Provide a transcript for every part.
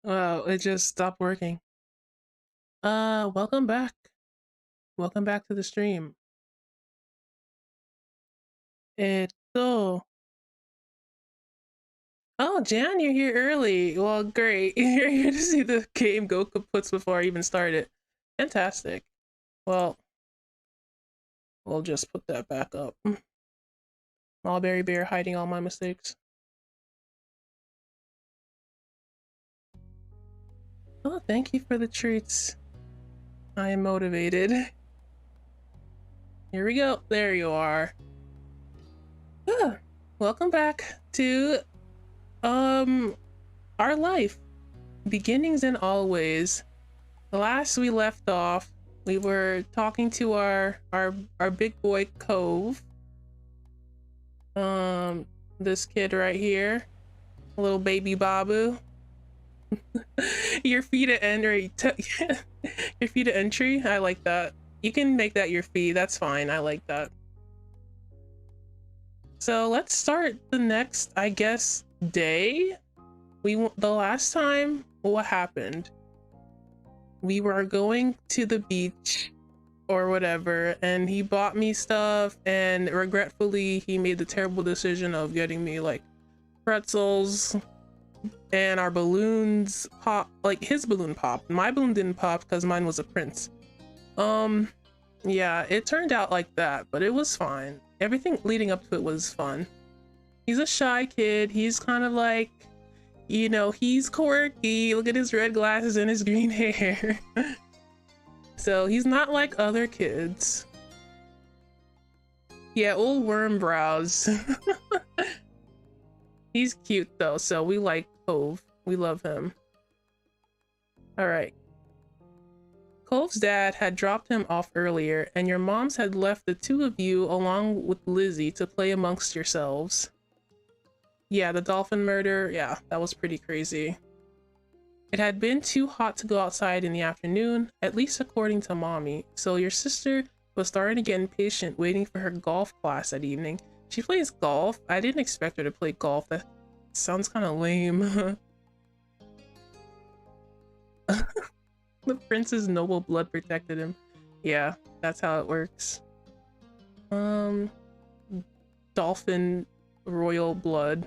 Wow, it just stopped working. Welcome back. Welcome back to the stream. So, oh, Jan, you're here early. Well, great. You're here to see the game go kaputs before I even started. Fantastic. Well, we'll just put that back up. Mulberry Bear hiding all my mistakes. Oh, thank you for the treats. I am motivated. Here we go. There you are. Welcome back to our life. Beginnings and always. Last we left off, we were talking to our big boy Cove. This kid right here, little baby Babu. Your feet at entry. Your feet at entry. I like that. You can make that your feet. That's fine. I like that. So let's start the next, I guess, day. The last time, what happened? We were going to the beach or whatever, and he bought me stuff, and regretfully he made the terrible decision of getting me like pretzels, and our balloons pop. Like his balloon popped, my balloon didn't pop because mine was a prince. Yeah, it turned out like that, but it was fine. Everything leading up to it was fun. He's a shy kid. He's kind of like, you know, he's quirky. Look at his red glasses and his green hair. So he's not like other kids. Yeah, old worm brows. He's cute though, so we like Cove. We love him. All right. Cove's dad had dropped him off earlier, and your moms had left the two of you along with Lizzie to play amongst yourselves. Yeah, the dolphin murder, yeah, that was pretty crazy. It had been too hot to go outside in the afternoon, at least according to Mommy, so your sister was starting to get impatient waiting for her golf class that evening. She plays golf? I didn't expect her to play golf. That sounds kind of lame. The prince's noble blood protected him. Yeah, that's how it works. Dolphin royal blood.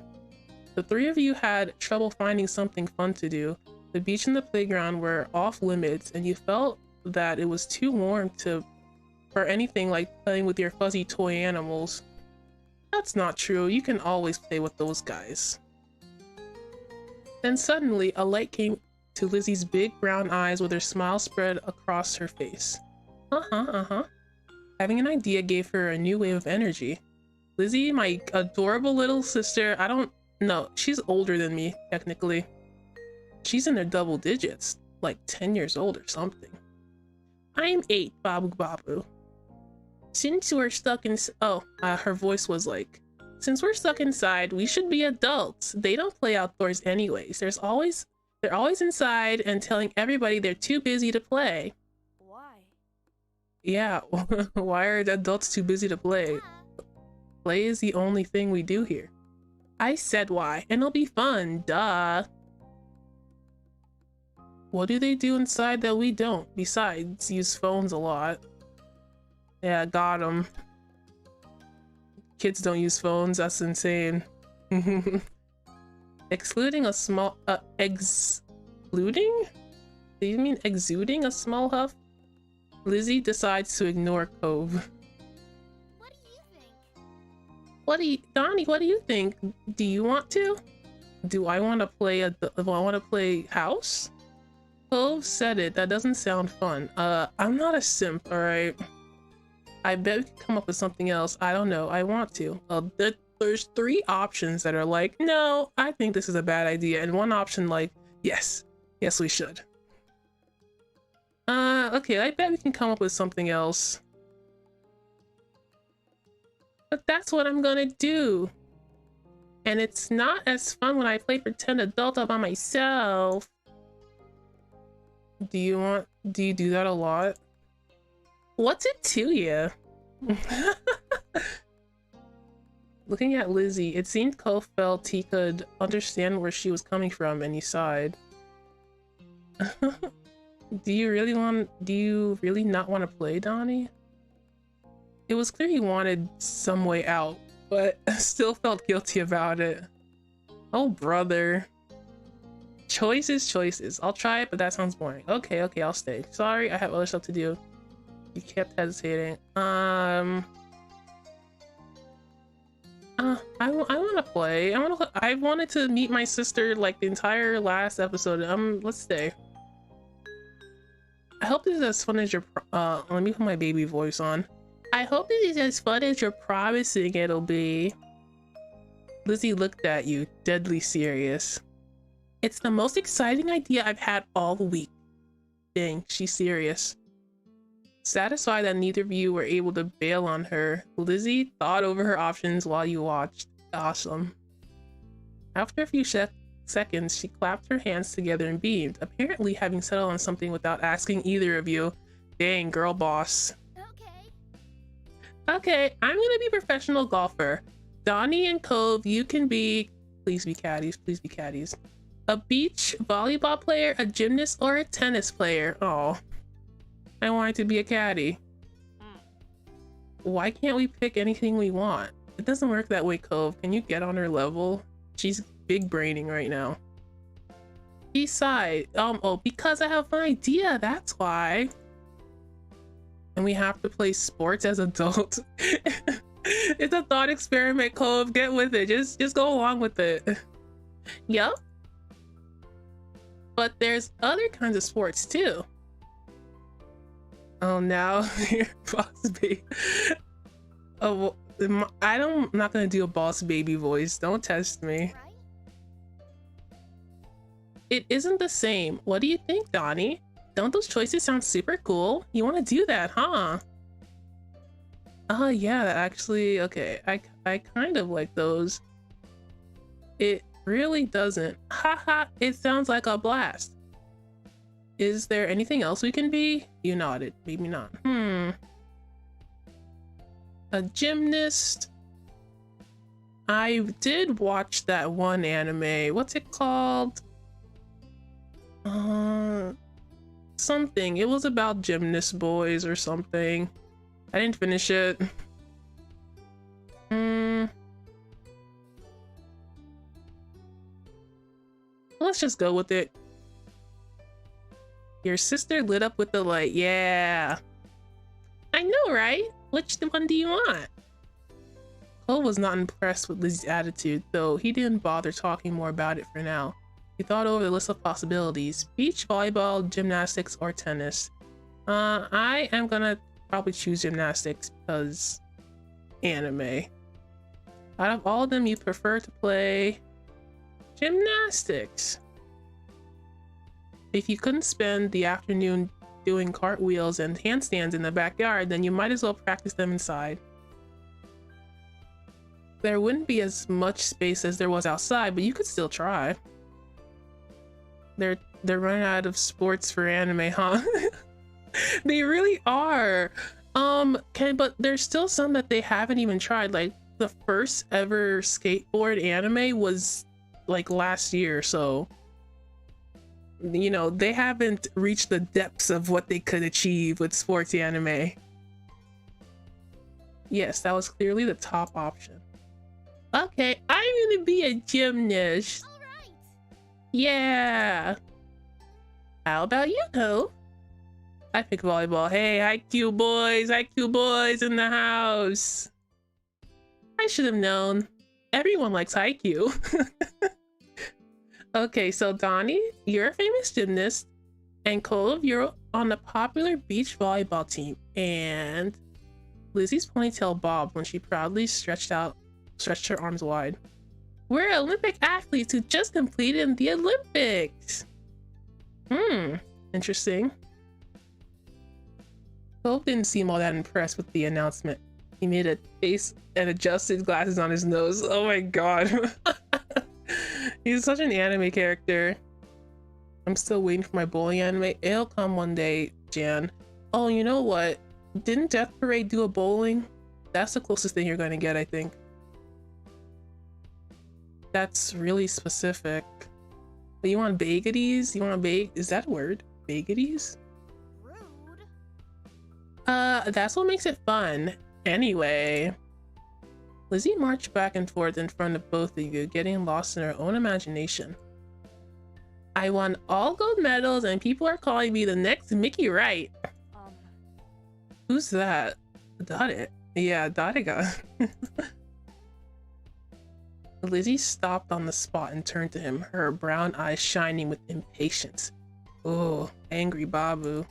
The three of you had trouble finding something fun to do. The beach and the playground were off limits, and you felt that it was too warm for anything like playing with your fuzzy toy animals. That's not true. You can always play with those guys. Then suddenly, a light came to Lizzie's big brown eyes with her smile spread across her face. Having an idea gave her a new wave of energy. Lizzie, my adorable little sister, I don't know, she's older than me, technically. She's in her double digits, like 10 years old or something. I'm 8, Babu Babu. Since we're stuck in... her voice was like, since we're stuck inside, we should be adults. They don't play outdoors anyways. They're always inside and telling everybody they're too busy to play. Why? Yeah, why are the adults too busy to play? Play is the only thing we do here. I said why, and it'll be fun, duh. What do they do inside that we don't? Besides, use phones a lot. Yeah, got 'em. Kids don't use phones, that's insane. Excluding a small, excluding? Do you mean exuding a small huff? Lizzie decides to ignore Cove. What do you think? Donnie, what do you think? Do you want to? Do I want to play house? Cove said it. That doesn't sound fun. I'm not a simp, alright? I bet we can come up with something else. I don't know. I want to. There's 3 options that are like, no, I think this is a bad idea. And 1 option like, yes, we should. Okay, I bet we can come up with something else. But that's what I'm gonna do. And it's not as fun when I play pretend adult all by myself. Do you do that a lot? What's it to you? Looking at Lizzie, it seemed Cole felt he could understand where she was coming from, and he sighed. Do you really not want to play, Donnie? It was clear he wanted some way out, but still felt guilty about it. Oh, brother. Choices. I'll try it, but that sounds boring. Okay, I'll stay. Sorry, I have other stuff to do. You kept hesitating. I want to play. I wanted to meet my sister like the entire last episode. Let's stay. I hope this is as fun as you're let me put my baby voice on. I hope this is as fun as you're promising it'll be. Lizzie looked at you, deadly serious. It's the most exciting idea I've had all week. Dang, she's serious. Satisfied that neither of you were able to bail on her, Lizzie thought over her options while you watched. Awesome. After a few seconds, she clapped her hands together and beamed, apparently having settled on something without asking either of you. Dang, girl boss. Okay, I'm gonna be professional golfer. Donnie and Cove, you can be... Please be caddies. A beach volleyball player, a gymnast, or a tennis player. Oh. I wanted to be a caddy. Why can't we pick anything we want? It doesn't work that way, Cove. Can you get on her level? She's big braining right now. He sighed. Oh, because I have an idea, that's why. And we have to play sports as adults. It's a thought experiment, Cove. Get with it. Just go along with it. Yup. But there's other kinds of sports too. Oh, now you're boss baby. Oh, I'm not gonna do a boss baby voice. Don't test me. It isn't the same. What do you think, Donnie? Don't those choices sound super cool? You want to do that, huh? Yeah, that actually, okay. I kind of like those. It really doesn't. Haha, it sounds like a blast. Is there anything else we can be? You nodded. Maybe not. A gymnast. I did watch that one anime. What's it called? Something. It was about gymnast boys or something. I didn't finish it. Let's just go with it. Your sister lit up with the light. Yeah. I know, right? Which one do you want? Cole was not impressed with Lizzie's attitude, though he didn't bother talking more about it for now. He thought over the list of possibilities. Beach volleyball, gymnastics, or tennis. I am gonna probably choose gymnastics because anime. Out of all of them, you prefer to play gymnastics. If you couldn't spend the afternoon doing cartwheels and handstands in the backyard, then you might as well practice them inside. There wouldn't be as much space as there was outside, but you could still try. They're running out of sports for anime, huh? They really are. But there's still some that they haven't even tried. Like the first ever skateboard anime was like last year, so you know, they haven't reached the depths of what they could achieve with sports anime. Yes, that was clearly the top option. Okay, I'm gonna be a gymnast. All right. Yeah. How about you, Cove? I pick volleyball. Hey, IQ boys in the house. I should have known. Everyone likes IQ. Okay, so Donnie, you're a famous gymnast, and Cole, you're on the popular beach volleyball team, and Lizzie's ponytail bobbed when she proudly stretched her arms wide. We're Olympic athletes who just completed the Olympics. Interesting. Cole didn't seem all that impressed with the announcement. He made a face and adjusted glasses on his nose. Oh my god. He's such an anime character. I'm still waiting for my bowling anime. It'll come one day, Jan. Oh, you know what? Didn't Death Parade do a bowling? That's the closest thing you're gonna get, I think. That's really specific. But you want baggities? You want is that a word? Baggities? Rude. That's what makes it fun. Anyway. Lizzie marched back and forth in front of both of you, getting lost in her own imagination. I won all gold medals and people are calling me the next Mickey Wright. Who's that? Dottie. Yeah, Dottie got. Lizzie stopped on the spot and turned to him, her brown eyes shining with impatience. Oh, angry Babu.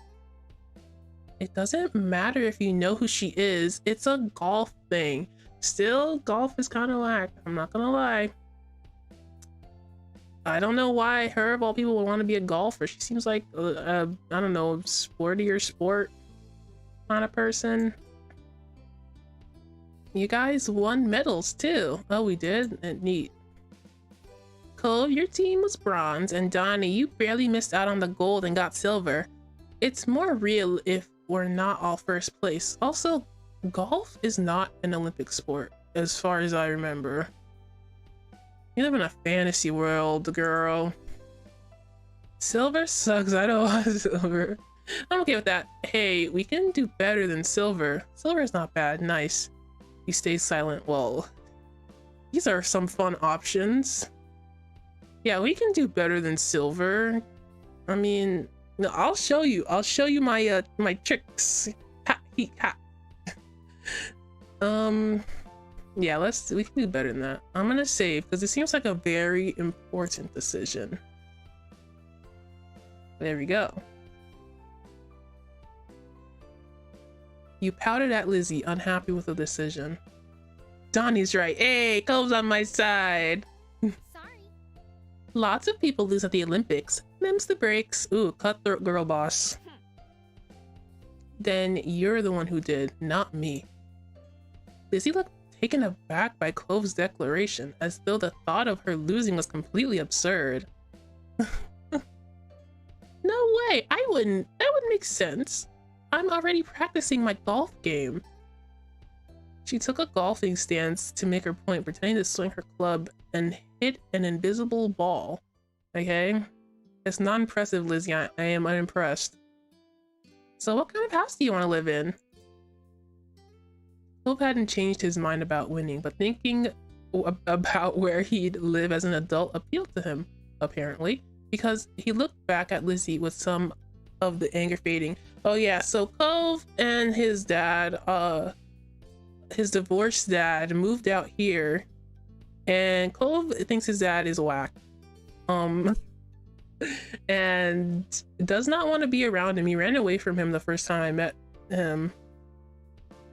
It doesn't matter if you know who she is. It's a golf thing. Still, golf is kind of whack. I'm not gonna lie. I don't know why her of all people would want to be a golfer. She seems like I don't know, sportier sport kind of person. You guys won medals too. Oh, we did? Neat. Cove, your team was bronze, and Donnie, you barely missed out on the gold and got silver. It's more real if we're not all first place. Also, golf is not an Olympic sport, as far as I remember. You live in a fantasy world, girl. Silver sucks. I don't want silver. I'm okay with that. Hey, we can do better than silver. Silver is not bad. Nice. He stays silent. Well, these are some fun options. Yeah, we can do better than silver. I mean, no, I'll show you. I'll show you my my tricks. Ha, he, ha. Yeah, we can do better than that. I'm gonna save because it seems like a very important decision. There we go. You pouted at Lizzie, unhappy with the decision. Donnie's right. Hey, Cove's on my side. Sorry. Lots of people lose at the Olympics. Them's the breaks. Ooh, cutthroat girl boss. Then you're the one who did, not me. Lizzie looked taken aback by Clove's declaration, as though the thought of her losing was completely absurd. No way, I wouldn't. That would make sense. I'm already practicing my golf game. She took a golfing stance to make her point, pretending to swing her club and hit an invisible ball. Okay? It's not impressive, Lizzie. I am unimpressed. So what kind of house do you want to live in? Clove hadn't changed his mind about winning, but thinking about where he'd live as an adult appealed to him, apparently, because he looked back at Lizzie with some of the anger fading. Oh yeah, so Clove and his dad, his divorced dad, moved out here, and Clove thinks his dad is whack. And does not want to be around him. He ran away from him the first time I met him.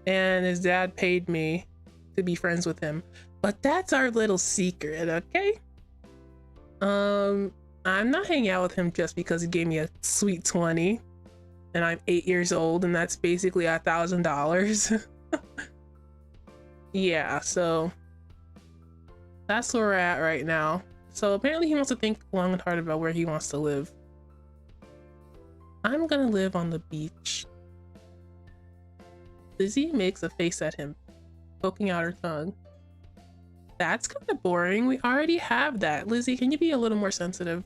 And his dad paid me to be friends with him. But that's our little secret, okay? I'm not hanging out with him just because he gave me a sweet 20 and I'm 8 years old and that's basically $1,000. Yeah, so that's where we're at right now. So apparently he wants to think long and hard about where he wants to live. I'm gonna live on the beach. Lizzie makes a face at him, poking out her tongue. That's kind of boring. We already have that. Lizzie, can you be a little more sensitive?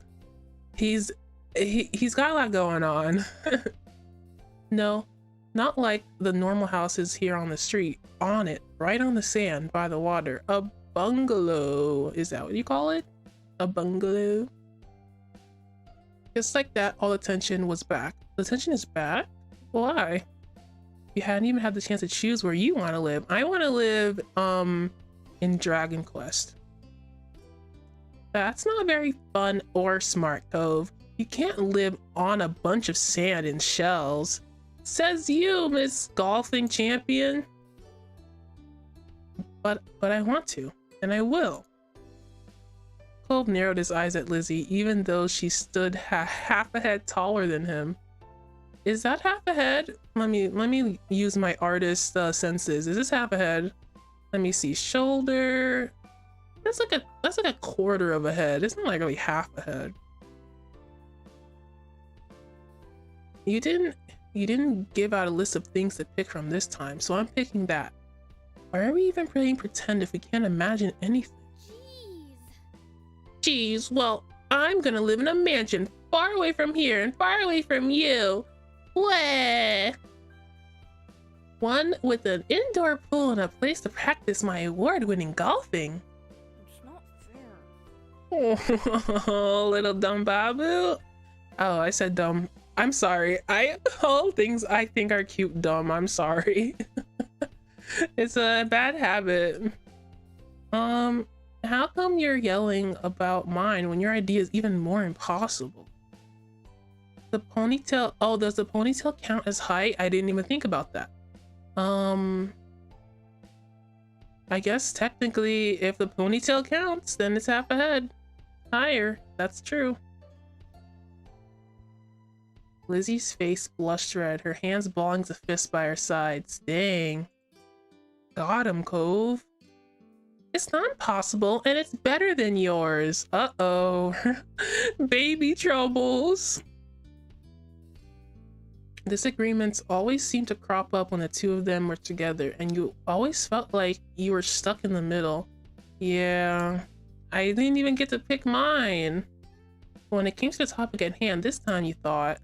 He's got a lot going on. No, not like the normal houses here on the street. On it, right on the sand by the water. A bungalow. Is that what you call it? A bungalow? Just like that, all the tension was back. The tension is back? Why? You hadn't even had the chance to choose where you want to live. I want to live in Dragon Quest. That's not very fun or smart, Cove. You can't live on a bunch of sand and shells. Says you, Miss Golfing Champion. But I want to, and I will. Cove narrowed his eyes at Lizzie, even though she stood half a head taller than him. Is that half a head? Let me use my artist senses. Is this half a head? Let me see. Shoulder. That's like a quarter of a head. It's not like really half a head. You didn't give out a list of things to pick from this time, so I'm picking that. Why are we even playing pretend if we can't imagine anything? Jeez. Geez, well, I'm gonna live in a mansion far away from here and far away from you. Wah! One with an indoor pool and a place to practice my award-winning golfing. It's not fair. Oh, little dumb babu. Oh, I said dumb. I'm sorry. All things I think are cute dumb. I'm sorry. It's a bad habit. How come you're yelling about mine when your idea is even more impossible? The ponytail. Oh, does the ponytail count as height? I didn't even think about that. I guess technically if the ponytail counts, then it's half a head higher. That's true. Lizzie's face blushed red, her hands balling a fist by her sides. Dang. Got him, Cove. It's not impossible, and it's better than yours. Uh-oh. Baby troubles. Disagreements always seemed to crop up when the two of them were together, and you always felt like you were stuck in the middle. Yeah, I didn't even get to pick mine. When it came to the topic at hand, this time you thought,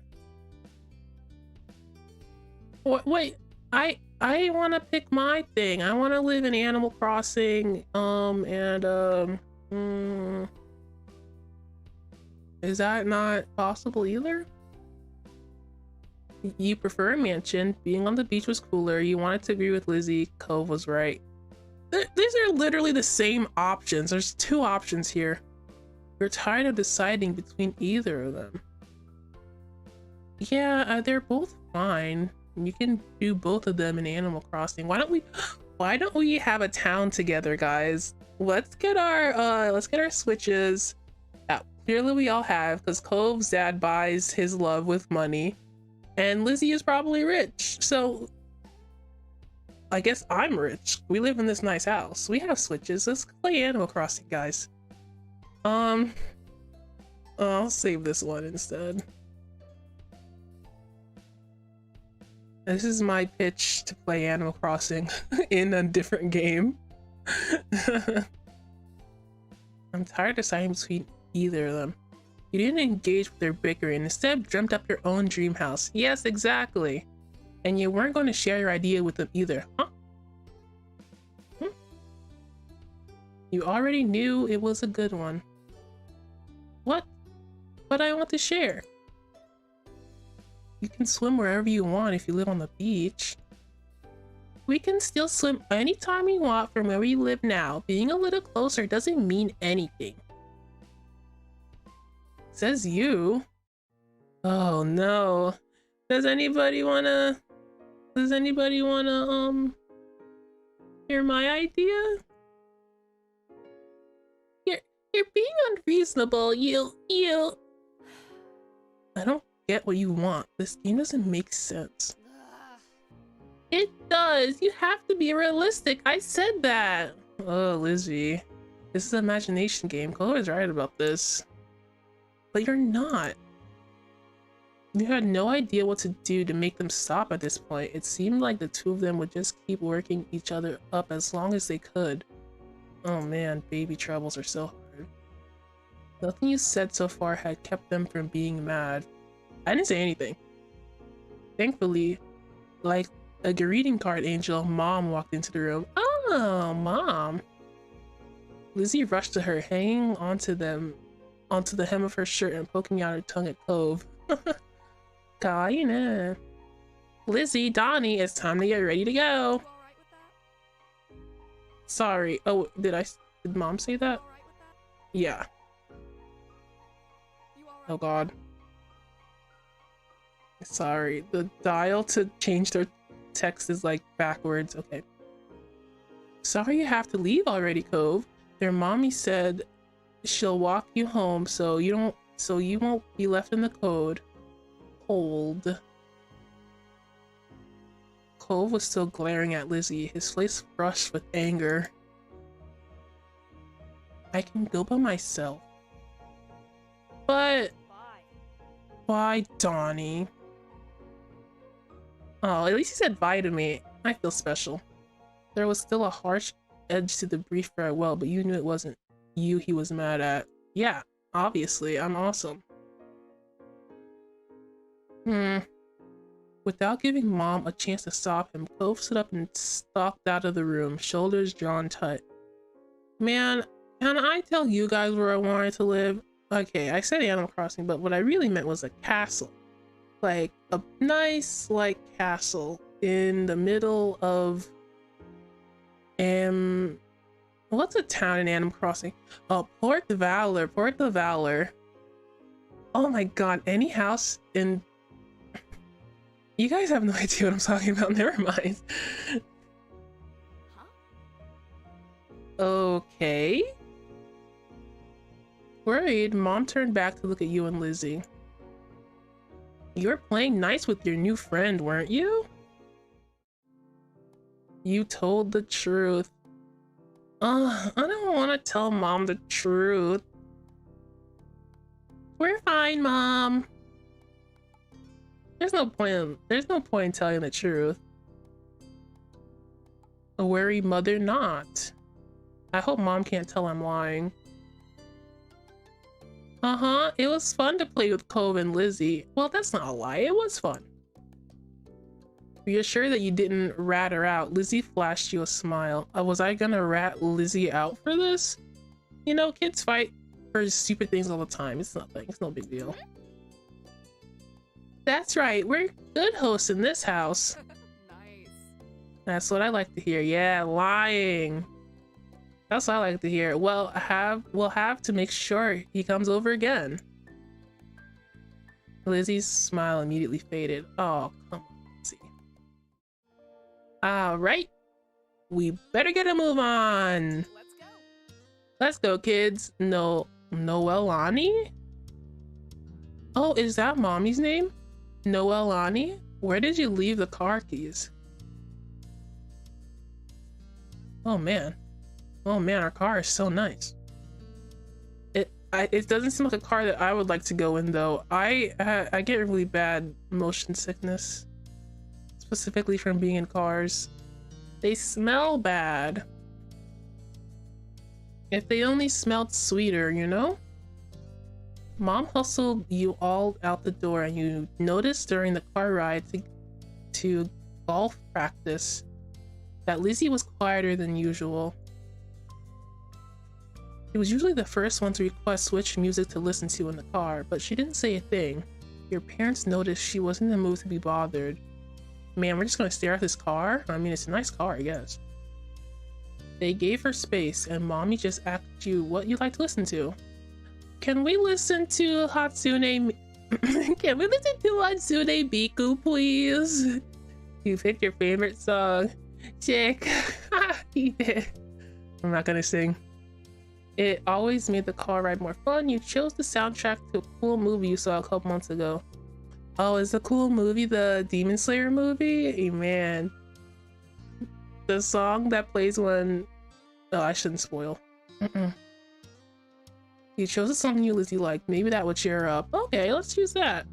wait, I want to pick my thing. I want to live in Animal Crossing, is that not possible either? You prefer a mansion. Being on the beach was cooler. You wanted to agree with Lizzie. Cove was right. These are literally the same options. There's two options here. You're tired of deciding between either of them. Yeah, they're both fine. You can do both of them in Animal Crossing. Why don't we have a town together, guys? Let's get our switches. Yeah, clearly we all have, because Cove's dad buys his love with money. And Lizzie is probably rich, so I guess I'm rich. We live in this nice house. We have switches. Let's play Animal Crossing, guys. I'll save this one instead. This is my pitch to play Animal Crossing in a different game. I'm tired of deciding between either of them. You didn't engage with their bickering, instead dreamt up your own dream house. Yes, exactly. And you weren't going to share your idea with them either, huh? You already knew it was a good one. What? But I want to share. You can swim wherever you want if you live on the beach. We can still swim anytime we want from where we live now. Being a little closer doesn't mean anything. Says you. Oh no. Does anybody wanna hear my idea? You're being unreasonable. You I don't get what you want. This game doesn't make sense. It does. You have to be realistic. I said that. Oh, Lizzie. This is an imagination game. Chloe's right about this. But you're not. You had no idea what to do to make them stop at this point. It seemed like the two of them would just keep working each other up as long as they could. Oh man, baby troubles are so hard. Nothing you said so far had kept them from being mad. I didn't say anything. Thankfully, like a greeting card angel, Mom walked into the room. Oh, Mom. Lizzie rushed to her, hanging onto the hem of her shirt and poking out her tongue at Cove. Kaina. Lizzie, Donnie, it's time to get ready to go. Sorry. Oh, did Mom say that? Yeah. Oh god. Sorry. The dial to change their text is like backwards. Okay. Sorry you have to leave already, Cove. Their mommy said she'll walk you home so you won't be left in the cold. Cove was still glaring at Lizzie, his face flushed with anger. I can go by myself. But bye, Donnie. Oh, at least he said bye to me. I feel special. There was still a harsh edge to the brief farewell, but you knew it wasn't you he was mad at. Yeah, obviously, I'm awesome. Without giving Mom a chance to stop him, Clove stood up and stalked out of the room, shoulders drawn tight. Man, can I tell you guys where I wanted to live? Okay, I said Animal Crossing, but what I really meant was a castle. Like, a nice, like, castle in the middle of... what's a town in Animal Crossing? Oh, Port Valor. Port de Valor. Oh my god, any house in... You guys have no idea what I'm talking about, never mind. Okay. Worried, Mom turned back to look at you and Lizzie. You were playing nice with your new friend, weren't you? You told the truth. I don't want to tell Mom the truth. We're fine, Mom. There's no point in telling the truth. A worried mother not. I hope Mom can't tell I'm lying. It was fun to play with Cove and Lizzie. Well, that's not a lie, it was fun. You're sure that you didn't rat her out? Lizzie flashed you a smile. Was I gonna rat Lizzie out for this? You know, kids fight for stupid things all the time. It's nothing, it's no big deal. That's right, we're good hosts in this house. Nice. That's what I like to hear. Yeah, lying. That's what I like to hear. Well, we'll have to make sure he comes over again. Lizzie's smile immediately faded. Oh, come on, Lizzie. Alright. We better get a move on. Let's go. Let's go, kids. Noelani? Oh, is that Mommy's name? Noelani? Where did you leave the car keys? Oh man. Oh man, our car is so nice. It doesn't seem like a car that I would like to go in though. I get really bad motion sickness, specifically from being in cars. They smell bad. If they only smelled sweeter, you know? Mom hustled you all out the door and you noticed during the car ride to golf practice that Lizzie was quieter than usual. She was usually the first one to request switch music to listen to in the car, but she didn't say a thing. Your parents noticed she wasn't in the mood to be bothered. Man, we're just gonna stare at this car? I mean, it's a nice car, I guess. They gave her space, and Mommy just asked you what you'd like to listen to. Can we listen to Hatsune... Can we listen to Hatsune Miku, please? You picked your favorite song. Chick. He did. I'm not gonna sing. It always made the car ride more fun. You chose the soundtrack to a cool movie you saw a couple months ago. Oh, is a cool movie the Demon Slayer movie? Hey, man. The song that plays when... Oh, I shouldn't spoil. You chose a song you Lizzie liked. Maybe that would cheer her up. Okay, let's use that.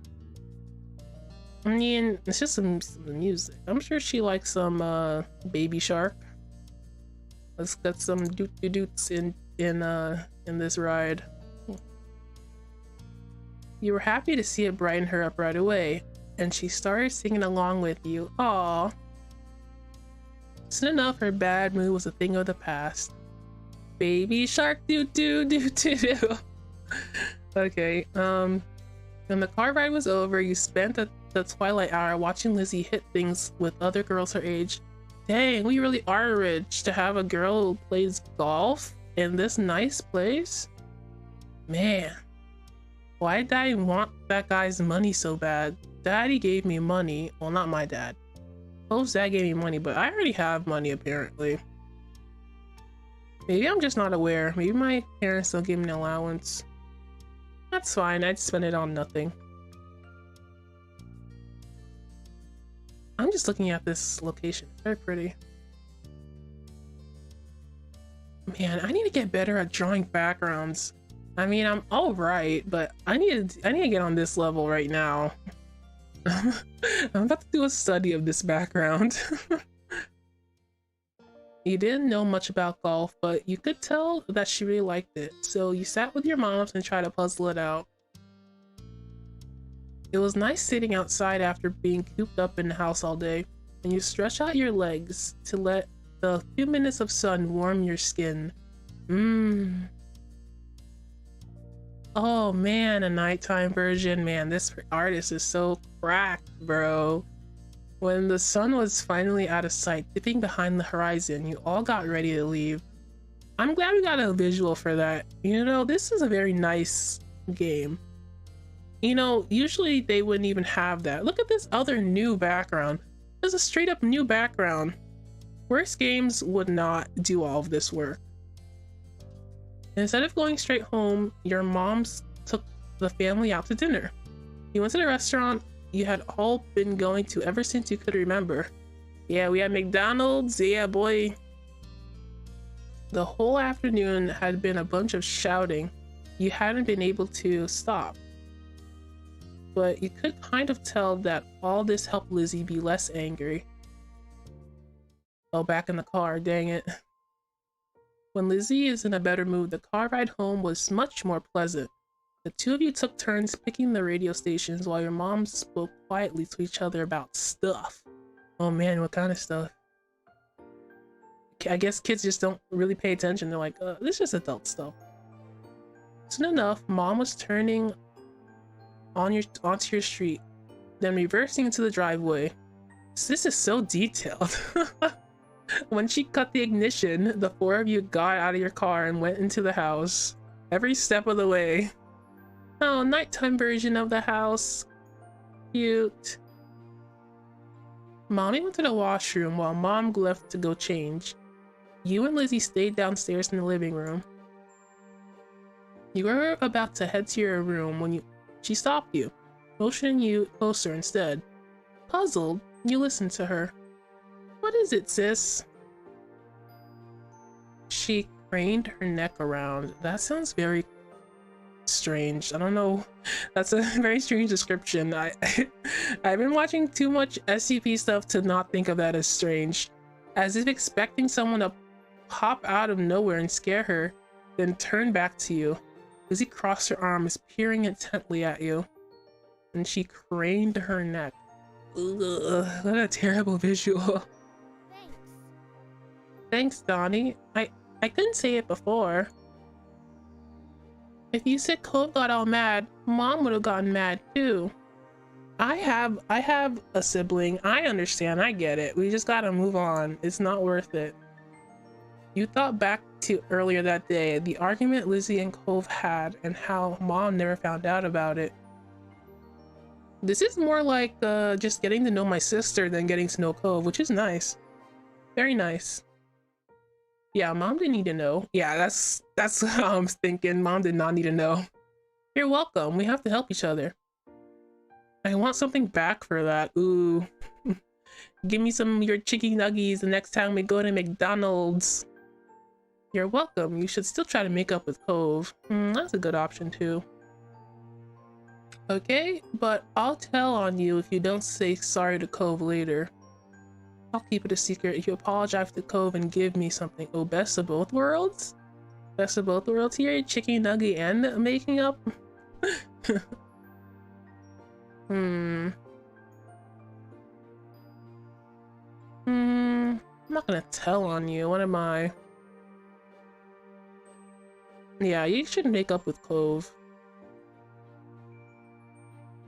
I mean, it's just some music. I'm sure she likes some Baby Shark. Let's get some doot-doot-doots in this ride. You were happy to see it brighten her up right away, and she started singing along with you. Aww. Soon enough, her bad mood was a thing of the past. Baby shark doo doo doo doo doo. Okay, when the car ride was over, you spent the twilight hour watching Lizzie hit things with other girls her age. Dang, we really are rich to have a girl who plays golf in this nice place. Man, why did Daddy want that guy's money so bad? Daddy gave me money. Well, not my dad. Clove's dad gave me money, but I already have money apparently. Maybe I'm just not aware. Maybe my parents don't give me an allowance. That's fine, I'd spend it on nothing. I'm just looking at this location. Very pretty. Man, I need to get better at drawing backgrounds. I mean, I'm alright, but I need to get on this level right now. I'm about to do a study of this background. You didn't know much about golf, but you could tell that she really liked it. So you sat with your moms and tried to puzzle it out. It was nice sitting outside after being cooped up in the house all day, and you stretch out your legs to let the few minutes of sun warm your skin. Oh man, a nighttime version. Man, this artist is so cracked, bro. When the sun was finally out of sight, dipping behind the horizon, you all got ready to leave. I'm glad we got a visual for that. You know, this is a very nice game. You know, usually they wouldn't even have that. Look at this other new background. There's a straight up new background. Worst games would not do all of this work. Instead of going straight home, your moms took the family out to dinner. You went to the restaurant you had all been going to ever since you could remember. Yeah, we had McDonald's, yeah boy. The whole afternoon had been a bunch of shouting. You hadn't been able to stop. But you could kind of tell that all this helped Lizzie be less angry. Oh, back in the car, dang it. When Lizzie is in a better mood, the car ride home was much more pleasant. The two of you took turns picking the radio stations while your moms spoke quietly to each other about stuff. Oh man, what kind of stuff? I guess kids just don't really pay attention. They're like, this is adult stuff. Soon enough, Mom was turning onto your street, then reversing into the driveway. This is so detailed. When she cut the ignition, the four of you got out of your car and went into the house, every step of the way. Oh, nighttime version of the house. Cute. Mommy went to the washroom while Mom left to go change. You and Lizzie stayed downstairs in the living room. You were about to head to your room when she stopped you, motioning you closer instead. Puzzled, you listened to her. What is it, sis? She craned her neck around. That sounds very strange. I don't know. That's a very strange description. I've been watching too much SCP stuff to not think of that as strange. As if expecting someone to pop out of nowhere and scare her, then turn back to you. Lizzie crossed her arms, peering intently at you, and she craned her neck. Ugh, what a terrible visual. Thanks, Donnie. I couldn't say it before. If you said Cole got all mad, Mom would have gotten mad too. I have a sibling. I understand. I get it. We just gotta move on. It's not worth it. You thought back to earlier that day, the argument Lizzie and Cove had, and how Mom never found out about it. This is more like just getting to know my sister than getting to know Cove, which is nice. Very nice. Yeah, Mom didn't need to know. Yeah, that's what I was thinking. Mom did not need to know. You're welcome. We have to help each other. I want something back for that. Ooh. Give me some of your chicken nuggies the next time we go to McDonald's. You're welcome. You should still try to make up with Cove. That's a good option too. Okay, but I'll tell on you if you don't say sorry to Cove later. I'll keep it a secret if you apologize to Cove and give me something. Oh, best of both worlds? Best of both worlds here? Chicken nugget and making up? I'm not gonna tell on you. What am I? Yeah, you should make up with Cove.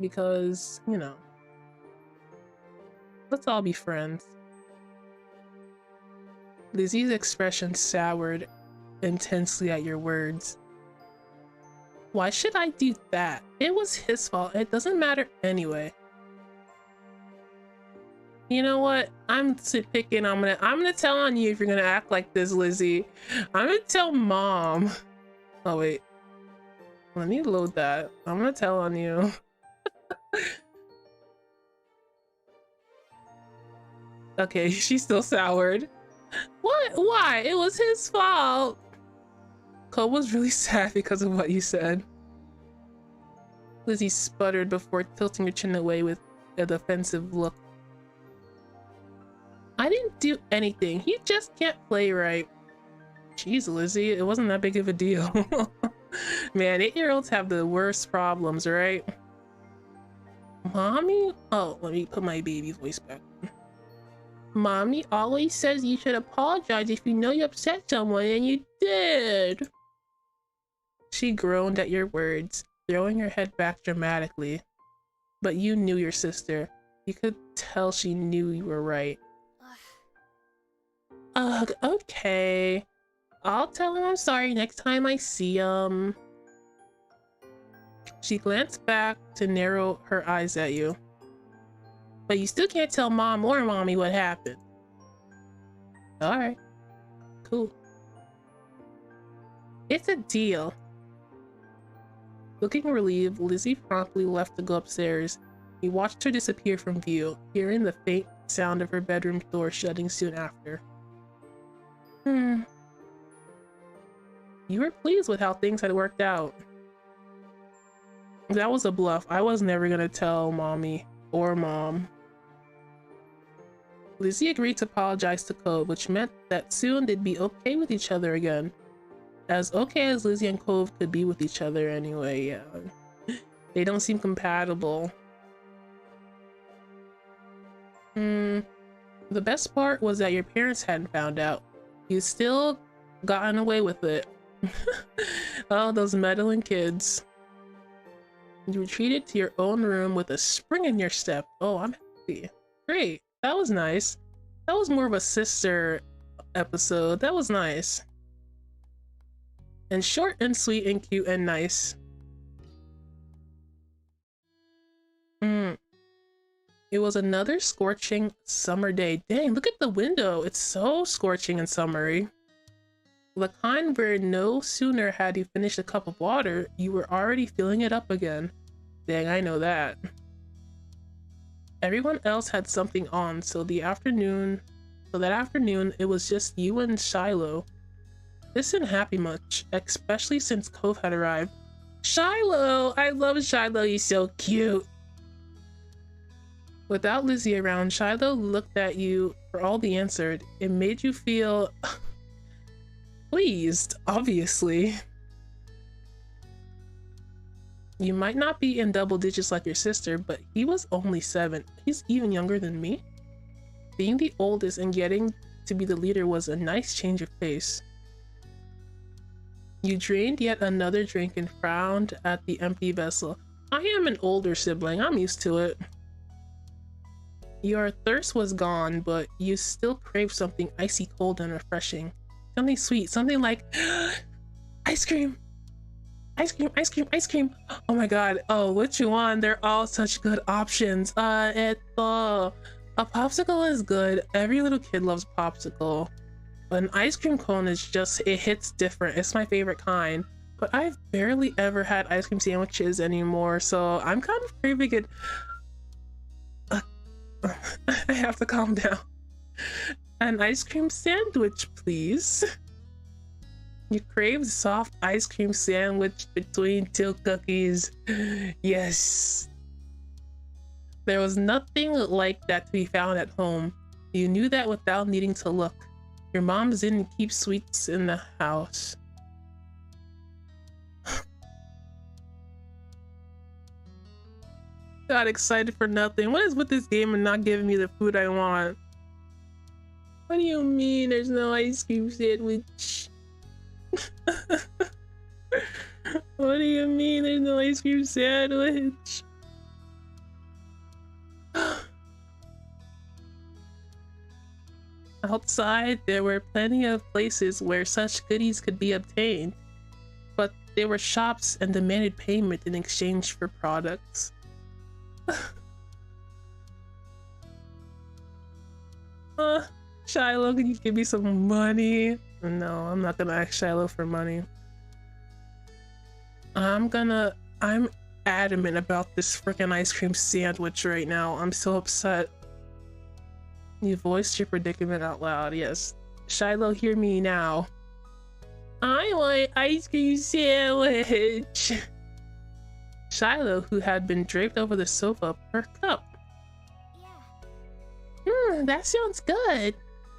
Because, you know, let's all be friends. Lizzie's expression soured intensely at your words. Why should I do that? It was his fault. It doesn't matter anyway. You know what? I'm picking. I'm gonna tell on you if you're gonna act like this, Lizzie. I'm gonna tell Mom. Oh wait. Let me load that. I'm gonna tell on you. Okay, she's still soured. What? Why? It was his fault. Cole was really sad because of what you said. Lizzie sputtered before tilting her chin away with a defensive look. I didn't do anything. He just can't play right. Jeez, Lizzie, it wasn't that big of a deal. Man, 8-year-olds have the worst problems, right? Mommy? Oh, let me put my baby voice back. Mommy always says you should apologize if you know you upset someone, and you did. She groaned at your words, throwing her head back dramatically. But you knew your sister. You could tell she knew you were right. Ugh, okay. I'll tell him I'm sorry next time I see him. She glanced back to narrow her eyes at you. But you still can't tell Mom or Mommy what happened. Alright. Cool. It's a deal. Looking relieved, Lizzie promptly left to go upstairs. He watched her disappear from view, hearing the faint sound of her bedroom door shutting soon after. You were pleased with how things had worked out. That was a bluff. I was never gonna tell Mommy or Mom. Lizzie agreed to apologize to Cove, which meant that soon they'd be okay with each other again. As okay as Lizzie and Cove could be with each other anyway, yeah. They don't seem compatible. The best part was that your parents hadn't found out. You still gotten away with it. Oh, those meddling kids. You retreated to your own room with a spring in your step. Oh, I'm happy. Great. That was nice. That was more of a sister episode. That was nice. And short and sweet and cute and nice. It was another scorching summer day. Dang, look at the window. It's so scorching and summery. The kind where no sooner had you finished a cup of water, you were already filling it up again. Dang, I know that. Everyone else had something on, so that afternoon it was just you and Shiloh. This didn't happen much, especially since Cove had arrived. Shiloh! I love Shiloh, he's so cute! Without Lizzie around, Shiloh looked at you for all the answered. It made you feel pleased, obviously. You might not be in double digits like your sister, but he was only 7. He's even younger than me. Being the oldest and getting to be the leader was a nice change of pace. You drained yet another drink and frowned at the empty vessel. I am an older sibling, I'm used to it. Your thirst was gone, but you still craved something icy cold and refreshing. Something sweet, something like ice cream! Ice cream, ice cream, ice cream! Oh my god, oh, which one? They're all such good options. A popsicle is good. Every little kid loves popsicle. But an ice cream cone is just, it hits different. It's my favorite kind. But I've barely ever had ice cream sandwiches anymore, so I'm kind of craving it. I have to calm down. An ice cream sandwich, please. You craved soft ice cream sandwich between 2 cookies. Yes. There was nothing like that to be found at home. You knew that without needing to look. Your moms didn't keep sweets in the house. Got excited for nothing. What is with this game and not giving me the food I want? What do you mean there's no ice cream sandwich? What do you mean there's no ice cream sandwich? Outside, there were plenty of places where such goodies could be obtained, but there were shops and demanded payment in exchange for products. Shiloh, can you give me some money? No, I'm not gonna ask Shiloh for money. I'm adamant about this freaking ice cream sandwich right now. I'm so upset. You voiced your predicament out loud. Yes. Shiloh, hear me now. I want ice cream sandwich. Shiloh, who had been draped over the sofa, perked up. Yeah. That sounds good.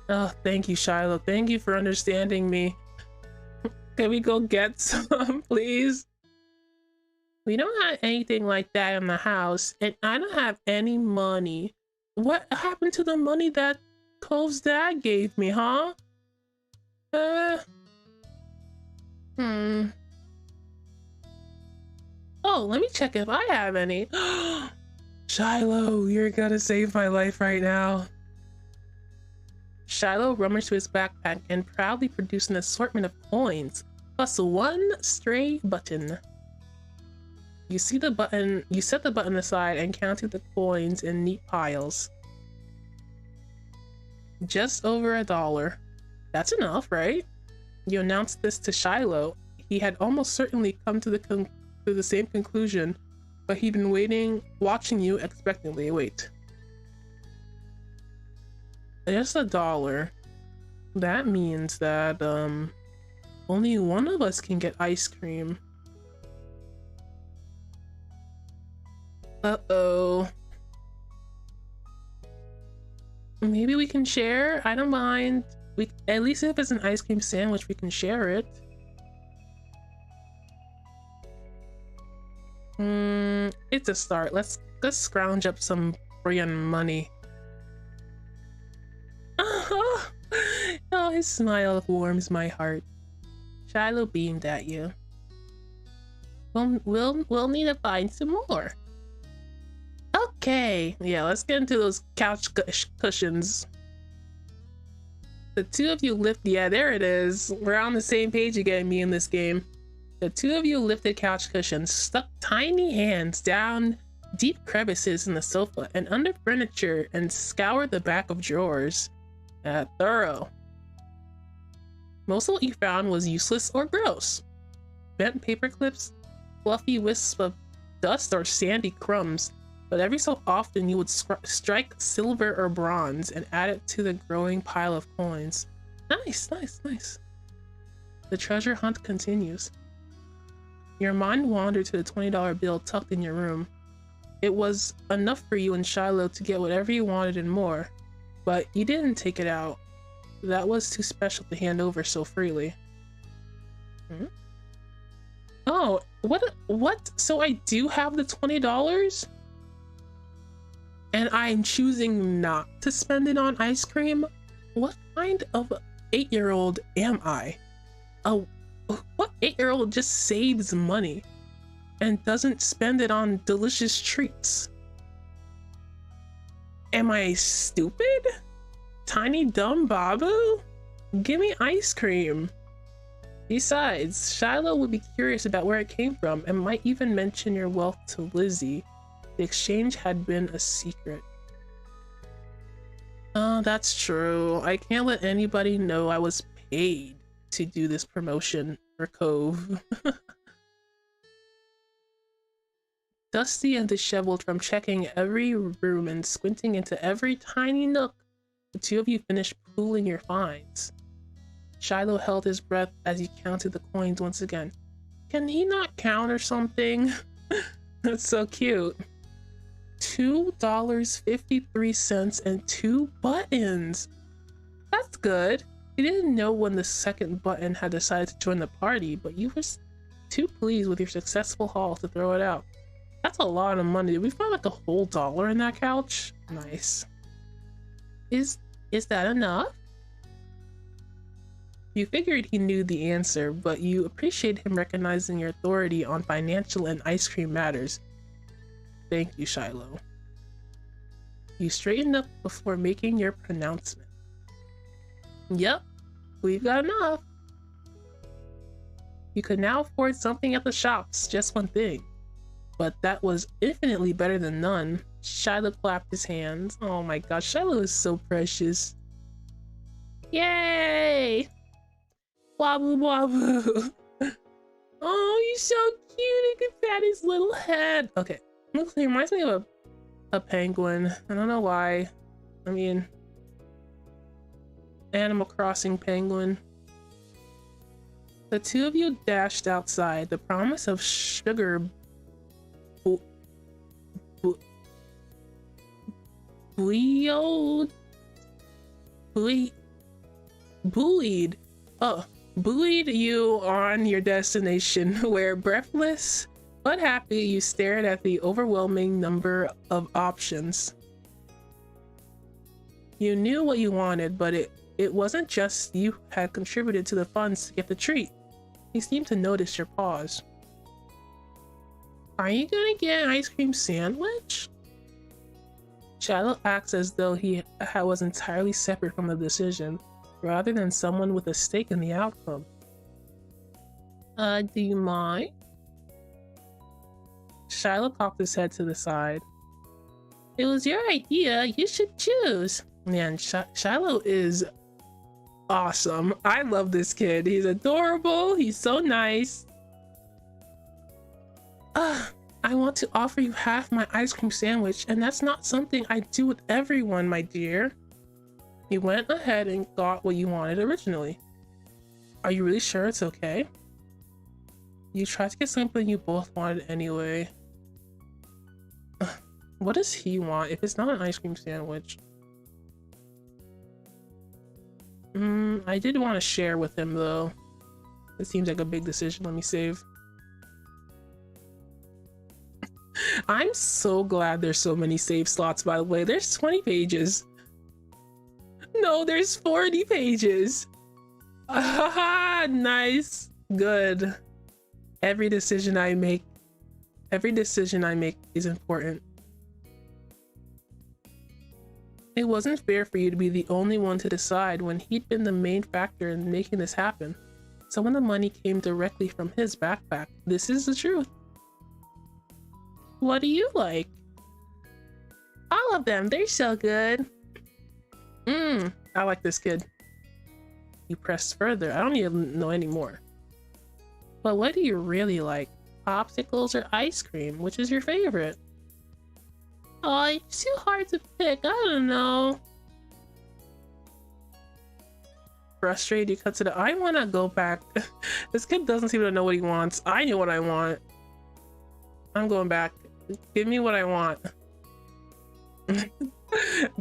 Oh, thank you, Shiloh. Thank you for understanding me. Can we go get some, please? We don't have anything like that in the house, and I don't have any money. What happened to the money that Cove's dad gave me, huh? Oh, let me check if I have any. Shiloh, you're gonna save my life right now. Shiloh rummaged through his backpack and proudly produced an assortment of coins, plus one stray button. You set the button aside and counted the coins in neat piles. Just over $1. That's enough, right? You announced this to Shiloh. He had almost certainly come to the same conclusion, but he'd been watching you expectantly. Wait. Just $1. That means that only one of us can get ice cream. Uh-oh. Maybe we can share? I don't mind. At least if it's an ice cream sandwich, we can share it. It's a start. Let's scrounge up some friggin' money. Oh, his smile warms my heart. Shiloh beamed at you. We'll need to find some more. Okay, yeah, let's get into those couch cushions. The two of you yeah, there it is. We're on the same page again, me in this game. The two of you lifted couch cushions, stuck tiny hands down deep crevices in the sofa and under furniture, and scoured the back of drawers. Thorough. Most of what you found was useless or gross. Bent paper clips, fluffy wisps of dust, or sandy crumbs. But every so often you would strike silver or bronze and add it to the growing pile of coins. Nice, nice, nice. The treasure hunt continues. Your mind wandered to the $20 bill tucked in your room. It was enough for you and Shiloh to get whatever you wanted and more, but you didn't take it out. That was too special to hand over so freely. Oh, what? So I do have the $20? And I'm choosing not to spend it on ice cream? What kind of 8-year-old am I? What 8-year-old just saves money and doesn't spend it on delicious treats? Am I stupid? Tiny dumb Babu? Give me ice cream. Besides, Shiloh would be curious about where it came from and might even mention your wealth to Lizzie. The exchange had been a secret. Oh, that's true. I can't let anybody know I was paid to do this promotion for Cove. Dusty and disheveled from checking every room and squinting into every tiny nook, the two of you finished pooling your finds. Shiloh held his breath as he counted the coins once again. Can he not count or something? That's so cute. $2.53 and 2 buttons. That's good. You didn't know when the second button had decided to join the party, but you were too pleased with your successful haul to throw it out. That's a lot of money. Did we find like a whole $1 in that couch? Nice. Is that enough? You figured he knew the answer, but you appreciate him recognizing your authority on financial and ice cream matters. Thank you, Shiloh. You straightened up before making your pronouncement. Yep, we've got enough. You could now afford something at the shops, just one thing. But that was infinitely better than none. Shiloh clapped his hands. Oh my gosh, Shiloh is so precious. Yay! Wobble wobble. Oh, he's so cute. I can pat his little head. Okay. He reminds me of a penguin. I don't know why. I mean, Animal Crossing penguin. The two of you dashed outside. The promise of sugar bullied bullied oh buoyed you on your destination, where breathless but happy you stared at the overwhelming number of options. You knew what you wanted, but it wasn't just you had contributed to the funds to get the treat. He seemed to notice your pause. Are you gonna get an ice cream sandwich? Shiloh acts as though he was entirely separate from the decision, rather than someone with a stake in the outcome. Do you mind? Shiloh cocked his head to the side. It was your idea, you should choose. Man, Shiloh is awesome. I love this kid. He's adorable, he's so nice. I want to offer you half my ice cream sandwich, and that's not something I do with everyone, my dear. You went ahead and got what you wanted originally. Are you really sure it's okay? You tried to get something you both wanted anyway. What does he want if it's not an ice cream sandwich? I did want to share with him though. It seems like a big decision. Let me save. I'm so glad there's so many save slots, by the way. There's 20 pages. No, there's 40 pages. Nice. Good. Every decision I make is important. It wasn't fair for you to be the only one to decide when he'd been the main factor in making this happen. Some of the money came directly from his backpack. This is the truth. What do you like? All of them. They're so good. I like this kid. You pressed further. I don't even know anymore. But what do you really like? Popsicles or ice cream? Which is your favorite? Oh, it's too hard to pick. I don't know. Frustrated, you cut to the... I want to go back. This kid doesn't seem to know what he wants. I know what I want. I'm going back. Give me what I want.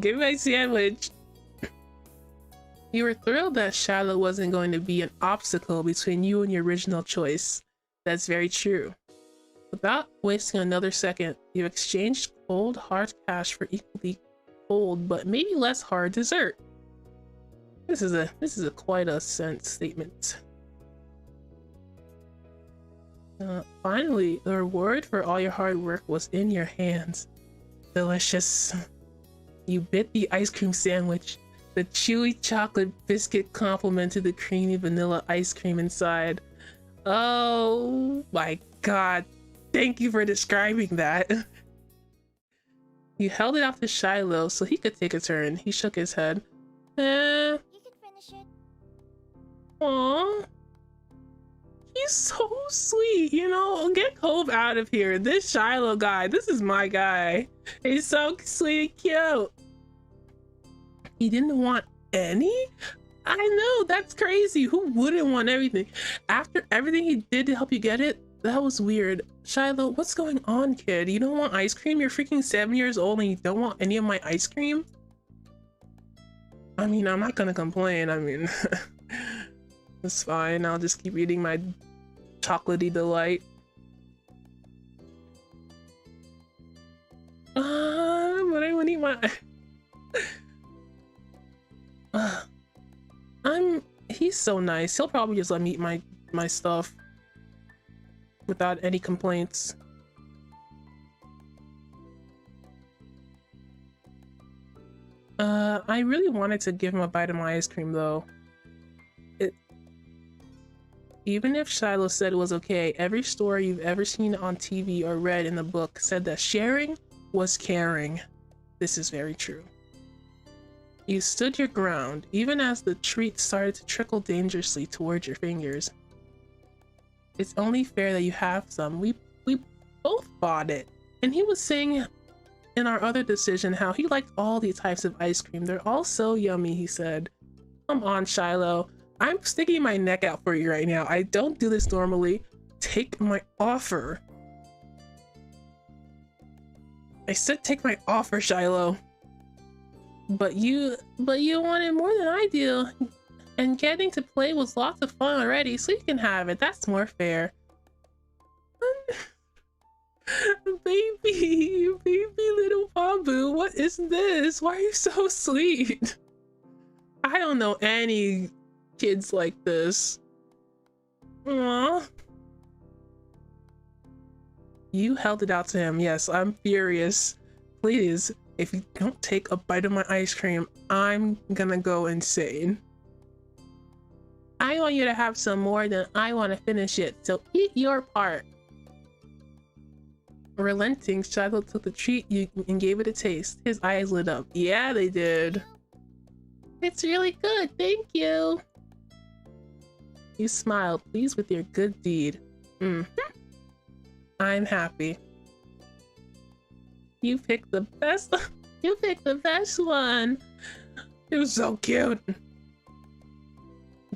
Give me my sandwich. You were thrilled that Shiloh wasn't going to be an obstacle between you and your original choice. That's very true. Without wasting another second, you exchanged cold hard cash for equally cold but maybe less hard dessert. This is a quite a sense statement. Finally, the reward for all your hard work was in your hands. Delicious. You bit the ice cream sandwich. The chewy chocolate biscuit complemented the creamy vanilla ice cream inside. Oh my god. Thank you for describing that. You held it out to Shiloh so he could take a turn. He shook his head. You can finish it. Aww. He's so sweet, you know? Get Cove out of here. This Shiloh guy, this is my guy. He's so sweet and cute. He didn't want any? I know, that's crazy. Who wouldn't want everything? After everything he did to help you get it? That was weird. Shiloh, what's going on, kid? You don't want ice cream? You're freaking 7 years old and you don't want any of my ice cream? I mean, I'm not gonna complain. I mean, it's fine. I'll just keep eating my chocolatey delight. But I want to eat my... He's so nice. He'll probably just let me eat my stuff without any complaints. I really wanted to give him a bite of my ice cream though. Even if Shiloh said it was okay, every story you've ever seen on TV or read in the book said that sharing was caring. This is very true. You stood your ground, even as the treat started to trickle dangerously towards your fingers. It's only fair that you have some. We both bought it. And he was saying in our other decision how he liked all the types of ice cream. They're all so yummy, he said. Come on, Shiloh. I'm sticking my neck out for you right now. I don't do this normally. Take my offer. I said take my offer, Shiloh. But you wanted more than I do. And getting to play was lots of fun already, so you can have it. That's more fair. Baby little Babu, what is this? Why are you so sweet? I don't know any kids like this. Aww. You held it out to him. Yes, I'm furious. Please, if you don't take a bite of my ice cream, I'm gonna go insane. I want you to have some more than I want to finish it, so eat your part. Relenting, Shiloh took the treat and gave it a taste. His eyes lit up. Yeah, they did. It's really good, thank you. You smiled, pleased with your good deed. I'm happy. You picked the best. You picked the best one. It was so cute.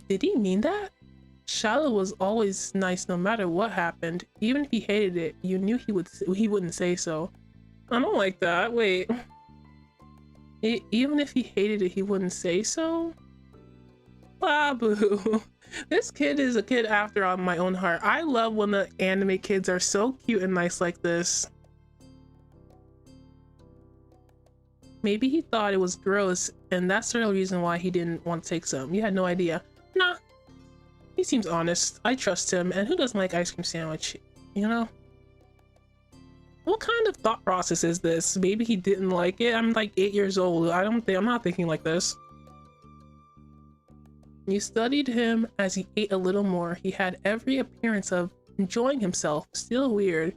Did he mean that? Shiloh was always nice no matter what happened. Even if he hated it, you knew he wouldn't say so. I don't like that. Wait. Even if he hated it, he wouldn't say so? Babu. This kid is a kid after my own heart. I love when the anime kids are so cute and nice like this. Maybe he thought it was gross, and that's the real reason why he didn't want to take some. You had no idea. Nah. He seems honest. I trust him, and who doesn't like ice cream sandwich? You know? What kind of thought process is this? Maybe he didn't like it? I'm like 8 years old. I'm not thinking like this. You studied him as he ate a little more. He had every appearance of enjoying himself. Still weird.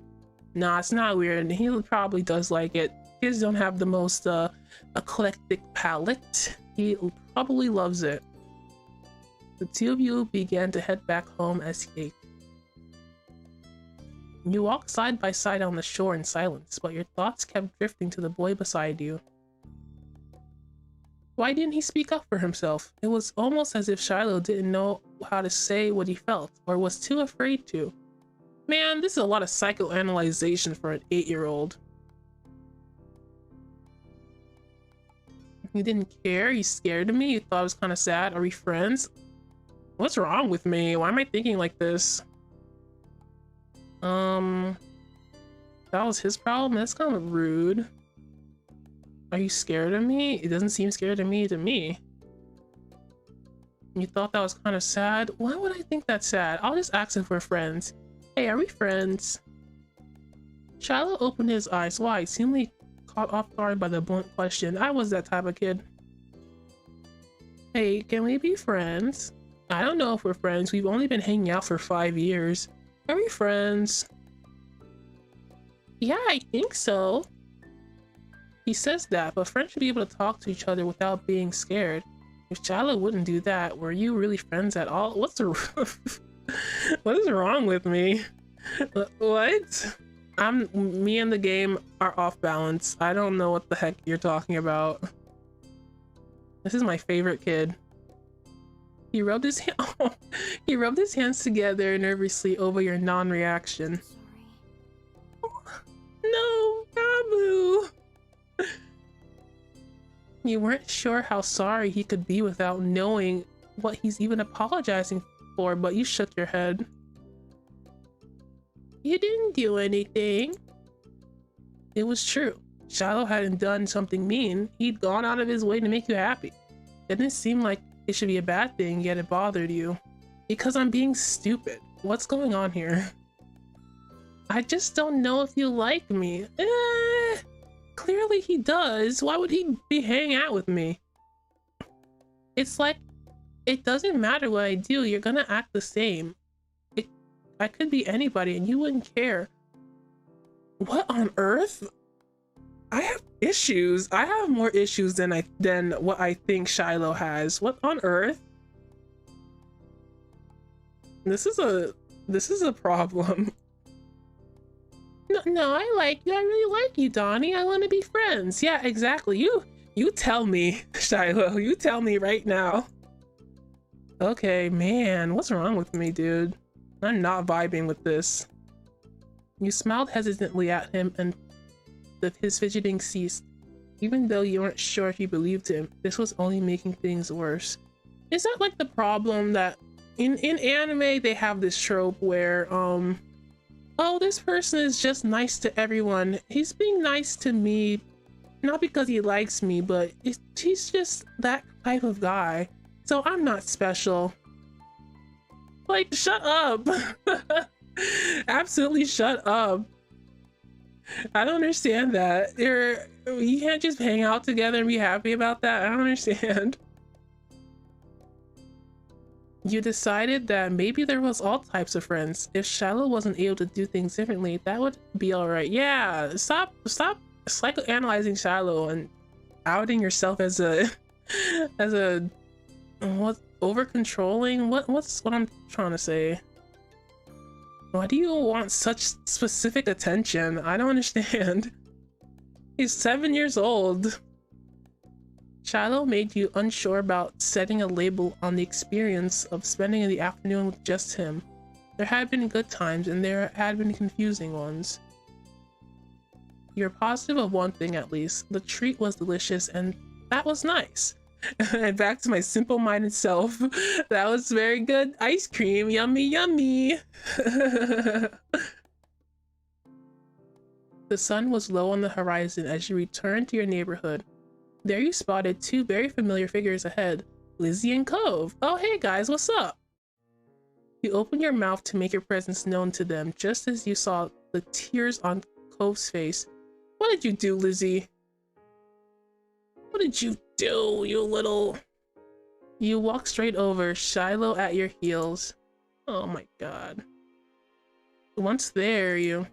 Nah, it's not weird. He probably does like it. Kids don't have the most eclectic palate. He probably loves it. The two of you began to head back home as he ate. You walked side by side on the shore in silence, but your thoughts kept drifting to the boy beside you. Why didn't he speak up for himself? It was almost as if Shiloh didn't know how to say what he felt, or was too afraid to. Man, this is a lot of psychoanalyzation for an 8-year-old. You didn't care? You scared of me? You thought I was kind of sad? Are we friends? What's wrong with me? Why am I thinking like this? That was his problem? That's kind of rude. Are you scared of me? It doesn't seem scared of me to me. You thought that was kind of sad? Why would I think that's sad? I'll just ask if we're friends. Hey, are we friends? Shiloh opened his eyes wide, seemingly caught off guard by the blunt question. I was that type of kid. Hey, can we be friends? I don't know if we're friends. We've only been hanging out for 5 years. Are we friends? Yeah, I think so. He says that, but friends should be able to talk to each other without being scared. If Shiloh wouldn't do that, were you really friends at all? What's the what is wrong with me? What? Me and the game are off balance. I don't know what the heck you're talking about. This is my favorite kid. He rubbed his he rubbed his hands together nervously over your non-reaction. No, Babu. You weren't sure how sorry he could be without knowing what he's even apologizing for, but you shook your head. You didn't do anything. It was true. Shiloh hadn't done something mean. He'd gone out of his way to make you happy. It didn't seem like it should be a bad thing, yet it bothered you. Because I'm being stupid. What's going on here? I just don't know if you like me. Clearly he does. Why would he be hanging out with me? It's like, it doesn't matter what I do, you're gonna act the same. I could be anybody and you wouldn't care. What on earth? I have issues. I have more issues than what I think Shiloh has. What on earth? This is a problem. No, I like you. I really like you, Donnie. I want to be friends. Yeah, exactly. You tell me, Shiloh. You tell me right now. Okay, man. What's wrong with me, dude? I'm not vibing with this. You smiled hesitantly at him and his fidgeting ceased. even though you weren't sure if you believed him. This was only making things worse. Is that like the problem that in anime they have this trope where oh, this person is just nice to everyone. He's being nice to me not because he likes me, but he's just that type of guy. So I'm not special. Like, shut up. Absolutely shut up. I don't understand that. You can't just hang out together and be happy about that. I don't understand. You decided that maybe there was all types of friends. If Shiloh wasn't able to do things differently, that would be alright. Yeah, stop psychoanalyzing Shiloh and outing yourself as a what, over controlling? What's what I'm trying to say? Why do you want such specific attention? I don't understand. He's 7 years old. Shiloh made you unsure about setting a label on the experience of spending the afternoon with just him. There had been good times and there had been confusing ones. You're positive of one thing at least. The treat was delicious and that was nice. And back to my simple-minded self. That was very good ice cream. Yummy, yummy. The sun was low on the horizon as you returned to your neighborhood. There you spotted two very familiar figures ahead, Lizzie and Cove. Oh, hey guys, what's up? You opened your mouth to make your presence known to them just as you saw the tears on Cove's face. What did you do, Lizzie? What did you do, you little... You walk straight over, Shiloh at your heels. Oh my god. Once there,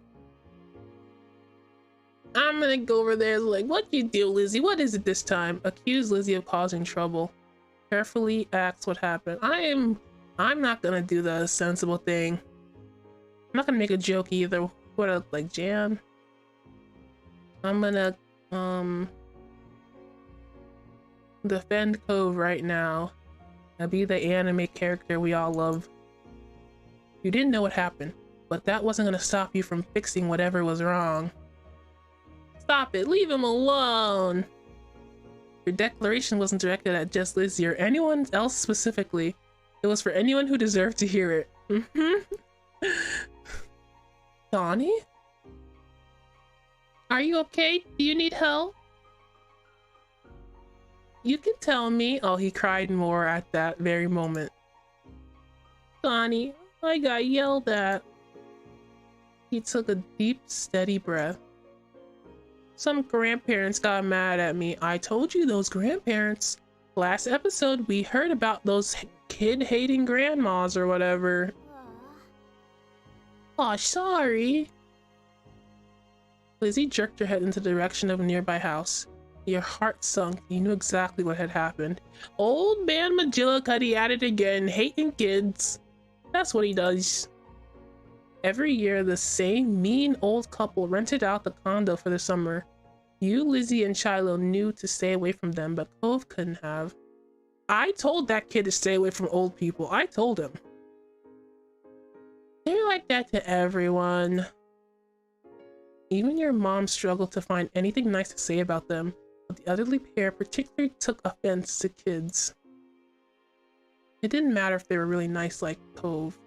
I'm gonna go over there like, what you do, Lizzie? What is it this time? Accuse Lizzie of causing trouble. Carefully ask what happened. I'm not gonna do the sensible thing. I'm not gonna make a joke either. What I look like, Jan? I'm gonna defend Cove right now. I'll be the anime character we all love. You didn't know what happened, but that wasn't gonna stop you from fixing whatever was wrong. Stop it, leave him alone. Your declaration wasn't directed at just Lizzie or anyone else specifically. It was for anyone who deserved to hear it. Donnie? Are you okay? Do you need help? You can tell me. Oh, he cried more at that very moment. Donnie, I got yelled at. He took a deep, steady breath. Some grandparents got mad at me. I told you those grandparents. Last episode, we heard about those kid-hating grandmas or whatever. Aw, sorry. Lizzie jerked her head into the direction of a nearby house. Your heart sunk. You knew exactly what had happened. Old man McGillicuddy at it again, hating kids. That's what he does. Every year, the same mean old couple rented out the condo for the summer. You, Lizzie, and Shiloh knew to stay away from them, but Cove couldn't have. I told that kid to stay away from old people. I told him. They're like that to everyone. Even your mom struggled to find anything nice to say about them, but the elderly pair particularly took offense to kids. It didn't matter if they were really nice like Cove.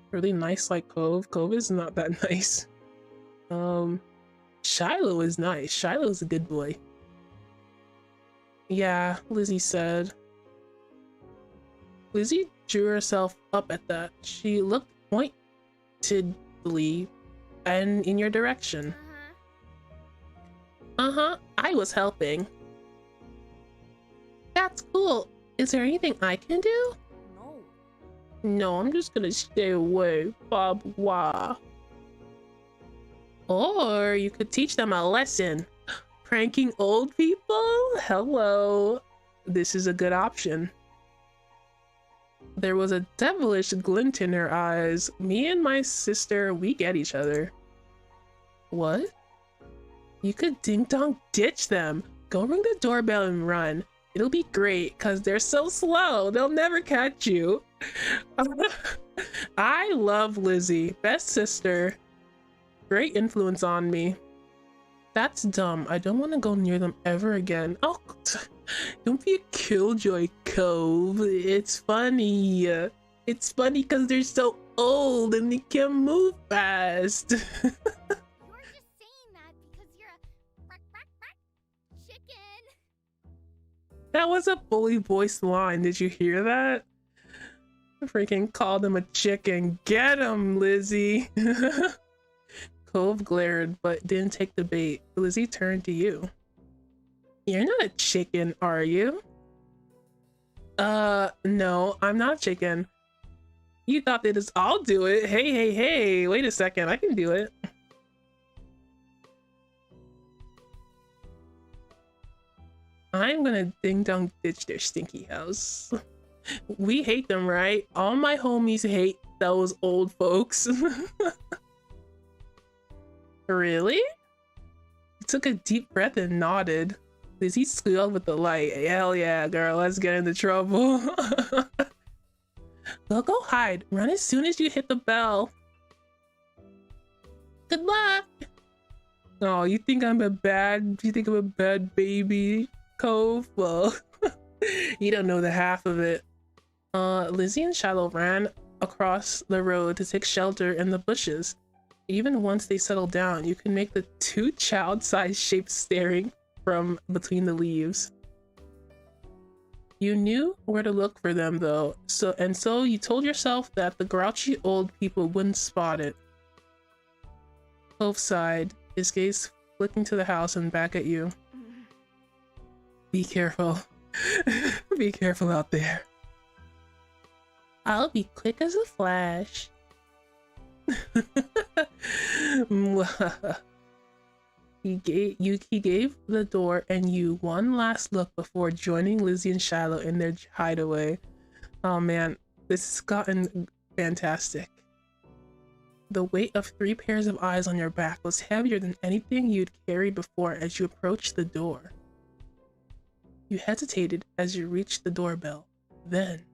Really nice like Cove? Cove is not that nice. Shiloh is nice. Shiloh's a good boy. Yeah, Lizzie said. Lizzie drew herself up at that. She looked pointedly and in your direction. I was helping. That's cool. Is there anything I can do? No, I'm just gonna stay away. Bob wah. Or you could teach them a lesson. Pranking old people? Hello. This is a good option. There was a devilish glint in her eyes. Me and my sister, we get each other. What? You could ding-dong ditch them. Go ring the doorbell and run. It'll be great, because they're so slow. They'll never catch you. I love Lizzie. Best sister. Great influence on me. That's dumb. I don't want to go near them ever again. Oh, don't be a killjoy, Cove. It's funny. It's funny because they're so old and they can't move fast. You're just saying that because you're a chicken. That was a fully voiced line. Did you hear that? I freaking called him a chicken. Get him, Lizzie. Cove glared but didn't take the bait. Lizzie turned to you. You're not a chicken, are you? No, I'm not a chicken. You thought that is I'll do it. Hey, wait a second, I can do it. I'm gonna ding dong ditch their stinky house. We hate them, right? All my homies hate those old folks. Really? He took a deep breath and nodded. Lizzie squealed with the light. Hell yeah, girl, let's get into trouble. Well, go hide. Run as soon as you hit the bell. Good luck. Oh, you think I'm a bad baby, Cove? Well, you don't know the half of it. Lizzie and Shiloh ran across the road to take shelter in the bushes. Even once they settled down, you can make the two child-sized shapes staring from between the leaves. You knew where to look for them though, so you told yourself that the grouchy old people wouldn't spot it. Cove sighed, his gaze flicking to the house and back at you. Be careful. Be careful out there. I'll be quick as a flash. He gave the door and you one last look before joining Lizzie and Shiloh in their hideaway. Oh man, this has gotten fantastic. The weight of 3 pairs of eyes on your back was heavier than anything you'd carried before as you approached the door. You hesitated as you reached the doorbell. Then...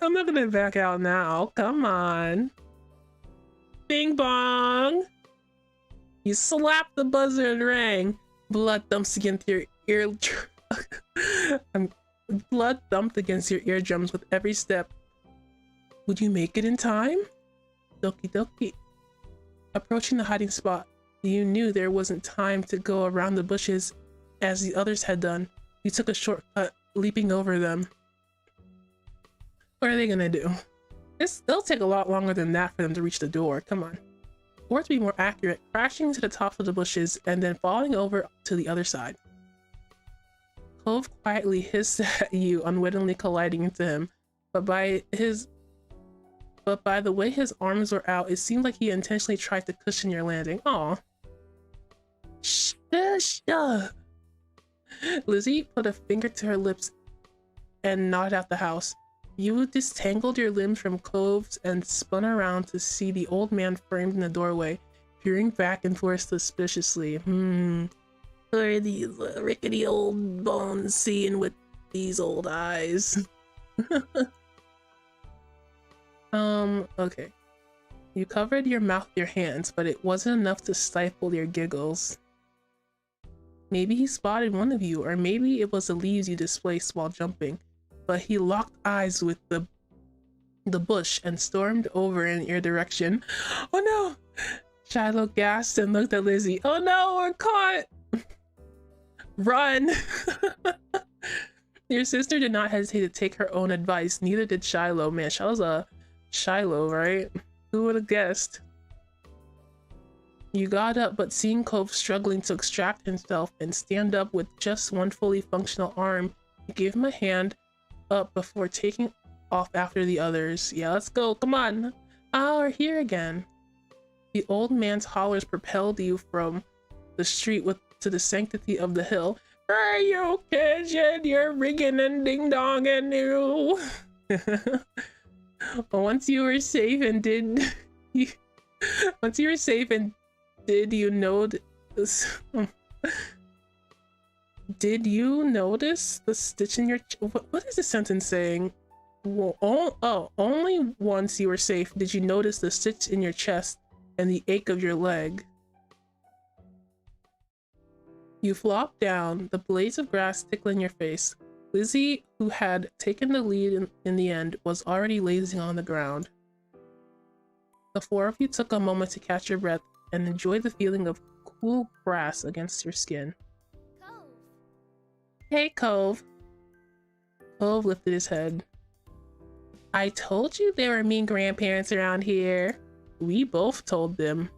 I'm not gonna back out now. Come on. Bing bong! You slapped the buzzer and rang. Blood thumps against your blood thumped against your eardrums with every step. Would you make it in time? Doki doki. Approaching the hiding spot, you knew there wasn't time to go around the bushes as the others had done. You took a shortcut, leaping over them. What are they gonna do? They'll take a lot longer than that for them to reach the door. Come on. Or to be more accurate, crashing to the tops of the bushes and then falling over to the other side. Cove quietly hissed at you, unwittingly colliding into him, but by the way his arms were out, it seemed like he intentionally tried to cushion your landing. Aw. Shush. Lizzie put a finger to her lips and nodded out the house. You disentangled your limbs from Cove's and spun around to see the old man framed in the doorway, peering back and forth suspiciously. Who are these rickety old bones seeing with these old eyes? Okay. You covered your mouth with your hands, but it wasn't enough to stifle your giggles. Maybe he spotted one of you, or maybe it was the leaves you displaced while jumping. But he locked eyes with the bush and stormed over in your direction. Oh no! Shiloh gasped and looked at Lizzie. Oh no, we're caught! Run! Your sister did not hesitate to take her own advice, neither did Shiloh. Man, Shiloh's a Shiloh, right? Who would have guessed? You got up, but seeing Cove struggling to extract himself and stand up with just one fully functional arm, you gave him a hand up before taking off after the others. Yeah, let's go. Come on. Ah, we're here again. The old man's hollers propelled you from the street to the sanctity of the hill. Are you kitchen? You're rigging and ding dong and you. Once you were safe and did you notice? Did you notice the stitch in your what is this sentence saying? Well, only once you were safe did you notice the stitch in your chest and the ache of your leg. You flop down, the blades of grass tickling your face. Lizzie, who had taken the lead in the end, was already lazing on the ground. The four of you took a moment to catch your breath and enjoy the feeling of cool grass against your skin. Cove. Hey, Cove. Cove lifted his head. I told you there were mean grandparents around here. We both told them.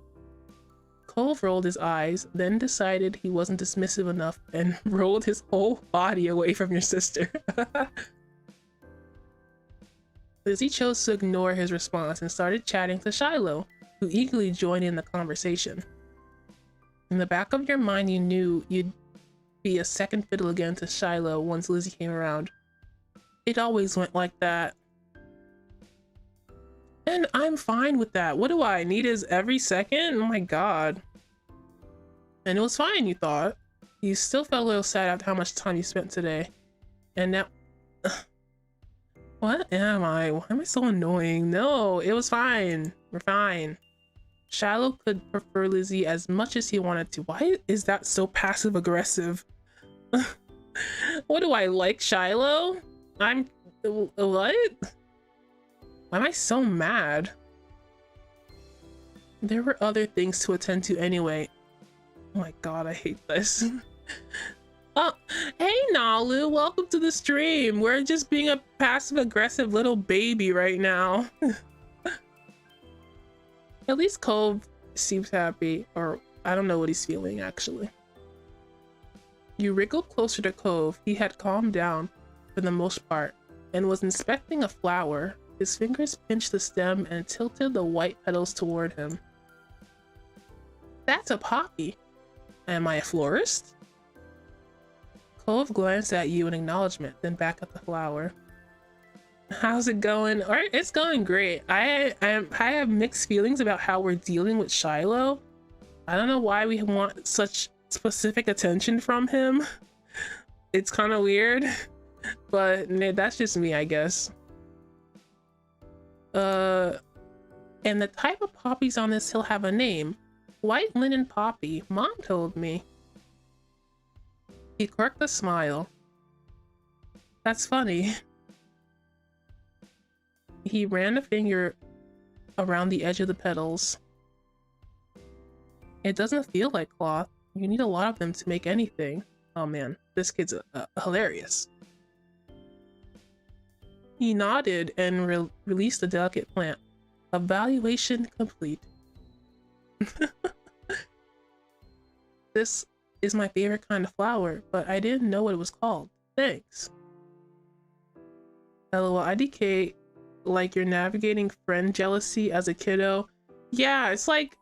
Cove rolled his eyes, then decided he wasn't dismissive enough and rolled his whole body away from your sister. Lizzie chose to ignore his response and started chatting to Shiloh, who eagerly joined in the conversation. In the back of your mind, you knew you'd be a second fiddle again to Shiloh once Lizzie came around. It always went like that. And I'm fine with that. What do I need is every second? Oh my god. And it was fine, you thought. You still felt a little sad after how much time you spent today. And now... What am I? Why am I so annoying? No, it was fine. We're fine. Shiloh could prefer Lizzie as much as he wanted to. Why is that so passive aggressive? What do I like, Shiloh? I'm... What? Why am I so mad? There were other things to attend to anyway. Oh my god, I hate this. Oh, hey Nalu, welcome to the stream. We're just being a passive-aggressive little baby right now. At least Cove seems happy, or I don't know what he's feeling actually. You wriggled closer to Cove. He had calmed down for the most part and was inspecting a flower. His fingers pinched the stem and tilted the white petals toward him. That's a poppy. Am I a florist? Cove glanced at you in acknowledgement, then back at the flower. How's it going? All right, it's going great. I have mixed feelings about how we're dealing with Shiloh. I don't know why we want such specific attention from him. It's kind of weird, but that's just me, I guess. And the type of poppies on this hill have a name. White linen poppy. Mom told me. He quirked a smile. That's funny. He ran a finger around the edge of the petals. It doesn't feel like cloth. You need a lot of them to make anything. Oh man, this kid's hilarious. He nodded and released the delicate plant. Evaluation complete. This is my favorite kind of flower, but I didn't know what it was called. Thanks. LOL, IDK, like you're navigating friend jealousy as a kiddo. Yeah, it's like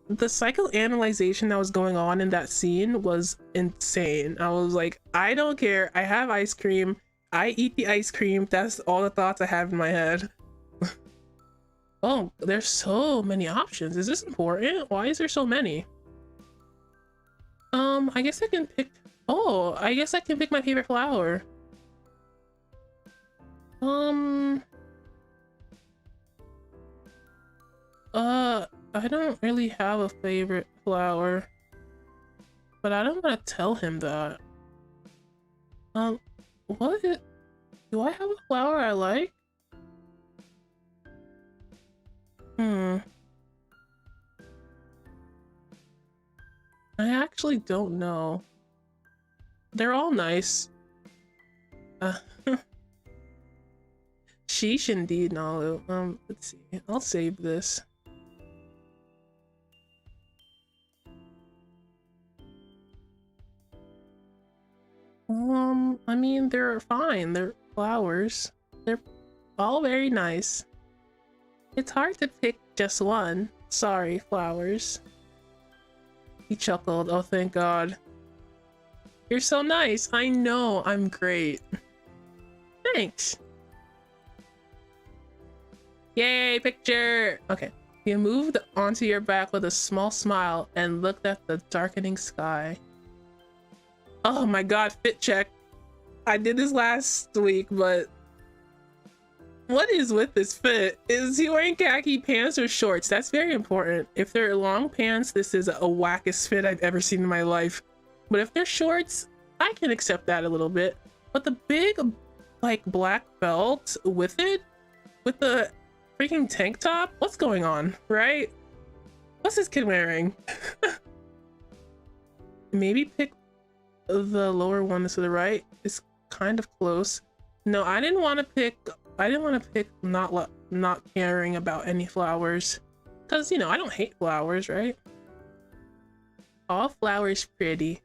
the psychoanalyzation that was going on in that scene was insane. I was like, I don't care. I have ice cream. I eat the ice cream. That's all the thoughts I have in my head. Oh, there's so many options. Is this important? Why is there so many? I guess I can pick... Oh, I guess I can pick my favorite flower. I don't really have a favorite flower. But I don't want to tell him that. What? Do I have a flower I like? I actually don't know. They're all nice. Sheesh indeed, Nalu. Let's see. I'll save this. I mean, they're fine. They're flowers. They're all very nice. It's hard to pick just one. Sorry, flowers. He chuckled. Oh, thank God. You're so nice. I know. I'm great. Thanks. Yay, picture. Okay. You moved onto your back with a small smile and looked at the darkening sky. Oh my God, fit check. I did this last week, but what is with this fit? Is he wearing khaki pants or shorts? That's very important. If they're long pants, this is a wackest fit I've ever seen in my life. But if they're shorts, I can accept that a little bit. But the big, like, black belt with it, with the freaking tank top, what's going on, right? What's this kid wearing? Maybe pick the lower one to the right. It's kind of close. No, I didn't want to pick not caring about any flowers, because, you know, I don't hate flowers, right? All flowers pretty.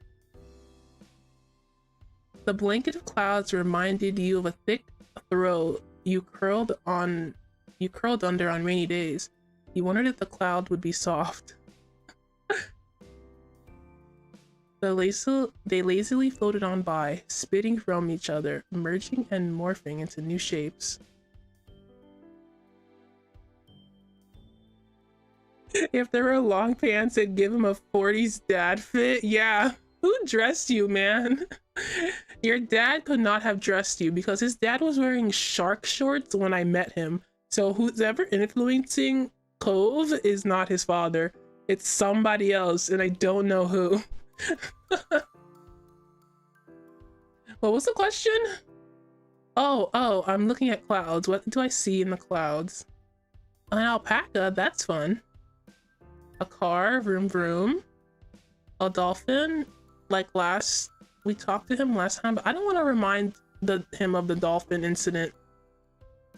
The blanket of clouds reminded you of a thick throat you curled under on rainy days. You wondered if the cloud would be soft. They lazily floated on by, spitting from each other, merging and morphing into new shapes. If there were long pants, it'd give him a 40s dad fit. Yeah, who dressed you, man? Your dad could not have dressed you because his dad was wearing shark shorts when I met him. So who's ever influencing Cove is not his father. It's somebody else, and I don't know who. What was the question? Oh, I'm looking at clouds. What do I see in the clouds? An alpaca, that's fun. A car, vroom vroom. A dolphin, like we talked to him last time, but I don't want to remind him of the dolphin incident,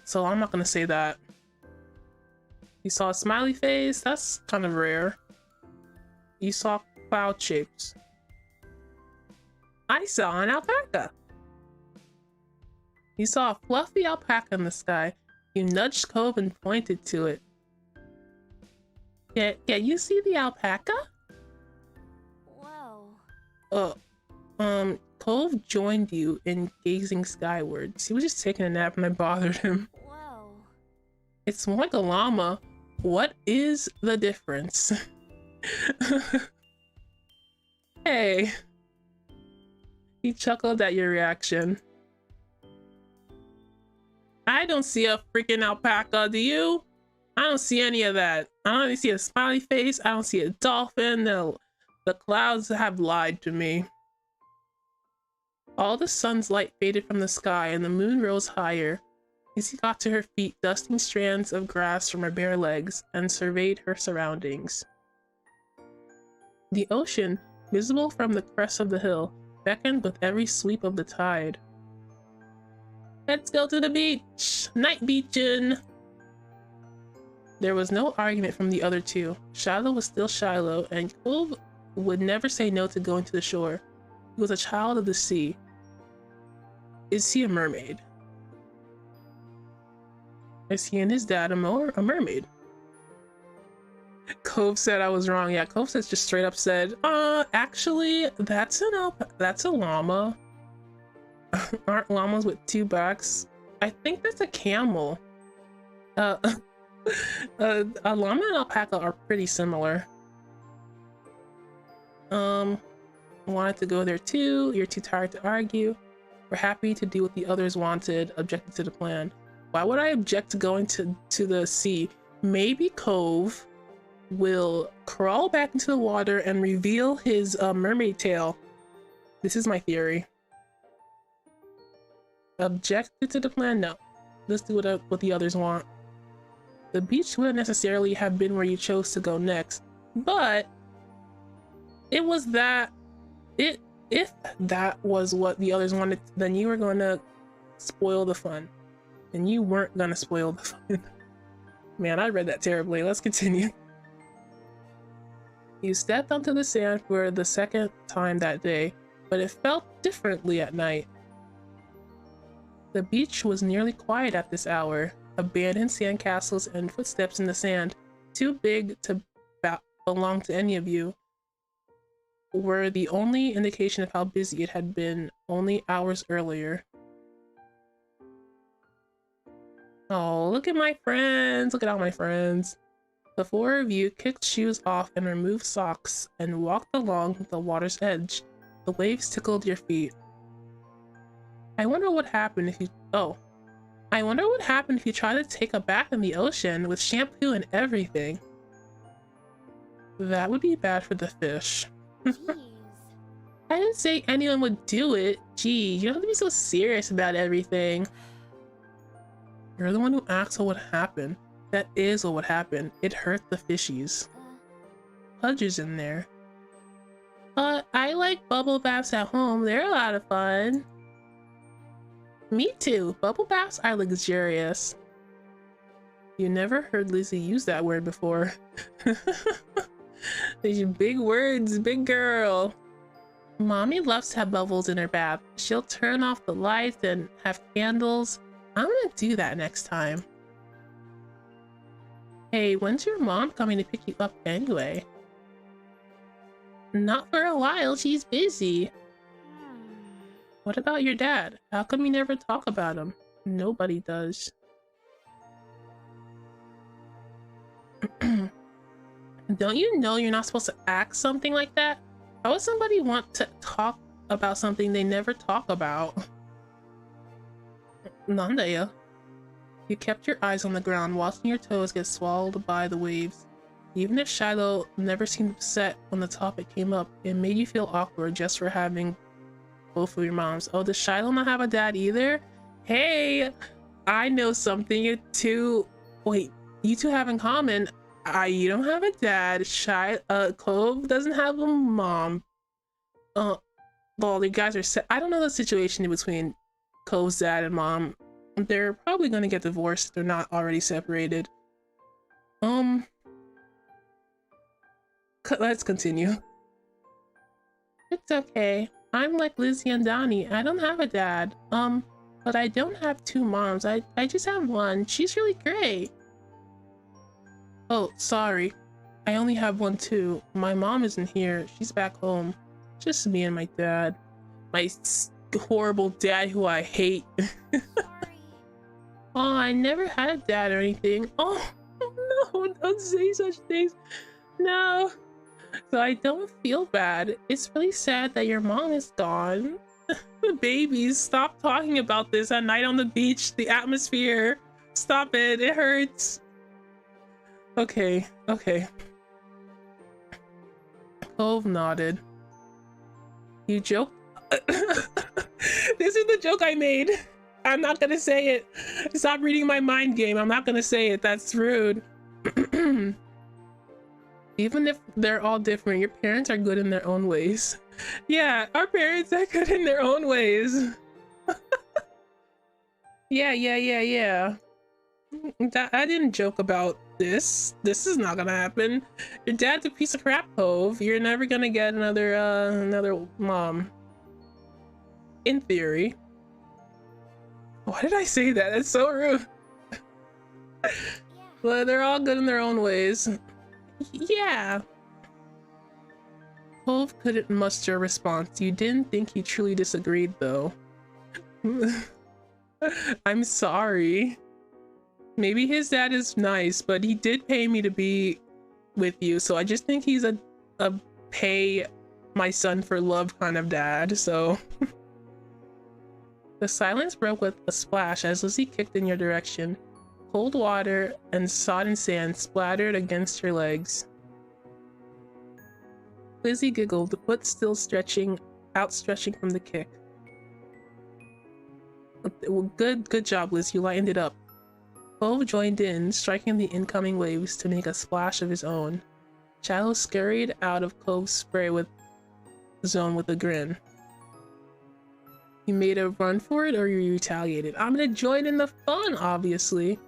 so I'm not gonna say that. You saw a smiley face, that's kind of rare. You saw cloud shapes. I saw an alpaca. You saw a fluffy alpaca in the sky. You nudged Cove and pointed to it. Yeah, you see the alpaca? Whoa. Cove joined you in gazing skywards. He was just taking a nap and I bothered him. Whoa. It's more like a llama. What is the difference? Hey. He chuckled at your reaction. I don't see a freaking alpaca, do you? I don't see any of that. I don't even see a smiley face. I don't see a dolphin. The clouds have lied to me. All the sun's light faded from the sky and the moon rose higher. Izzy got to her feet, dusting strands of grass from her bare legs, and surveyed her surroundings. The ocean, visible from the crest of the hill, beckoned with every sweep of the tide. Let's go to the beach! Night beachin'! There was no argument from the other two. Shiloh was still Shiloh, and Cove would never say no to going to the shore. He was a child of the sea. Is he a mermaid? Is he and his dad a mermaid? Cove said I was wrong. Yeah, Cove said just straight up said, actually, that's a llama. Aren't llamas with two backs? I think that's a camel. A llama and alpaca are pretty similar. Wanted to go there too. You're too tired to argue. We're happy to do what the others wanted, objected to the plan. Why would I object to going to the sea? Maybe Cove will crawl back into the water and reveal his mermaid tail. This is my theory. Objected to the plan? No. Let's do what the others want. The beach wouldn't necessarily have been where you chose to go next, but it was that if that was what the others wanted, then you were gonna spoil the fun. And you weren't gonna spoil the fun. Man, I read that terribly. Let's continue. You stepped onto the sand for the second time that day, but it felt differently at night. The beach was nearly quiet at this hour. Abandoned sandcastles and footsteps in the sand, too big to belong to any of you, were the only indication of how busy it had been only hours earlier. Oh, look at my friends! Look at all my friends! The four of you kicked shoes off and removed socks and walked along the water's edge. The waves tickled your feet. I wonder what happened if you try to take a bath in the ocean with shampoo and everything. That would be bad for the fish. Jeez. I didn't say anyone would do it. Gee, you don't have to be so serious about everything. You're the one who asked what happened. That is what would happen. It hurt the fishies. Pudge in there. I like bubble baths at home. They're a lot of fun. Me too. Bubble baths are luxurious. You never heard Lizzie use that word before. These big words, big girl. Mommy loves to have bubbles in her bath. She'll turn off the lights and have candles. I'm gonna do that next time. Hey, when's your mom coming to pick you up anyway? Not for a while, she's busy. What about your dad? How come you never talk about him? Nobody does. Don't you know you're not supposed to act something like that? How would somebody want to talk about something they never talk about? Nandaya. You kept your eyes on the ground, watching your toes get swallowed by the waves. Even if Shiloh never seemed upset when the topic came up, it made you feel awkward just for having both of your moms. Oh, does Shiloh not have a dad either? Hey, I know something you two have in common. You don't have a dad. Cove doesn't have a mom. Well, you guys are I don't know the situation between Cove's dad and mom. They're probably gonna get divorced if they're not already separated. Let's continue. It's okay. I'm like Lizzie and Donnie. I don't have a dad. But I don't have two moms. I just have one. She's really great. Oh, sorry. I only have one too. My mom isn't here. She's back home. Just me and my dad. My horrible dad who I hate. Oh, I never had a dad or anything. Oh, no, don't say such things. No. So I don't feel bad. It's really sad that your mom is gone. The babies, stop talking about this at night on the beach. The atmosphere. Stop it. It hurts. Okay. Cove nodded. You joked? This is the joke I made. I'm not gonna say it. Stop reading my mind game. I'm not gonna say it. That's rude. Even if they're all different, your parents are good in their own ways. Yeah, our parents are good in their own ways. Yeah. I didn't joke about this. This is not gonna happen. Your dad's a piece of crap, Cove. You're never gonna get another mom. In theory. Why did I say that? That's so rude. Well, they're all good in their own ways. Yeah. Cove couldn't muster a response. You didn't think he truly disagreed, though. I'm sorry. Maybe his dad is nice, but he did pay me to be with you, so I just think he's a pay my son for love kind of dad, so... The silence broke with a splash as Lizzie kicked in your direction. Cold water and sodden sand splattered against your legs. Lizzie giggled, the foot still outstretching from the kick. Good job, Liz. You lightened it up. Cove joined in, striking the incoming waves to make a splash of his own. Shiloh scurried out of Cove's spray zone with a grin. You made a run for it, or you retaliated? I'm gonna join in the fun, obviously.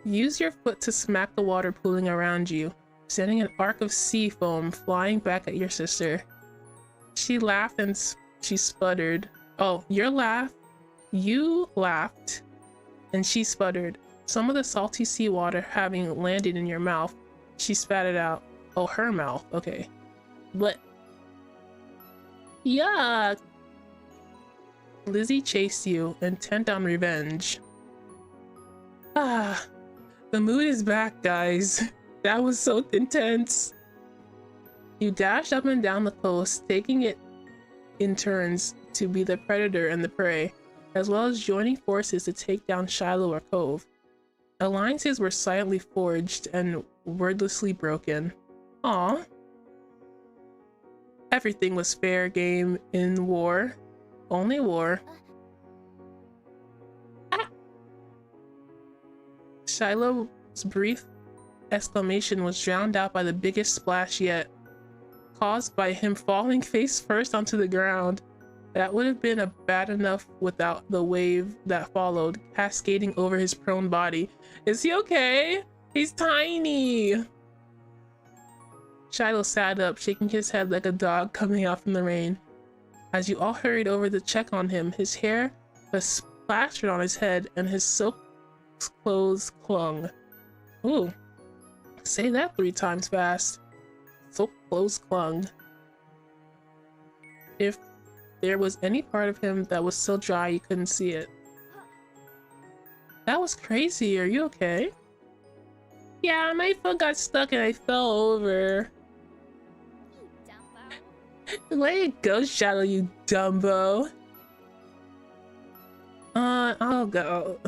Use your foot to smack the water pooling around you, sending an arc of sea foam flying back at your sister. She laughed and she sputtered. Oh, you laughed and she sputtered. Some of the salty seawater having landed in your mouth, she spat it out. Oh, her mouth. Okay. But yuck! Lizzie chased you, intent on revenge. Ah, the mood is back, guys. That was so intense. You dashed up and down the coast, taking it in turns to be the predator and the prey, as well as joining forces to take down Shiloh or Cove. Alliances were silently forged and wordlessly broken. Aw. Everything was fair game in war. Only war. Ah! Shiloh's brief exclamation was drowned out by the biggest splash yet, caused by him falling face first onto the ground. That would have been bad enough without the wave that followed, cascading over his prone body. Is he okay? He's tiny! Shiloh sat up, shaking his head like a dog coming out from the rain. As you all hurried over to check on him, his hair was plastered on his head and his silk clothes clung. Ooh, say that 3 times fast. Silk clothes clung. If there was any part of him that was still dry, you couldn't see it. That was crazy. Are you okay? Yeah, my foot got stuck and I fell over. Let it go, Shadow, you Dumbo. I'll go.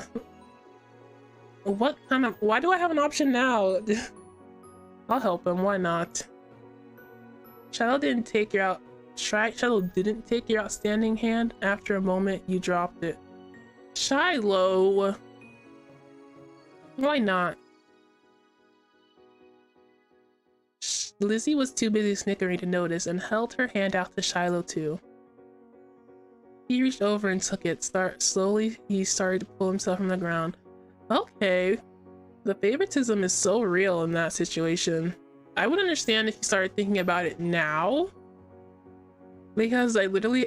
What kind of... Why do I have an option now? I'll help him, why not? Shadow didn't take your outstanding hand. After a moment, you dropped it. Shiloh! Why not? Lizzie was too busy snickering to notice and held her hand out to Shiloh too. He reached over and took it. Slowly, he started to pull himself from the ground. Okay, the favoritism is so real in that situation. I would understand if you started thinking about it now, because I literally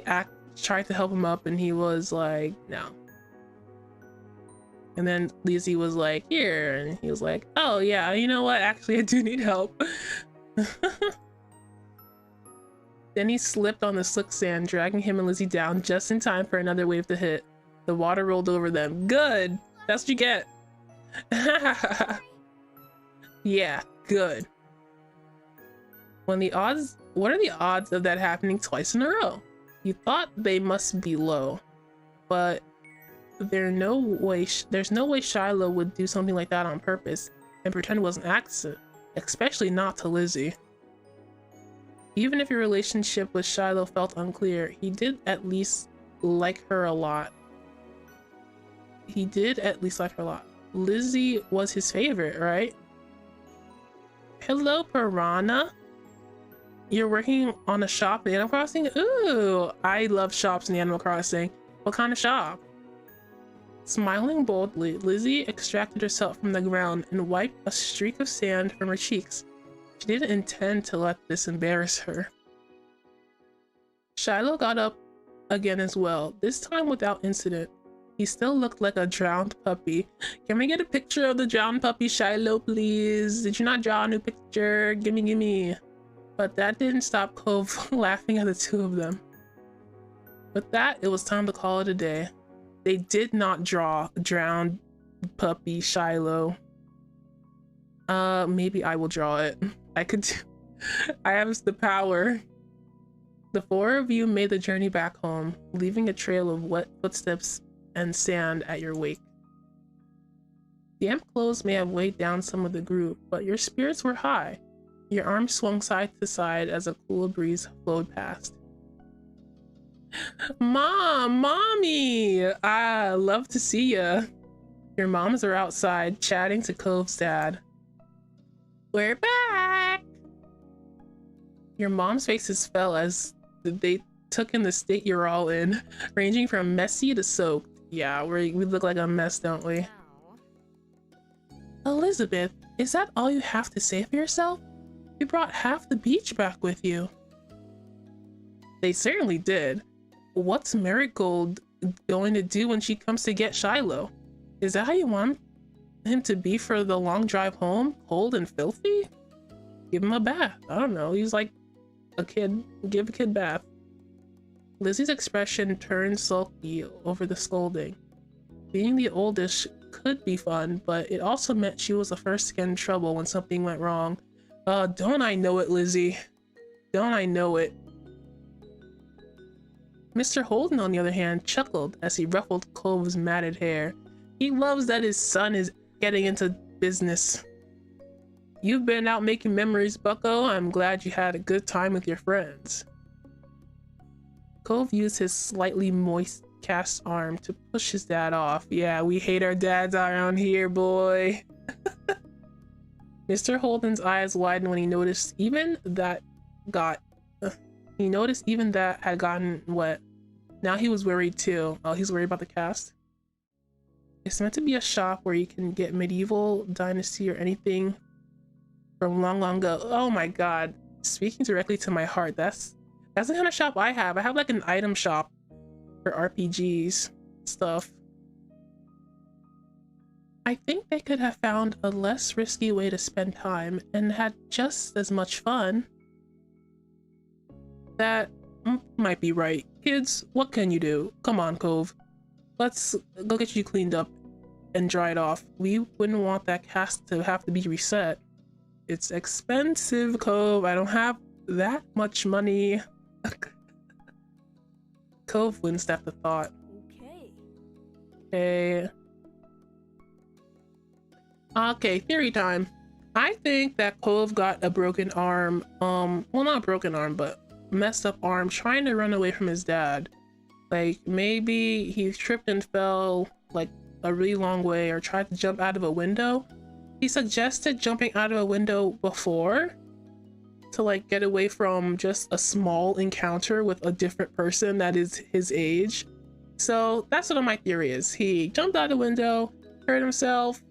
tried to help him up and he was like, no. And then Lizzie was like, here, and he was like, oh yeah, you know what, actually I do need help. Then he slipped on the slick sand, dragging him and Lizzie down just in time for another wave to hit. The water rolled over them. Good! That's what you get. Yeah, good. What are the odds of that happening twice in a row? You thought they must be low, but there's no way Shiloh would do something like that on purpose and pretend it was an accident, especially not to Lizzie. Even if your relationship with Shiloh felt unclear, he did at least like her a lot. Lizzie was his favorite, right? Hello, Piranha. You're working on a shop in Animal Crossing? Ooh, I love shops in Animal Crossing. What kind of shop? Smiling boldly, Lizzie extracted herself from the ground and wiped a streak of sand from her cheeks. She didn't intend to let this embarrass her. Shiloh got up again as well, this time without incident. He still looked like a drowned puppy. Can we get a picture of the drowned puppy, Shiloh, please? Did you not draw a new picture? Gimme. But that didn't stop Cove laughing at the two of them. With that, it was time to call it a day. They did not draw a drowned puppy, Shiloh. Maybe I will draw it. I have the power. The 4 of you made the journey back home, leaving a trail of wet footsteps and sand at your wake. Damp clothes may have weighed down some of the group, but your spirits were high. Your arms swung side to side as a cool breeze flowed past. Mommy! I love to see ya. Your moms are outside chatting to Cove's dad. We're back! Your mom's faces fell as they took in the state you're all in, ranging from messy to soaked. Yeah, we look like a mess, don't we? Elizabeth, is that all you have to say for yourself? You brought half the beach back with you. They certainly did. What's Marigold going to do when she comes to get Shiloh? Is that how you want him to be for the long drive home? Cold and filthy? Give him a bath. I don't know. He's like a kid. Give a kid bath. Lizzie's expression turned sulky over the scolding. Being the oldest could be fun, but it also meant she was the first to get in trouble when something went wrong. Don't I know it, Lizzie? Don't I know it? Mr. Holden, on the other hand, chuckled as he ruffled Cove's matted hair. He loves that his son is getting into business. You've been out making memories, bucko. I'm glad you had a good time with your friends. Cove used his slightly moist cast arm to push his dad off. Yeah, we hate our dads around here, boy. Mr. Holden's eyes widened when he noticed even that had gotten wet. Now he was worried too. Oh, he's worried about the cast. It's meant to be a shop where you can get medieval, dynasty, or anything from long, long ago. Oh my god. Speaking directly to my heart. That's the kind of shop I have. I have like an item shop for RPGs stuff. I think they could have found a less risky way to spend time and had just as much fun. That might be right. Kids, what can you do? Come on, Cove. Let's go get you cleaned up and dried off. We wouldn't want that cast to have to be reset. It's expensive, Cove. I don't have that much money. Cove winced at the thought. Okay, theory time. I think that Cove got a broken arm, well, not a broken arm, but messed up arm trying to run away from his dad. Like, maybe he tripped and fell like a really long way or tried to jump out of a window. He suggested jumping out of a window before to like get away from just a small encounter with a different person that is his age. So that's what my theory is. He jumped out the window, hurt himself,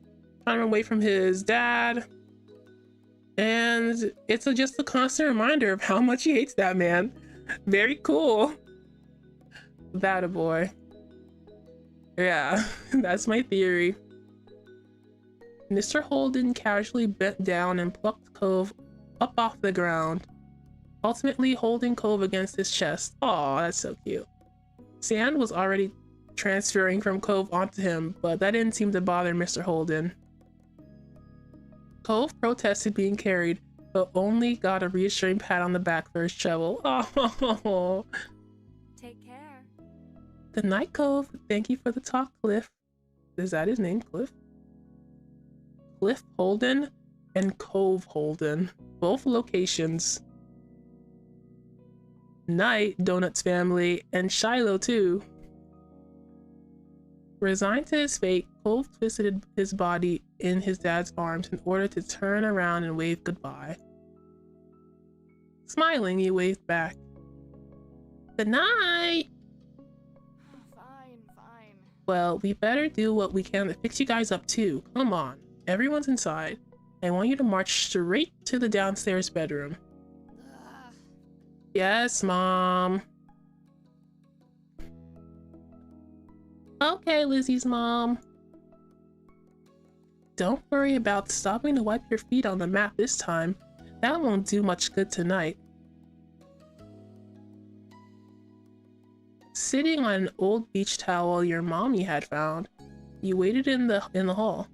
trying to run away from his dad. And it's just a constant reminder of how much he hates that man. Very cool. That a boy. Yeah, that's my theory. Mr. Holden casually bent down and plucked Cove up off the ground, ultimately holding Cove against his chest. Aw, that's so cute. Sand was already transferring from Cove onto him, but that didn't seem to bother Mr. Holden. Cove protested being carried, but only got a reassuring pat on the back for his trouble. Oh. Take care. Good night, Cove. Thank you for the talk, Cliff. Is that his name, Cliff? Cliff Holden and Cove Holden. Both locations. Night, Donuts family, and Shiloh too. Resigned to his fate, Cove twisted his body in his dad's arms in order to turn around and wave goodbye. Smiling, he waved back. Good night! Fine. Well, we better do what we can to fix you guys up too. Come on. Everyone's inside. I want you to march straight to the downstairs bedroom. Ugh. Yes, Mom. Okay, Lizzie's mom. Don't worry about stopping to wipe your feet on the mat this time. That won't do much good tonight. Sitting on an old beach towel your mommy had found, you waited in the hall.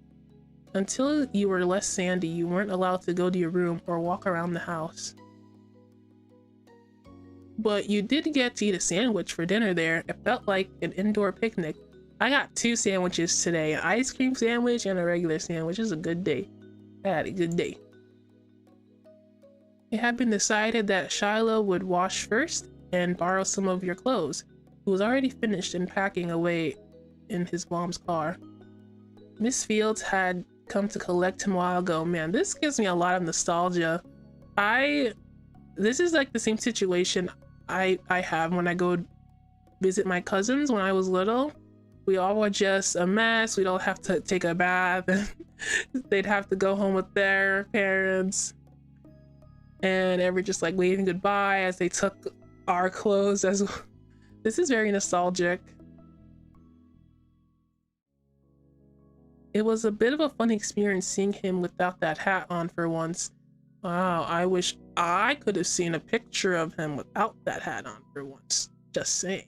Until you were less sandy, you weren't allowed to go to your room or walk around the house. But you did get to eat a sandwich for dinner there. It felt like an indoor picnic. I got 2 sandwiches today, an ice cream sandwich and a regular sandwich. It was a good day. I had a good day. It had been decided that Shiloh would wash first and borrow some of your clothes. He was already finished and packing away in his mom's car. Miss Fields had come to collect him a while ago. Man, this gives me a lot of nostalgia. This is like the same situation I have when I go visit my cousins when I was little. We all were just a mess. We'd all have to take a bath and they'd have to go home with their parents. And they were just like waving goodbye as they took our clothes as well. This is very nostalgic. It was a bit of a fun experience seeing him without that hat on for once. Wow, I wish I could have seen a picture of him without that hat on for once. Just saying.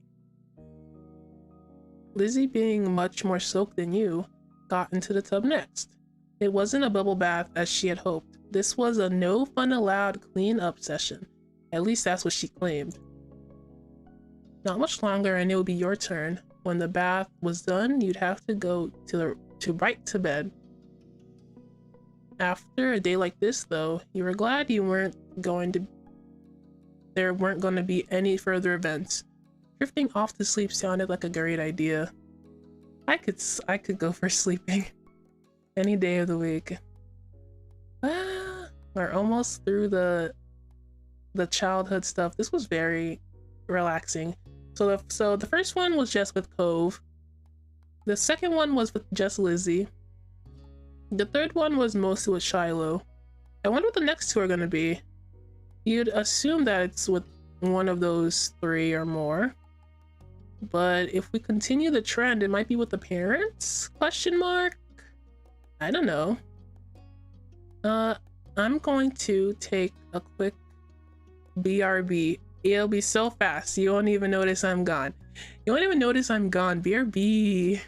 Lizzie, being much more soaked than you, got into the tub next. It wasn't a bubble bath as she had hoped. This was a no fun allowed clean up session. At least that's what she claimed. Not much longer and it would be your turn. When the bath was done, you'd have to go right to bed. After a day like this though, you were glad there weren't going to be any further events. Drifting off to sleep sounded like a great idea. I could go for sleeping any day of the week. We're almost through the childhood stuff. This was very relaxing. So the first one was just with Cove. The second one was with just Lizzie. The third one was mostly with Shiloh. I wonder what the next two are gonna be. You'd assume that it's with one of those three or more. But if we continue the trend, it might be with the parents? Question mark? I don't know. I'm going to take a quick BRB. It'll be so fast, you won't even notice I'm gone. You won't even notice I'm gone. BRB.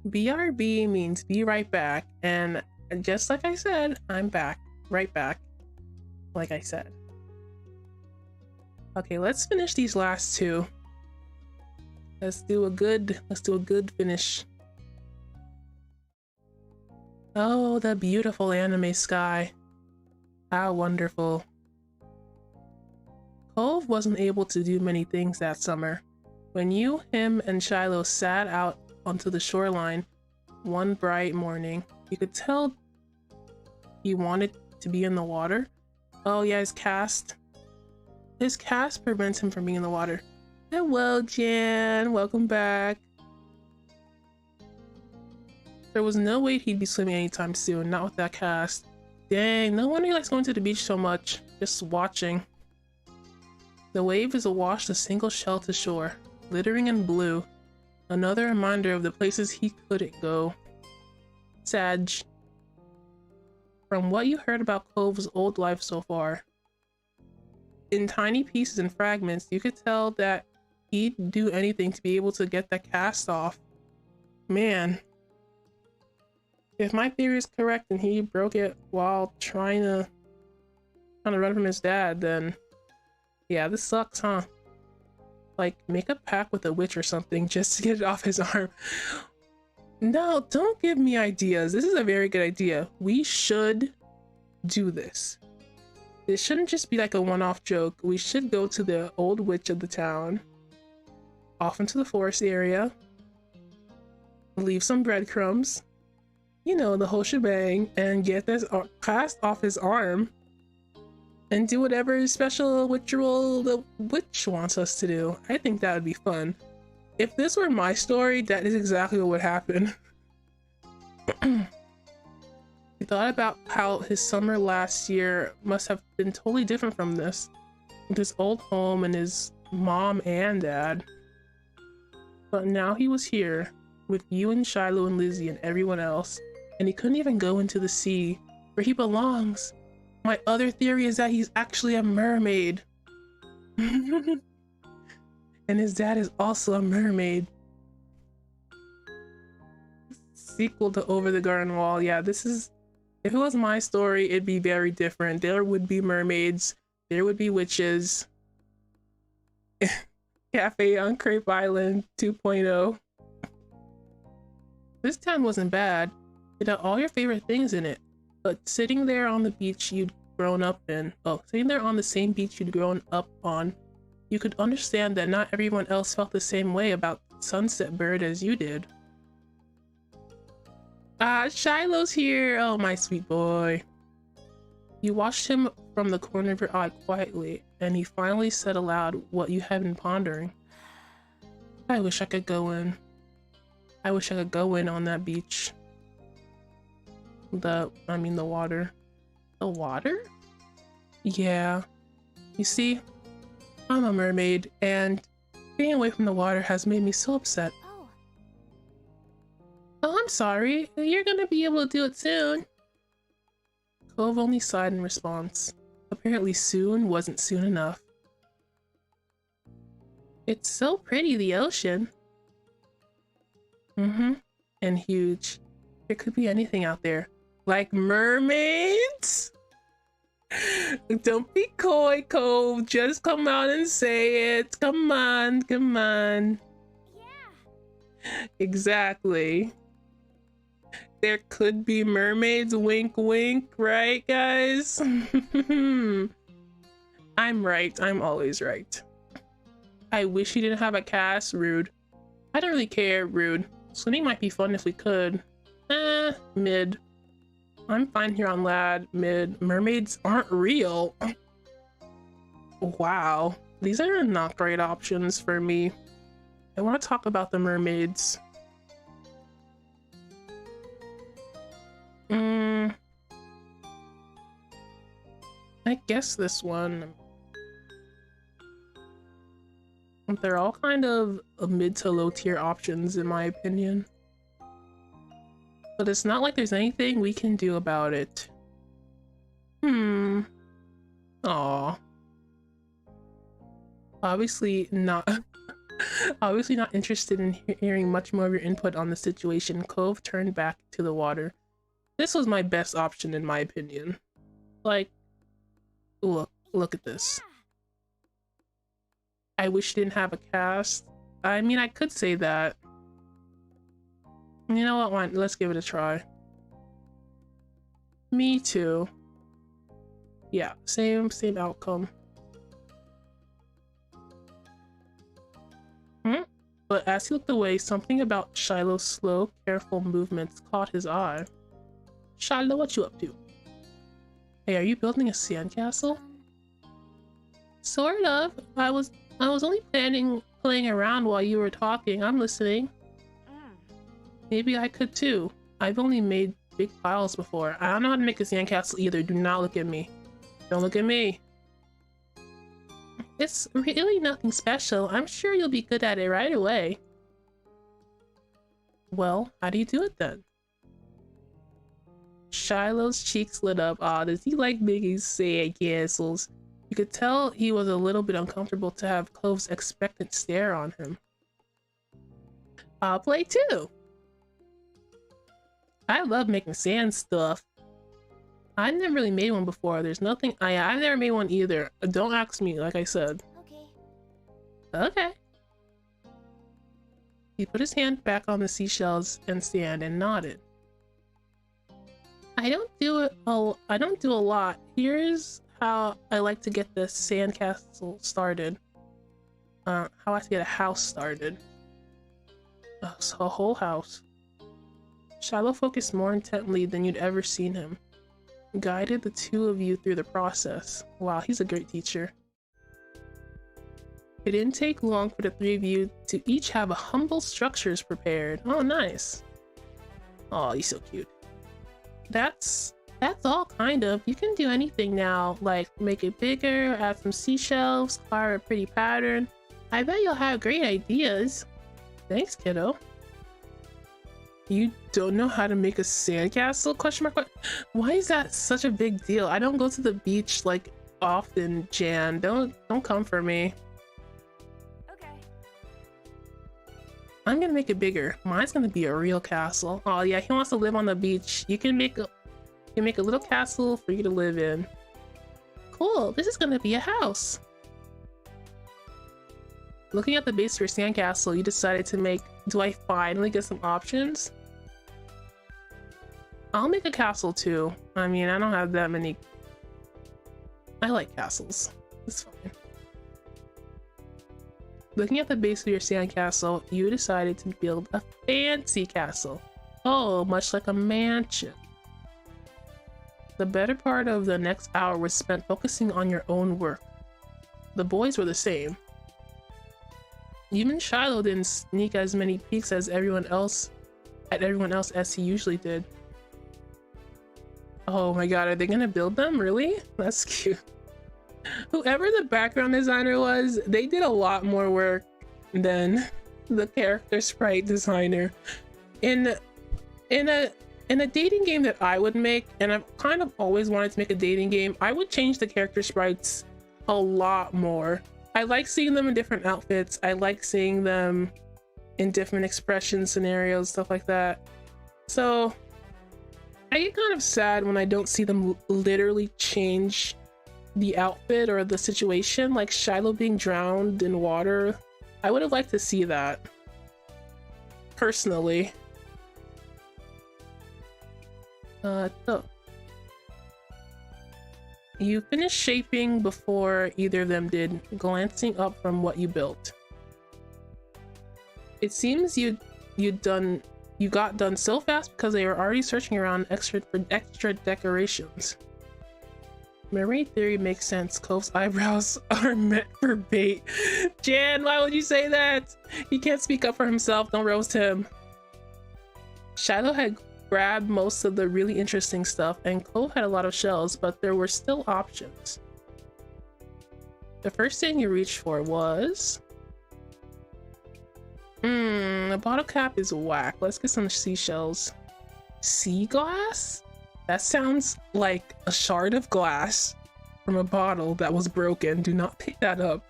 BRB means be right back, and just like I said, I'm back, right back, like I said. Okay, let's finish these last two. Let's do a good finish. Oh, the beautiful anime sky. How wonderful. Cove wasn't able to do many things that summer. When you, him, and Shiloh sat out onto the shoreline one bright morning, you could tell he wanted to be in the water. Oh yeah, his cast prevents him from being in the water. Hello, Jan, welcome back. There was no way he'd be swimming anytime soon, not with that cast. Dang, no wonder he likes going to the beach so much, just watching. The wave is awash a single shell to shore, glittering in blue. Another reminder of the places he couldn't go. Sag. From what you heard about Cove's old life so far, in tiny pieces and fragments, you could tell that he'd do anything to be able to get that cast off. Man. If my theory is correct and he broke it while trying to run from his dad, then yeah, this sucks, huh? Like, make a pact with a witch or something just to get it off his arm. No, don't give me ideas. This is a very good idea. We should do this. It shouldn't just be like a one-off joke. We should go to the old witch of the town, off into the forest area, leave some breadcrumbs, you know, the whole shebang, and get this cast off his arm and do whatever special ritual the witch wants us to do. I think that would be fun. If this were my story, that is exactly what would happen. He thought about how his summer last year must have been totally different from this, with his old home and his mom and dad. But now he was here, with you and Shiloh and Lizzie and everyone else, and he couldn't even go into the sea, where he belongs. My other theory is that he's actually a mermaid. And his dad is also a mermaid. Sequel to Over the Garden Wall. Yeah, this is... If it was my story, it'd be very different. There would be mermaids. There would be witches. Cafe on Crepe Island 2.0. This town wasn't bad. It had all your favorite things in it. But sitting there on the beach you'd grown up in, sitting there on the same beach you'd grown up on, you could understand that not everyone else felt the same way about Sunset Bird as you did. Shiloh's here. Oh, my sweet boy. You watched him from the corner of your eye quietly, and he finally said aloud what you had been pondering. I wish I could go in. I wish I could go in on that beach. The water. The water? Yeah. You see, I'm a mermaid, and being away from the water has made me so upset. Oh, I'm sorry. You're gonna be able to do it soon. Cove only sighed in response. Apparently soon wasn't soon enough. It's so pretty, the ocean. And huge. There could be anything out there. Like mermaids? Don't be coy, Cove. Just come out and say it. Come on, come on. Yeah. Exactly. There could be mermaids, wink wink, right guys? I'm right, I'm always right. I wish you didn't have a cast, rude. I don't really care, rude. Swimming might be fun if we could. Mid. I'm fine here on land, mid. Mermaids aren't real. Wow, these are not great options for me. I want to talk about the mermaids. I guess this one. They're all kind of mid to low tier options in my opinion. But it's not like there's anything we can do about it. Aw. Obviously not obviously not interested in hearing much more of your input on the situation. Cove turned back to the water. This was my best option in my opinion. Like, look at this. I wish you didn't have a cast. I mean, I could say that. You know what? Let's give it a try. Me too. Yeah, same outcome. But as he looked away, something about Shiloh's slow, careful movements caught his eye. Shiloh, what you up to? Hey, are you building a sandcastle? Sort of. I was only playing around while you were talking. I'm listening. Maybe I could too. I've only made big piles before. I don't know how to make a sandcastle either. Do not look at me. Don't look at me. It's really nothing special. I'm sure you'll be good at it right away. Well, how do you do it then? Shiloh's cheeks lit up. Does he like making sandcastles? You could tell he was a little bit uncomfortable to have Cove's expectant stare on him. I'll play too. I love making sand stuff. I've never really made one before. There's nothing. I've never made one either. Don't ask me, like I said. Okay. He put his hand back on the seashells and sand and nodded. I don't do a lot. Here's how I like to get the sandcastle started. How I like to get a house started. So a whole house. Shiloh focused more intently than you'd ever seen him. Guided the two of you through the process. Wow, he's a great teacher. It didn't take long for the three of you to each have a humble structures prepared. Oh, nice. Oh, he's so cute. That's all kind of. You can do anything now, like make it bigger, add some seashells, carve a pretty pattern. I bet you'll have great ideas. Thanks, kiddo. You don't know how to make a sandcastle? Question mark. Why is that such a big deal? I don't go to the beach like often, Jan. Don't come for me. Okay. I'm gonna make it bigger. Mine's gonna be a real castle. Oh yeah, he wants to live on the beach. You can make a little castle for you to live in. Cool, this is gonna be a house. Looking at the base of your sandcastle, you decided to make, do I finally get some options? I'll make a castle too. I mean, I don't have that many. I like castles. It's fine. Looking at the base of your sandcastle, you decided to build a fancy castle. Oh, much like a mansion. The better part of the next hour was spent focusing on your own work. The boys were the same. Even Shiloh didn't sneak as many peeks as everyone else as he usually did. Oh my god, are they gonna build them? Really? That's cute. Whoever the background designer was, they did a lot more work than the character sprite designer. In a dating game that I would make, and I've kind of always wanted to make a dating game, I would change the character sprites a lot more. I like seeing them in different outfits. I like seeing them in different expression scenarios, stuff like that. So I get kind of sad when I don't see them literally change the outfit or the situation, like Shiloh being drowned in water. I would have liked to see that, personally. So you finished shaping before either of them did, glancing up from what you built. It seems you got done so fast because they were already searching around for extra decorations. Marine theory makes sense. Cove's eyebrows are meant for bait. Jan, why would you say that? He can't speak up for himself. Don't roast him. Shiloh had grabbed most of the really interesting stuff, and Cove had a lot of shells, but there were still options. The first thing you reached for was... the bottle cap is whack. Let's get some seashells. Sea glass? That sounds like a shard of glass from a bottle that was broken. Do not pick that up.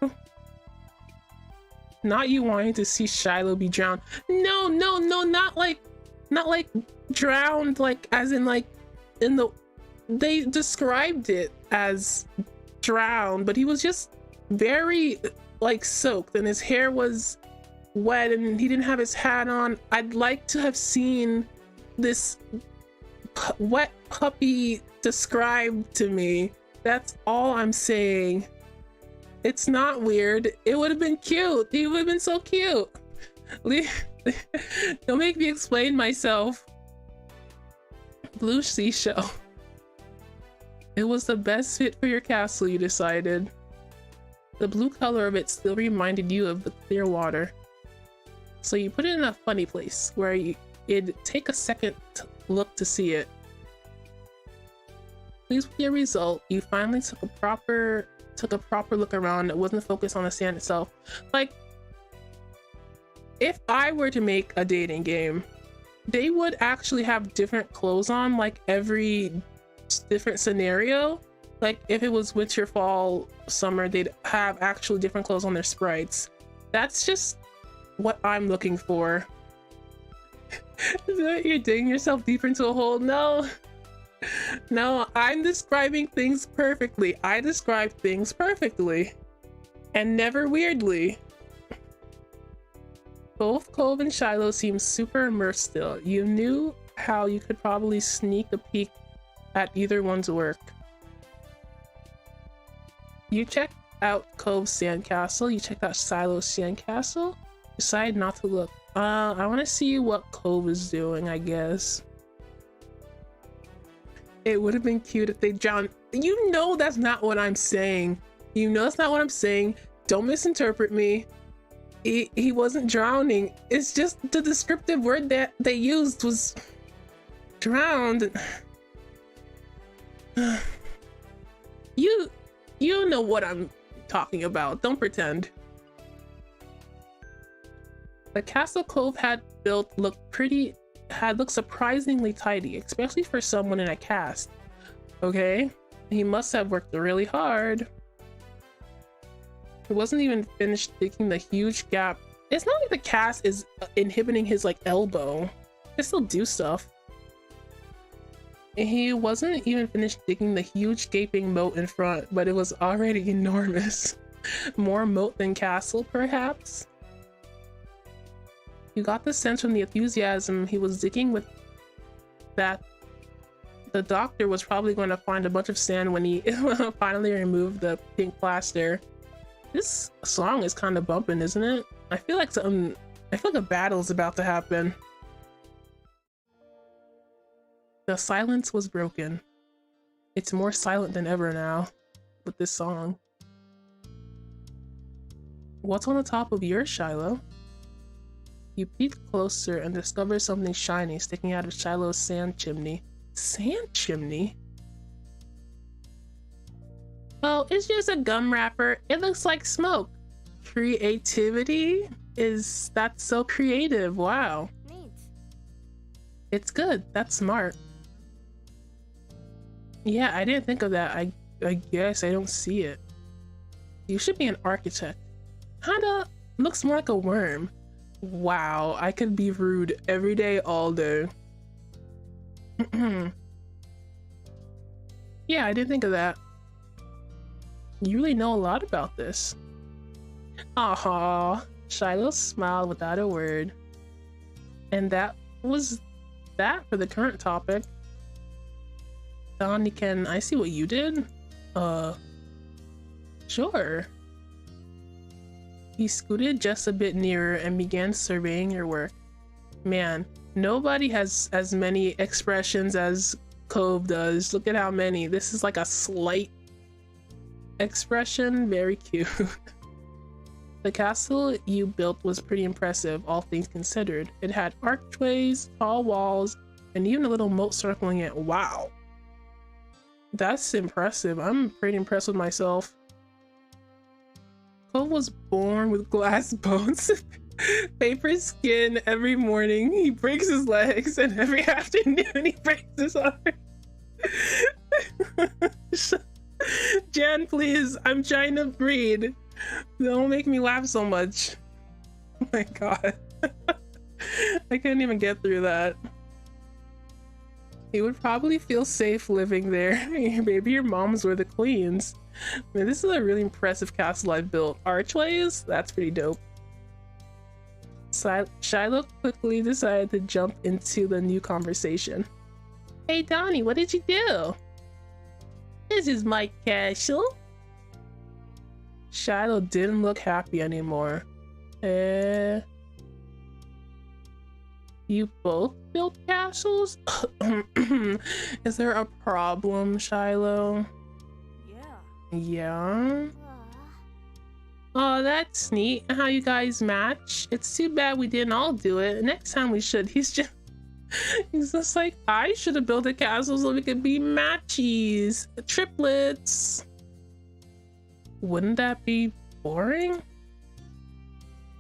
Not you wanting to see Shiloh be drowned. No, not like drowned, like as in like in the... They described it as drowned, but he was just very like soaked and his hair was wet and he didn't have his hat on. I'd like to have seen this wet puppy described to me. That's all I'm saying. It's not weird. It would have been cute. He would have been so cute. Don't make me explain myself. Blue seashell. It was the best fit for your castle, you decided. The blue color of it still reminded you of the clear water. So you put it in a funny place where it'd take a second look to see it. Pleased with your result, you finally took a proper look around. It wasn't focused on the sand itself. Like, if I were to make a dating game, they would actually have different clothes on, like every different scenario. Like if it was winter, fall, summer, they'd have actually different clothes on their sprites. That's just what I'm looking for. You're digging yourself deeper into a hole. No, I'm describing things perfectly. I describe things perfectly and never weirdly. Both Cove and Shiloh seemed super immersed still. You knew how you could probably sneak a peek at either one's work. You checked out Cove's sandcastle. You checked out Shiloh's sandcastle. Decided not to look. I want to see what Cove is doing, I guess. It would have been cute if they drowned. You know that's not what I'm saying. You know that's not what I'm saying. Don't misinterpret me. He wasn't drowning. It's just the descriptive word that they used was drowned. You know what I'm talking about. Don't pretend. The castle Cove had built looked surprisingly tidy, especially for someone in a cast. Okay? He must have worked really hard. He wasn't even finished digging the huge gap. It's not like the cast is inhibiting his like elbow. He can still do stuff. He wasn't even finished digging the huge gaping moat in front, but it was already enormous. More moat than castle, perhaps? You got the sense from the enthusiasm he was digging with that the doctor was probably going to find a bunch of sand when he finally removed the pink plaster. This song is kind of bumping, isn't it? I feel like a battle is about to happen. The silence was broken. It's more silent than ever now with this song. What's on the top of yours, Shiloh? You peek closer and discover something shiny sticking out of Shiloh's sand chimney. Sand chimney? Oh, it's just a gum wrapper. It looks like smoke. Creativity? That's so creative. Wow. Neat. It's good. That's smart. Yeah, I didn't think of that. I guess I don't see it. You should be an architect. Kinda looks more like a worm. Wow, I could be rude every day, all day. Yeah, I didn't think of that. You really know a lot about this. Aha, Shiloh smiled without a word. And that was that for the current topic. Donnie, can I see what you did? Sure. He scooted just a bit nearer and began surveying your work. Man, nobody has as many expressions as Cove does. Look at how many. This is like a slight expression. Very cute. The castle you built was pretty impressive, all things considered. It had archways, tall walls, and even a little moat circling it. Wow. That's impressive. I'm pretty impressed with myself. Cole was born with glass bones, paper skin. Every morning he breaks his legs, and every afternoon he breaks his arm. Jan, please, I'm trying to breathe. Don't make me laugh so much. Oh my god. I couldn't even get through that. He would probably feel safe living there. Maybe your moms were the queens. Man, this is a really impressive castle I've built. Archways? That's pretty dope. Shiloh quickly decided to jump into the new conversation. Hey Donnie, what did you do? This is my castle. Shiloh didn't look happy anymore. You both built castles? Is there a problem, Shiloh? Yeah? Oh, that's neat how you guys match. It's too bad we didn't all do it. Next time we should. He's just like, I should have built a castle so we could be matchies. Triplets. Wouldn't that be boring?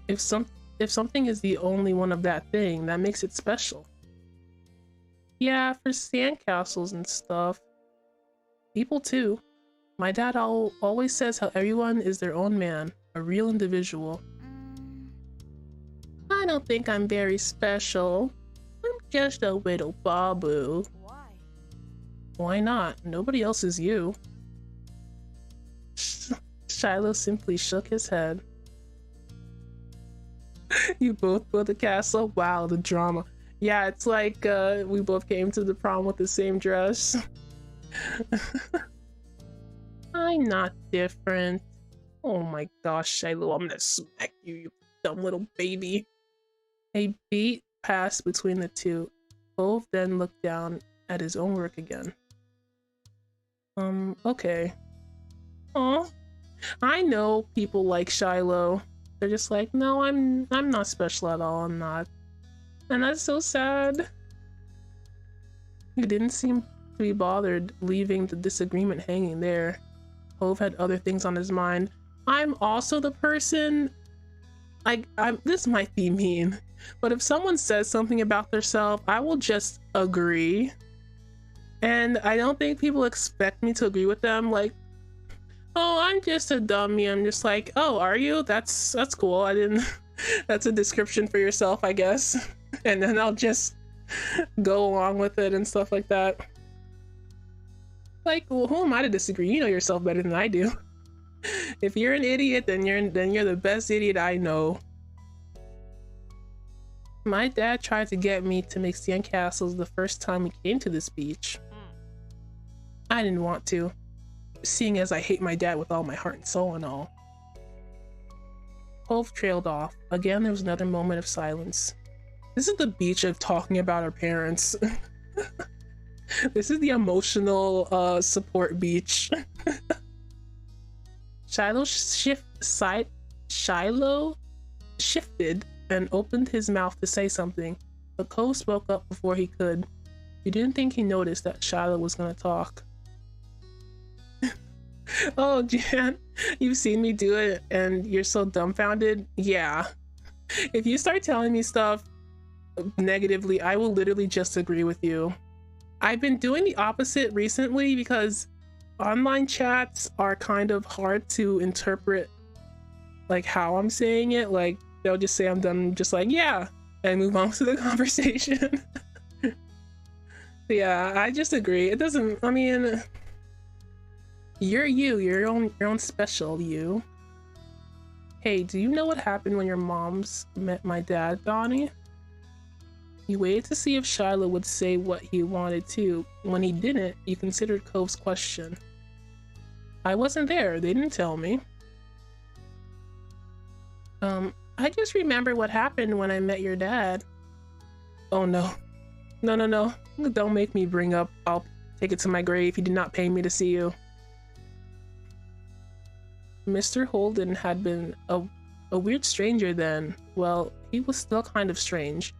If something is the only one of that thing, that makes it special. Yeah, for sandcastles and stuff. People too. My dad always says how everyone is their own man, a real individual. I don't think I'm very special. I'm just a little babu. Why? Why not? Nobody else is you. Shiloh simply shook his head. You both built a castle? Wow, the drama. Yeah, it's like we both came to the prom with the same dress. I'm not different. Oh my gosh, Shiloh, I'm gonna smack you, you dumb little baby. A beat passed between the two. Both then looked down at his own work again. Okay. Aw. I know people like Shiloh. They're just like, no, I'm not special at all, I'm not. And that's so sad. He didn't seem to be bothered leaving the disagreement hanging there. Hove had other things on his mind. I'm also the person, this might be mean, but if someone says something about themselves, I will just agree. And I don't think people expect me to agree with them. Like, oh, I'm just a dummy. I'm just like, oh, are you? That's cool. I didn't. That's a description for yourself, I guess. And then I'll just go along with it and stuff like that. Like, well, who am I to disagree? You know yourself better than I do. If you're an idiot, then you're the best idiot I know. My dad tried to get me to make sandcastles the first time we came to this beach. I didn't want to, seeing as I hate my dad with all my heart and soul and all. Cove trailed off. Again, there was another moment of silence. This is the beach of talking about our parents. This is the emotional support beach. Shiloh shifted and opened his mouth to say something, but Cove spoke up before he could. You didn't think he noticed that Shiloh was gonna talk. Oh, Jan, you've seen me do it and you're so dumbfounded? Yeah. If you start telling me stuff negatively, I will literally just agree with you. I've been doing the opposite recently because online chats are kind of hard to interpret, like how I'm saying it. Like, they'll just say I'm done, just like, yeah, and move on to the conversation. Yeah, I just agree. It doesn't, I mean, you're your own special you. Hey, do you know what happened when your moms met my dad, Donnie? You waited to see if Shiloh would say what he wanted to. When he didn't, you considered Cove's question. I wasn't there, they didn't tell me. I just remember what happened when I met your dad. Oh no. No. Don't make me bring up, I'll take it to my grave. He did not pay me to see you. Mr. Holden had been a weird stranger then. Well, he was still kind of strange.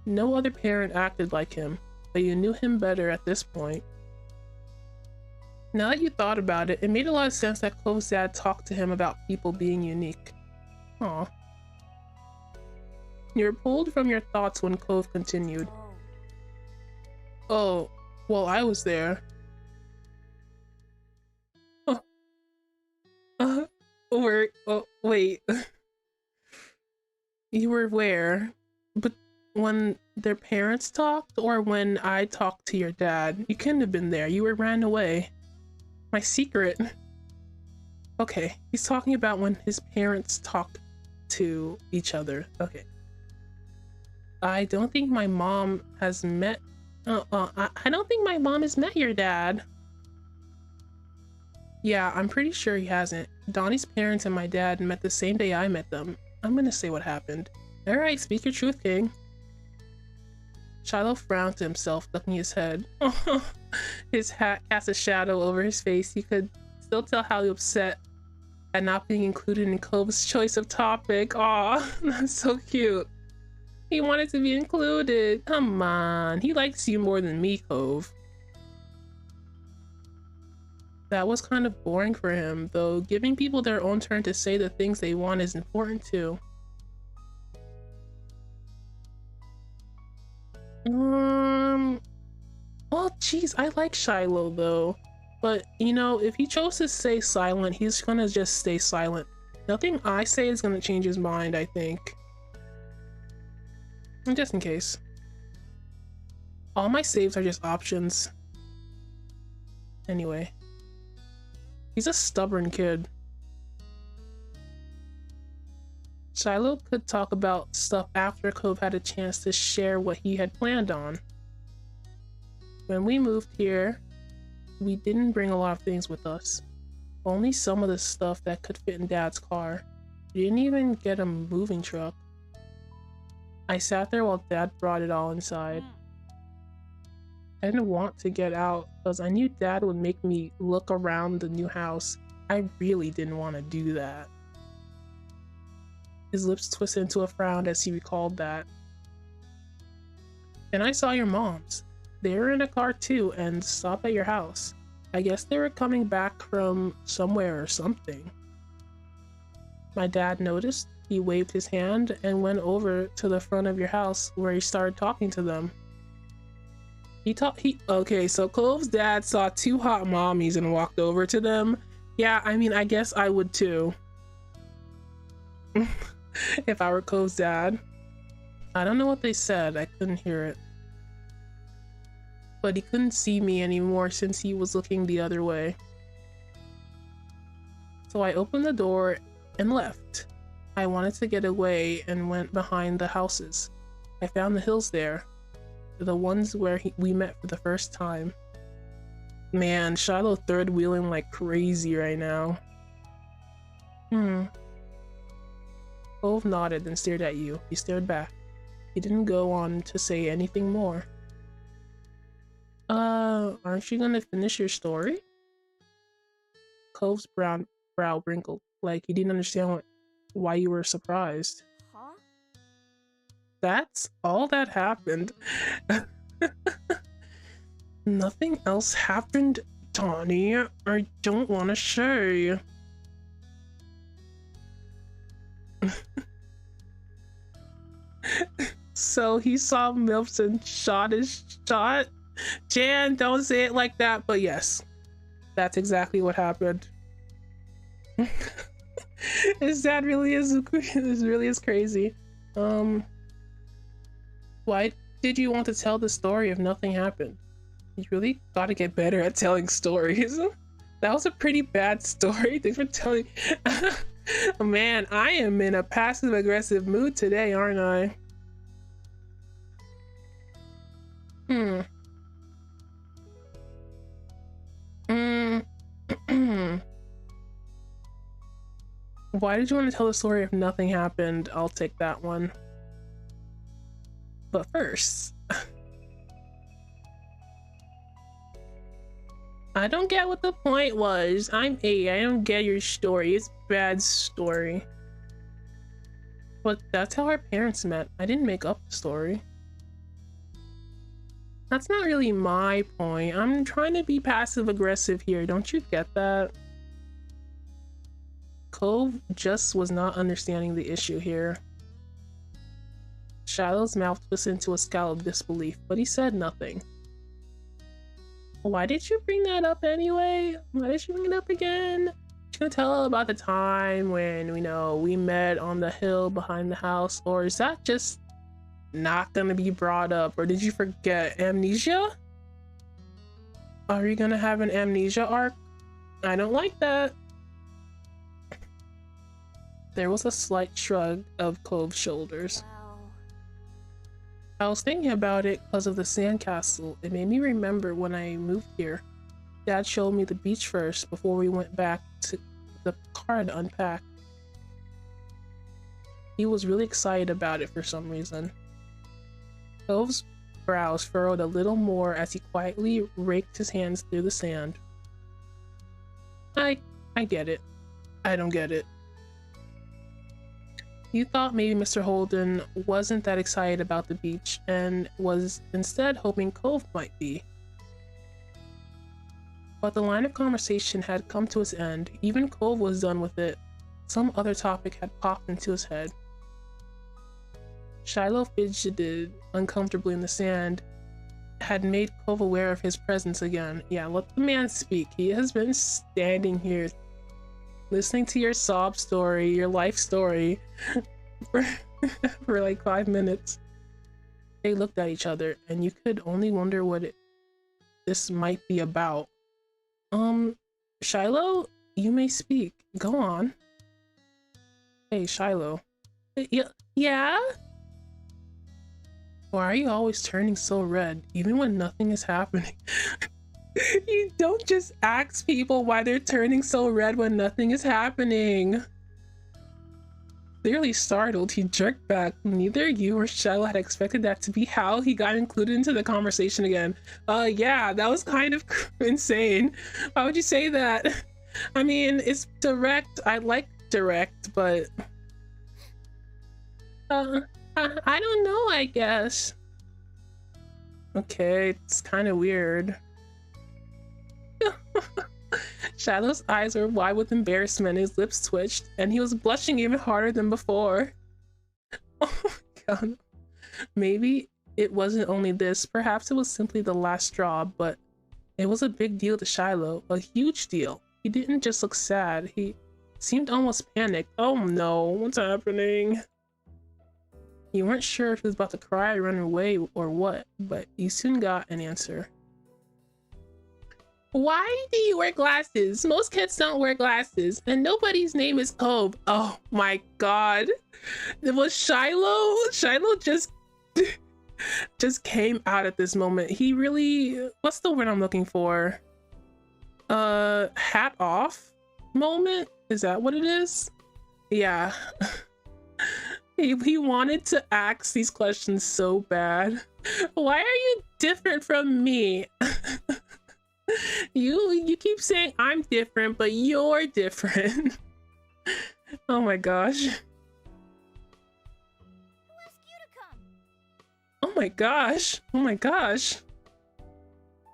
No other parent acted like him, but you knew him better at this point. Now that you thought about it, it made a lot of sense that Cove's dad talked to him about people being unique. Aw. You were pulled from your thoughts when Cove continued. Oh, well, I was there. Wait. You were where? But when their parents talked, or when I talked to your dad? You couldn't have been there. You were ran away. My secret. Okay, he's talking about when his parents talked to each other. Okay. I don't think my mom has met. I don't think my mom has met your dad. Yeah, I'm pretty sure he hasn't. Donnie's parents and my dad met the same day I met them. I'm gonna say what happened. Alright, speak your truth, King. Shiloh frowned to himself, ducking his head. His hat cast a shadow over his face. You could still tell how upset at not being included in Cove's choice of topic. Aw, that's so cute. He wanted to be included. Come on, he likes you more than me, Cove. That was kind of boring for him, though giving people their own turn to say the things they want is important too. Well, geez, I like Shiloh though. But, you know, if he chose to stay silent, he's gonna just stay silent. Nothing I say is gonna change his mind, I think. Just in case. All my saves are just options. Anyway. He's a stubborn kid. Shiloh could talk about stuff after Cove had a chance to share what he had planned on. When we moved here, we didn't bring a lot of things with us. Only some of the stuff that could fit in Dad's car. We didn't even get a moving truck. I sat there while Dad brought it all inside. I didn't want to get out because I knew Dad would make me look around the new house. I really didn't want to do that. His lips twisted into a frown as he recalled that. Then I saw your moms. They were in a car too and stopped at your house. I guess they were coming back from somewhere or something. My dad noticed. He waved his hand and went over to the front of your house where he started talking to them. Okay, so Clove's dad saw two hot mommies and walked over to them. Yeah, I mean, I guess I would too. If I were Clove's dad. I don't know what they said, I couldn't hear it. But he couldn't see me anymore since he was looking the other way. So I opened the door and left. I wanted to get away and went behind the houses. I found the hills there. The ones where we met for the first time. Man, Shiloh third wheeling like crazy right now. Clove nodded and stared at you. He stared back. He didn't go on to say anything more. Aren't you gonna finish your story? Clove's brow wrinkled, like he didn't understand why you were surprised. Huh? That's all that happened. Nothing else happened, Tawny. I don't want to say. So he saw MILFs and shot his shot? Jan, don't say it like that, but yes. That's exactly what happened. His dad really is crazy. Why did you want to tell the story if nothing happened? You really gotta get better at telling stories. That was a pretty bad story. Thanks for telling. Man, I am in a passive-aggressive mood today, aren't I? Why did you want to tell the story if nothing happened? I'll take that one. But first, I don't get what the point was. I'm 8. I don't get your story. It's a bad story. But that's how our parents met. I didn't make up the story. That's not really my point. I'm trying to be passive-aggressive here. Don't you get that? Cove just was not understanding the issue here. Shiloh's mouth twisted into a scowl of disbelief, but he said nothing. Why did you bring that up anyway? Why did you bring it up again? You gonna tell about the time when, we met on the hill behind the house? Or is that just not gonna be brought up? Or did you forget? Amnesia? Are you gonna have an amnesia arc? I don't like that. There was a slight shrug of Clove's shoulders. I was thinking about it because of the sandcastle. It made me remember when I moved here. Dad showed me the beach first before we went back to the car to unpack. He was really excited about it for some reason. Clove's brows furrowed a little more as he quietly raked his hands through the sand. I get it. I don't get it. You thought maybe Mr. Holden wasn't that excited about the beach and was instead hoping Cove might be. But the line of conversation had come to its end. Even Cove was done with it. Some other topic had popped into his head. Shiloh fidgeted uncomfortably in the sand, had made Cove aware of his presence again. Yeah, let the man speak. He has been standing here listening to your sob story, your life story, for like 5 minutes. They looked at each other, and you could only wonder what this might be about. Shiloh, you may speak. Go on. Hey, Shiloh. Yeah? Why are you always turning so red, even when nothing is happening? You don't just ask people why they're turning so red when nothing is happening. Clearly startled, he jerked back. Neither you or Shiloh had expected that to be how he got included into the conversation again. Yeah, that was kind of insane. Why would you say that? I mean, it's direct. I like direct, but I don't know, I guess. Okay, it's kind of weird. Shiloh's eyes were wide with embarrassment, his lips twitched, and he was blushing even harder than before. Oh my god. Maybe it wasn't only this. Perhaps it was simply the last straw, but it was a big deal to Shiloh. A huge deal. He didn't just look sad. He seemed almost panicked. Oh no, what's happening? You weren't sure if he was about to cry or run away or what, but you soon got an answer. Why do you wear glasses? Most kids don't wear glasses, and nobody's name is Cove. Oh my god. It was Shiloh? Shiloh just came out at this moment. He really, what's the word I'm looking for? Hat off moment? Is that what it is? Yeah. He wanted to ask these questions so bad. Why are you different from me? You keep saying I'm different, but you're different. Oh my gosh. Who asked you to come? Oh my gosh. Oh my gosh.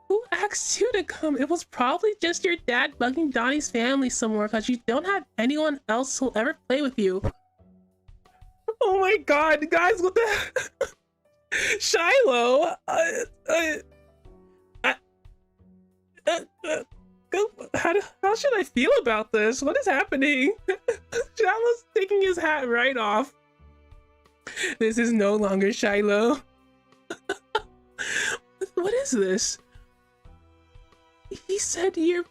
Who asked you to come? It was probably just your dad bugging Donnie's family somewhere because you don't have anyone else who'll ever play with you. Oh my god, guys, what the Shiloh, how should I feel about this? What is happening? Shiloh's taking his hat right off. This is no longer Shiloh. What is this? He said you're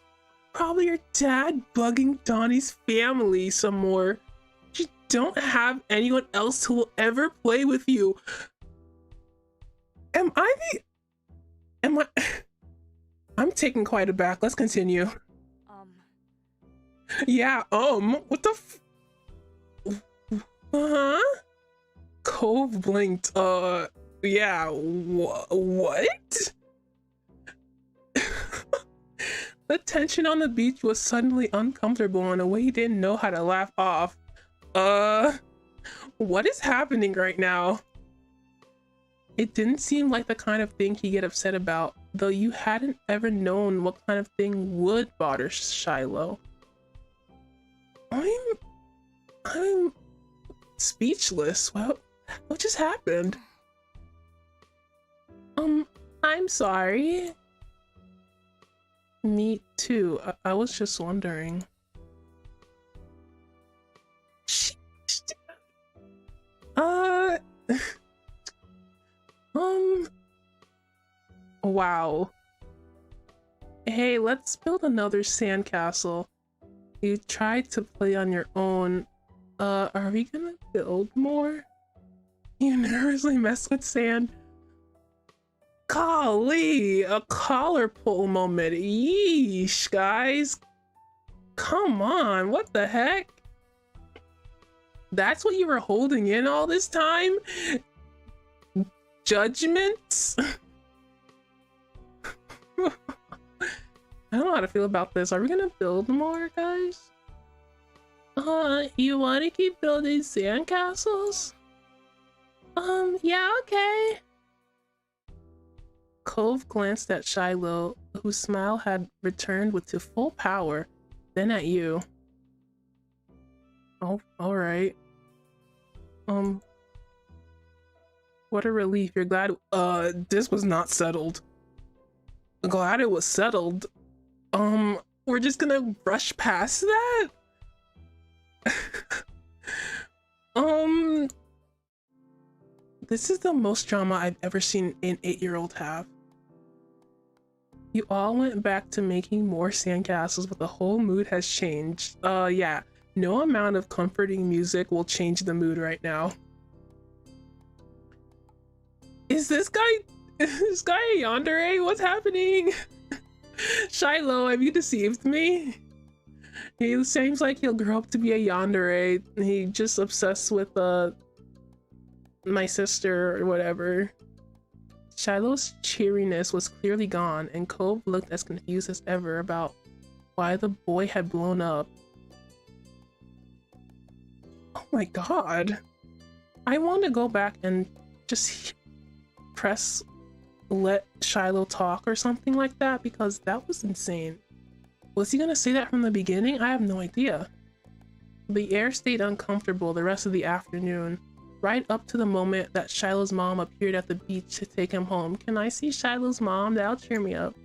probably your dad bugging Donnie's family some more. You don't have anyone else who will ever play with you. I'm taken quite aback. Let's continue. Yeah, what the huh? Cove blinked. Yeah, what? The tension on the beach was suddenly uncomfortable in a way he didn't know how to laugh off. What is happening right now? It didn't seem like the kind of thing he'd get upset about, though you hadn't ever known what kind of thing would bother Shiloh. I'm speechless. What just happened? I'm sorry. Me too. I was just wondering. Wow. Hey, let's build another sandcastle. You tried to play on your own. Are we gonna build more? You nervously mess with sand. Golly, a collar pull moment. Yeesh, guys. Come on, what the heck? That's what you were holding in all this time? Judgments? I don't know how to feel about this. Are we gonna build more, guys? You want to keep building sandcastles? Yeah, okay. Cove glanced at Shiloh, whose smile had returned to full power, then at you. Oh, alright. What a relief. You're glad this was not settled. Glad it was settled. We're just gonna rush past that? This is the most drama I've ever seen an 8-year-old have. You all went back to making more sandcastles, but the whole mood has changed. Yeah, no amount of comforting music will change the mood right now. Is this guy a yandere? What's happening? Shiloh, have you deceived me? He seems like he'll grow up to be a yandere. He just obsessed with my sister or whatever. Shiloh's cheeriness was clearly gone, and Cove looked as confused as ever about why the boy had blown up. Oh my god. I want to go back and just press let Shiloh talk or something like that, because that was insane. Was he gonna say that from the beginning? I have no idea. The air stayed uncomfortable the rest of the afternoon. right up to the moment that Shiloh's mom appeared at the beach to take him home. Can I see Shiloh's mom? That'll cheer me up.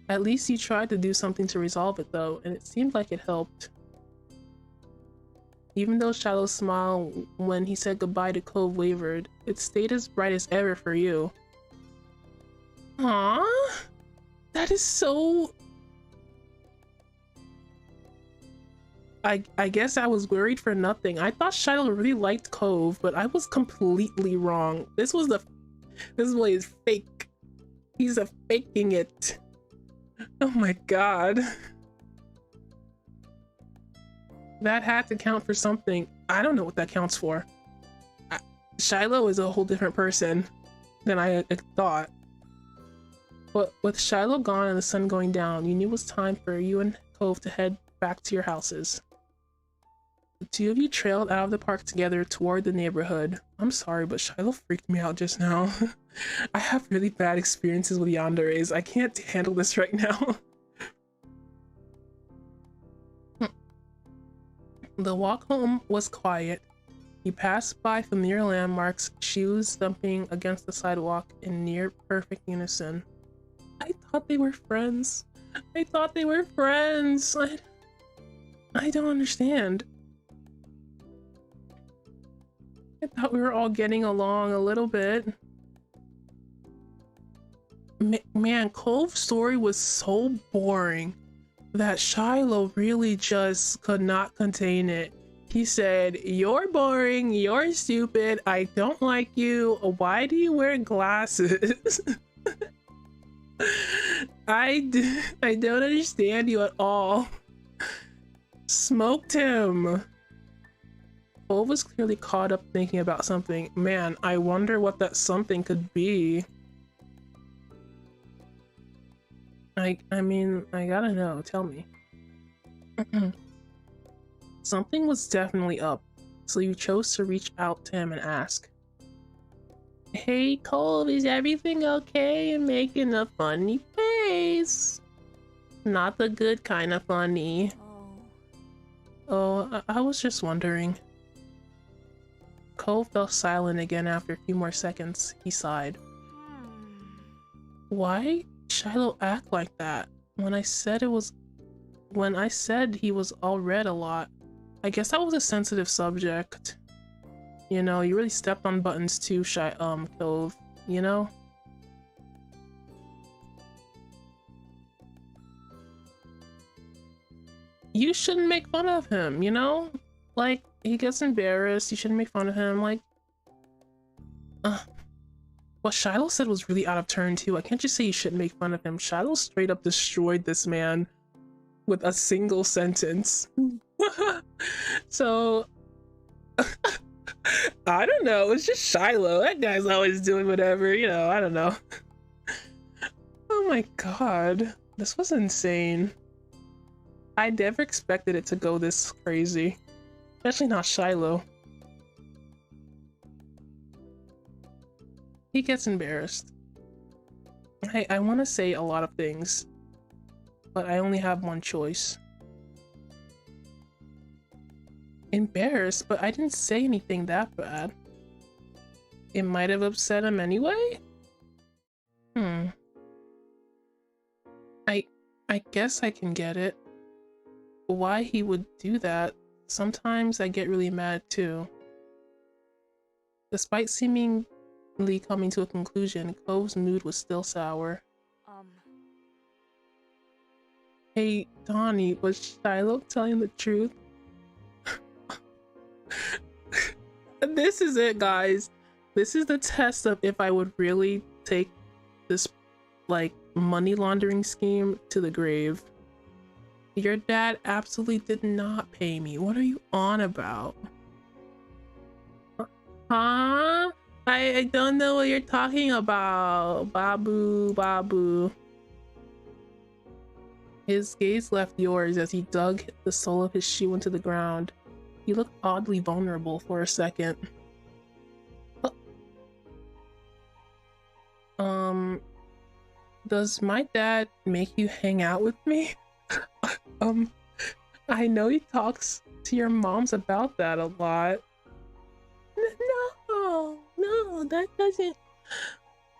At least you tried to do something to resolve it though, and it seemed like it helped. Even though Shiloh's smile when he said goodbye to Cove wavered, it stayed as bright as ever for you. Aww, that is so... I guess I was worried for nothing. I thought Shiloh really liked Cove, but I was completely wrong. This boy is fake. He's faking it. Oh my god. That had to count for something. I don't know what that counts for. Shiloh is a whole different person than I thought. But with Shiloh gone and the sun going down, you knew it was time for you and Cove to head back to your houses. The two of you trailed out of the park together toward the neighborhood. I'm sorry, but Shiloh freaked me out just now. I have really bad experiences with yanderes. I can't handle this right now. The walk home was quiet. You passed by familiar landmarks, shoes thumping against the sidewalk in near perfect unison. I thought they were friends. I thought they were friends. I don't understand. I thought we were all getting along a little bit. Man, Cove's story was so boring that Shiloh really just could not contain it. He said, "You're boring, you're stupid, I don't like you, why do you wear glasses?" I don't understand you at all. Smoked him. Cove was clearly caught up thinking about something. Man, I wonder what that something could be. I mean, I gotta know. Tell me. Something was definitely up, so you chose to reach out to him and ask. Hey, Cove, is everything okay? And making a funny face. Not the good kind of funny. Oh, I was just wondering. Cove fell silent again after a few more seconds. He sighed. Why Shiloh act like that? When I said he was all red a lot, I guess that was a sensitive subject. You know, you really stepped on buttons too, Cove, you know? You shouldn't make fun of him, you know? Like, he gets embarrassed, you shouldn't make fun of him, like... What Shiloh said was really out of turn too. I can't just say you shouldn't make fun of him. Shiloh straight up destroyed this man with a single sentence. So... I don't know, it's just Shiloh. That guy's always doing whatever, you know, I don't know. Oh my god. This was insane. I never expected it to go this crazy. Especially not Shiloh. He gets embarrassed. I want to say a lot of things, but I only have one choice. Embarrassed, but I didn't say anything that bad. It might have upset him anyway? I guess I can get it. Why he would do that? Sometimes I get really mad too. Despite seemingly coming to a conclusion, Cove's mood was still sour. Hey, Donnie, was Shiloh telling the truth? This is it, guys. This is the test of if I would really take this, like, money laundering scheme to the grave. Your dad absolutely did not pay me. What are you on about? Huh? I don't know what you're talking about. Babu. His gaze left yours as he dug the sole of his shoe into the ground. He looked oddly vulnerable for a second. Does my dad make you hang out with me? I know he talks to your moms about that a lot. No, that doesn't.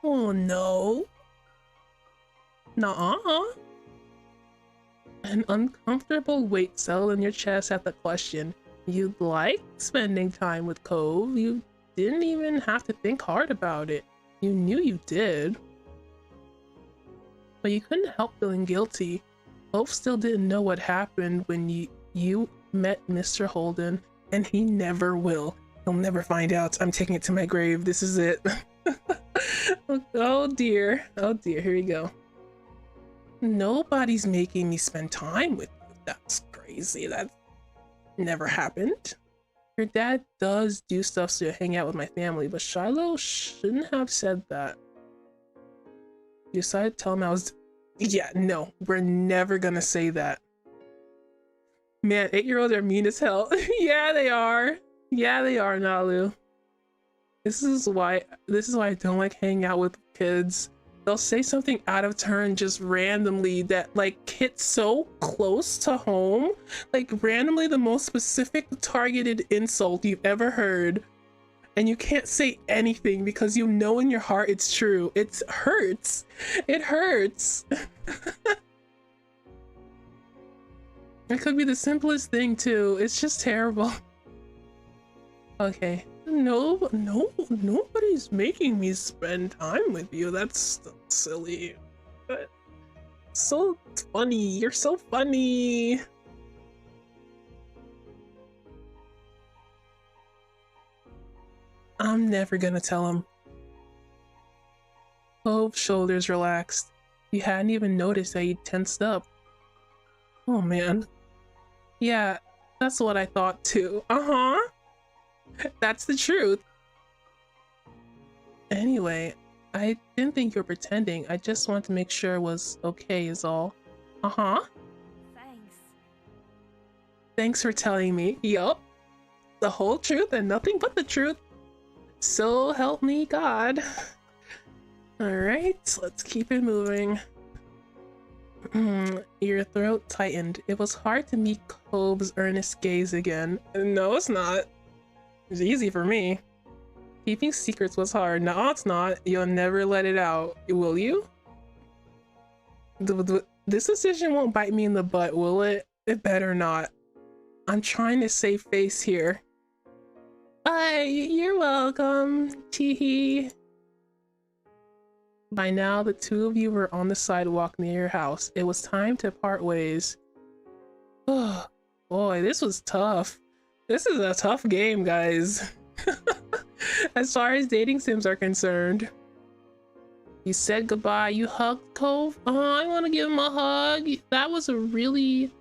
Oh no. Nuh-uh. An uncomfortable weight settled in your chest at the question. You'd like spending time with Cove. You didn't even have to think hard about it. You knew you did. But you couldn't help feeling guilty. Cove still didn't know what happened when you met Mr. Holden, and he never will. He'll never find out. I'm taking it to my grave. This is it. Oh dear. Oh dear. Here we go. Nobody's making me spend time with you. That's crazy. That never happened. Your dad does do stuff to hang out with my family, but Shiloh shouldn't have said that. You decided to tell him I was... Yeah, no, we're never gonna say that. Man, 8-year-olds are mean as hell. Yeah, they are. Yeah, they are, Nalu. This is why I don't like hanging out with kids. They'll say something out of turn just randomly that like hits so close to home. Like randomly the most specific targeted insult you've ever heard. And you can't say anything because you know in your heart it's true. It hurts. It hurts. It could be the simplest thing too. It's just terrible. Okay. No, nobody's making me spend time with you. That's silly. But so funny. You're so funny. I'm never gonna tell him. Cove's shoulders relaxed. You hadn't even noticed that he tensed up. Oh man. Yeah, that's what I thought too. Uh-huh. That's the truth. Anyway, I didn't think you were pretending. I just wanted to make sure it was okay is all. Uh-huh. Thanks. Thanks for telling me. Yup. The whole truth and nothing but the truth. So help me God. Alright, let's keep it moving. Your throat tightened. It was hard to meet Cove's earnest gaze again. No, it's not. It's easy for me. Keeping secrets was hard. No, it's not. You'll never let it out. Will you? This decision won't bite me in the butt, will it? It better not. I'm trying to save face here. You're welcome. Teehee. By now, the two of you were on the sidewalk near your house. It was time to part ways. Oh, boy, this was tough. This is a tough game, guys. As far as dating sims are concerned. You said goodbye. You hugged Cove. Oh, I want to give him a hug. That was a really...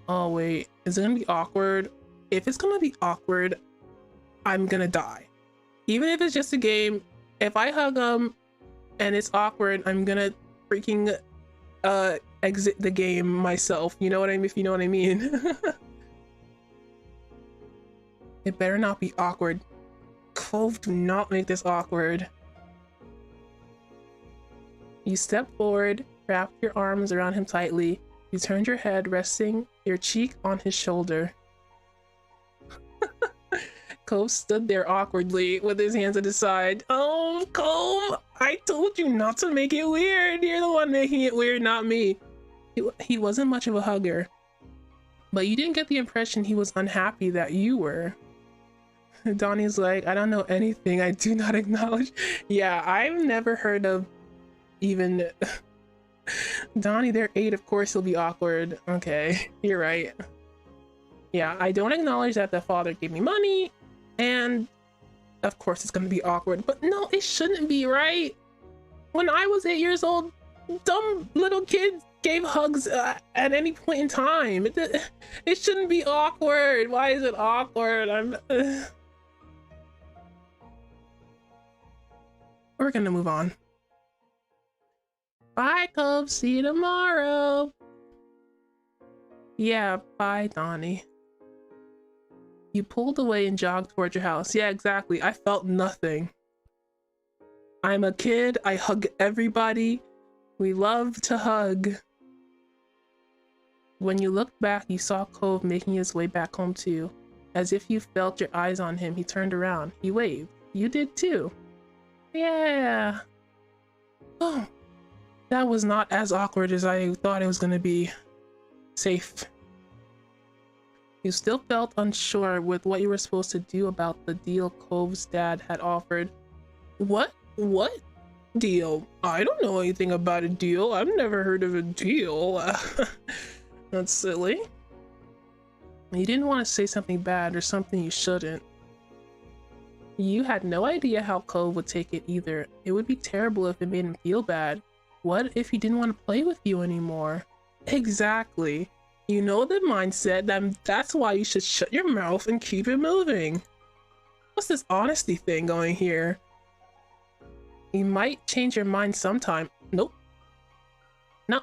Oh, wait. Is it going to be awkward? If it's going to be awkward, I'm going to die. Even if it's just a game, if I hug him and it's awkward, I'm going to freaking exit the game myself. You know what I mean? If you know what I mean. It better not be awkward. Cove, do not make this awkward. You stepped forward, wrapped your arms around him tightly. You turned your head, resting your cheek on his shoulder. Cove stood there awkwardly with his hands at his side. Oh, Cove, I told you not to make it weird. You're the one making it weird, not me. He wasn't much of a hugger, but you didn't get the impression he was unhappy that you were. Donnie's like, I don't know anything. I do not acknowledge. Yeah, I've never heard of even... Donnie, they're 8, of course he'll be awkward. Okay, you're right. Yeah, I don't acknowledge that the father gave me money, and of course it's gonna be awkward, but no, it shouldn't be, right? When I was 8 years old, dumb little kids gave hugs at any point in time. It shouldn't be awkward. Why is it awkward? We're gonna move on. Bye, Cove. See you tomorrow. Yeah, bye, Donnie. You pulled away and jogged towards your house. Yeah, exactly. I felt nothing. I'm a kid. I hug everybody. We love to hug. When you looked back, you saw Cove making his way back home too. As if you felt your eyes on him, he turned around. He waved. You did too. Yeah. Oh, that was not as awkward as I thought it was gonna be. Safe. You still felt unsure with what you were supposed to do about the deal Cove's dad had offered. What? What deal? I don't know anything about a deal. I've never heard of a deal. That's silly. You didn't want to say something bad or something you shouldn't. You had no idea how Cove would take it either. It would be terrible if it made him feel bad. What if he didn't want to play with you anymore? Exactly. You know the mindset, that's why you should shut your mouth and keep it moving. What's this honesty thing going here? You might change your mind sometime. Nope. No.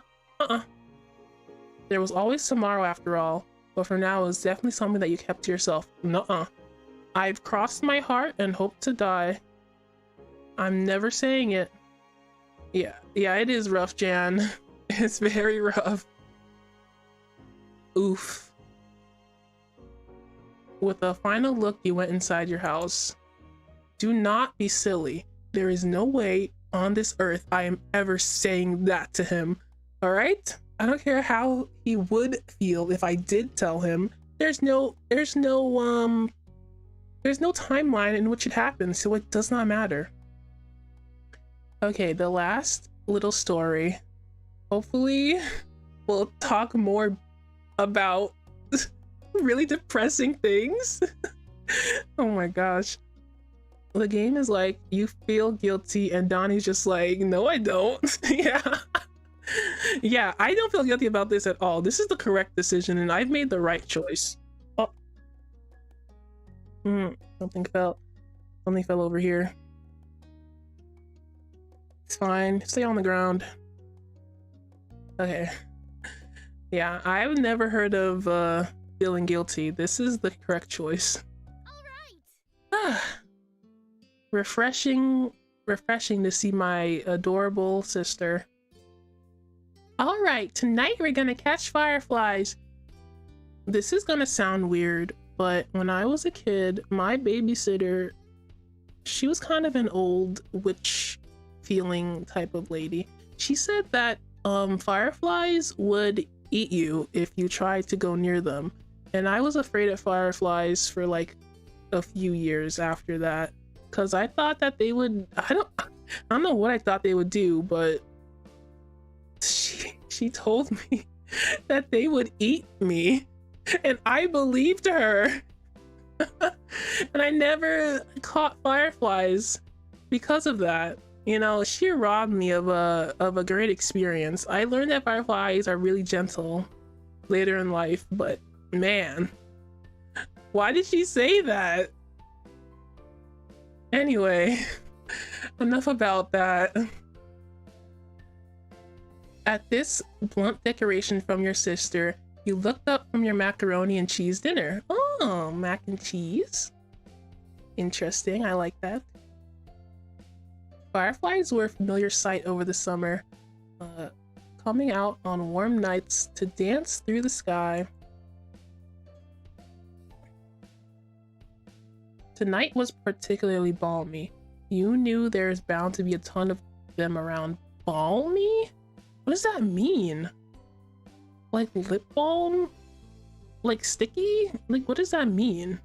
There was always tomorrow after all, but for now it was definitely something that you kept to yourself. Nuh-uh. I've crossed my heart and hope to die. I'm never saying it. Yeah, it is rough, Jan. It's very rough. Oof. With a final look, you went inside your house. Do not be silly. There is no way on this earth I am ever saying that to him. All right? I don't care how he would feel if I did tell him. There's no timeline in which it happens, so it does not matter. Okay, the last little story. Hopefully, we'll talk more about really depressing things. Oh my gosh. The game is like, you feel guilty, and Donnie's just like, no, I don't. Yeah. Yeah, I don't feel guilty about this at all. This is the correct decision, and I've made the right choice. Oh. Something fell over here. It's fine. Stay on the ground. Okay. Yeah, I've never heard of feeling guilty. This is the correct choice. All right. Refreshing to see my adorable sister. All right, tonight we're gonna catch fireflies. This is gonna sound weird, but when I was a kid, my babysitter, she was kind of an old witch feeling type of lady. She said that fireflies would eat you if you tried to go near them, and I was afraid of fireflies for like a few years after that, because I thought that they would, I don't know what I thought they would do, but she told me that they would eat me, and I believed her. And I never caught fireflies because of that. You know, she robbed me of a great experience. I learned that fireflies are really gentle later in life, but man, why did she say that? Anyway, enough about that. At this blunt declaration from your sister, you looked up from your macaroni and cheese dinner. Oh, mac and cheese. Interesting, I like that. Fireflies were a familiar sight over the summer, coming out on warm nights to dance through the sky. Tonight was particularly balmy. You knew there's bound to be a ton of them around. Balmy? What does that mean? Like lip balm? Like sticky? Like what does that mean?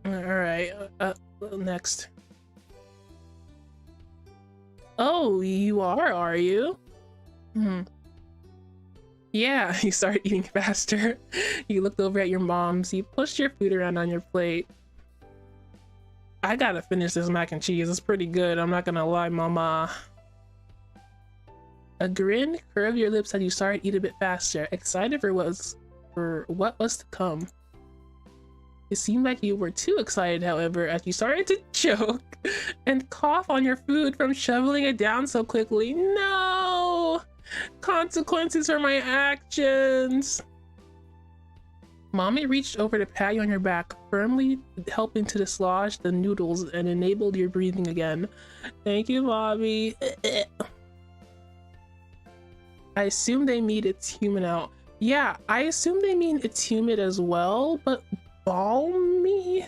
Alright, next. Oh, you are you? Yeah, you started eating faster. You looked over at your mom's. You pushed your food around on your plate. I gotta finish this mac and cheese. It's pretty good. I'm not gonna lie, mama. A grin curved your lips as you started to eat a bit faster, excited for what was to come. It seemed like you were too excited, however, as you started to choke and cough on your food from shoveling it down so quickly. No! Consequences for my actions! Mommy reached over to pat you on your back, firmly helping to dislodge the noodles and enabled your breathing again. Thank you, Mommy. I assume they mean it's humid out. Yeah, I assume they mean it's humid as well, but balmy?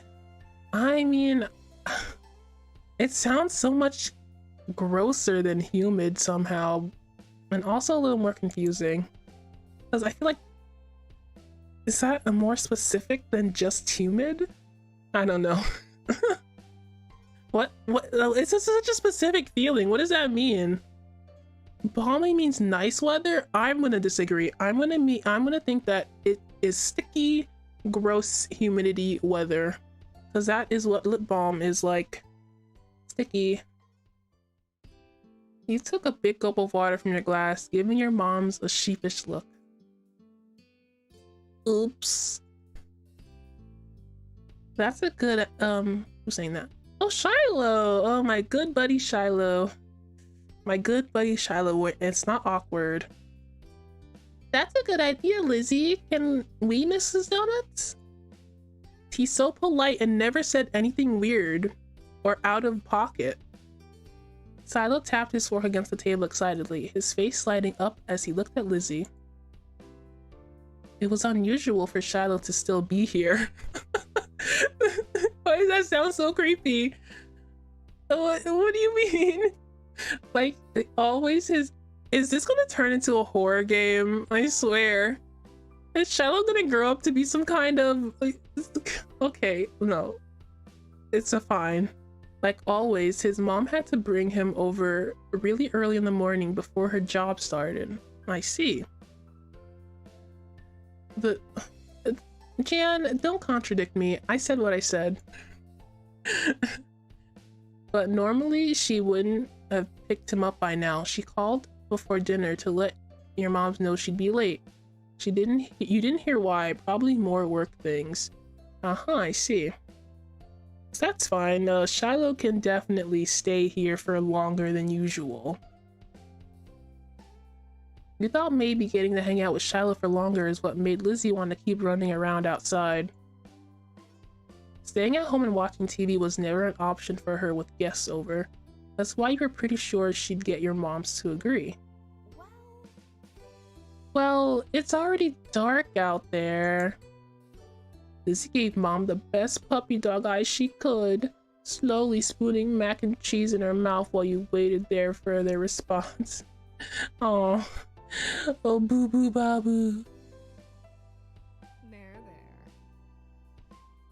I mean, It sounds so much grosser than humid somehow, and also a little more confusing. Because I feel like, is that a more specific than just humid? I don't know. What? It's just such a specific feeling. What does that mean? Balmy means nice weather? I'm gonna disagree. I'm gonna think that it is sticky, gross humidity weather. Because that is what lip balm is like. Sticky. You took a big gulp of water from your glass, giving your mom's a sheepish look. Oops. That's a good, who's saying that? Oh, Shiloh! Oh, my good buddy Shiloh. My good buddy Shiloh, it's not awkward. That's a good idea, Lizzie. Can we miss his donuts? He's so polite and never said anything weird or out of pocket. Shiloh tapped his fork against the table excitedly, his face lighting up as he looked at Lizzie. It was unusual for Shiloh to still be here. Why does that sound so creepy? What do you mean? Like, always is this gonna turn into a horror game? I swear. Is Shiloh gonna grow up to be some kind of... Okay, no. It's a fine. Like always, his mom had to bring him over really early in the morning before her job started. I see. Jan, don't contradict me. I said what I said. But normally she wouldn't have picked him up by now. She called before dinner to let your mom know she'd be late. You didn't hear why. Probably more work things. I see. So that's fine. Shiloh can definitely stay here for longer than usual. You thought maybe getting to hang out with Shiloh for longer is what made Lizzie want to keep running around outside. Staying at home and watching TV was never an option for her with guests over. That's why you were pretty sure she'd get your moms to agree. Well, it's already dark out there. Lizzie gave Mom the best puppy dog eyes she could, slowly spooning mac and cheese in her mouth while you waited there for their response. Oh, boo boo babu. There.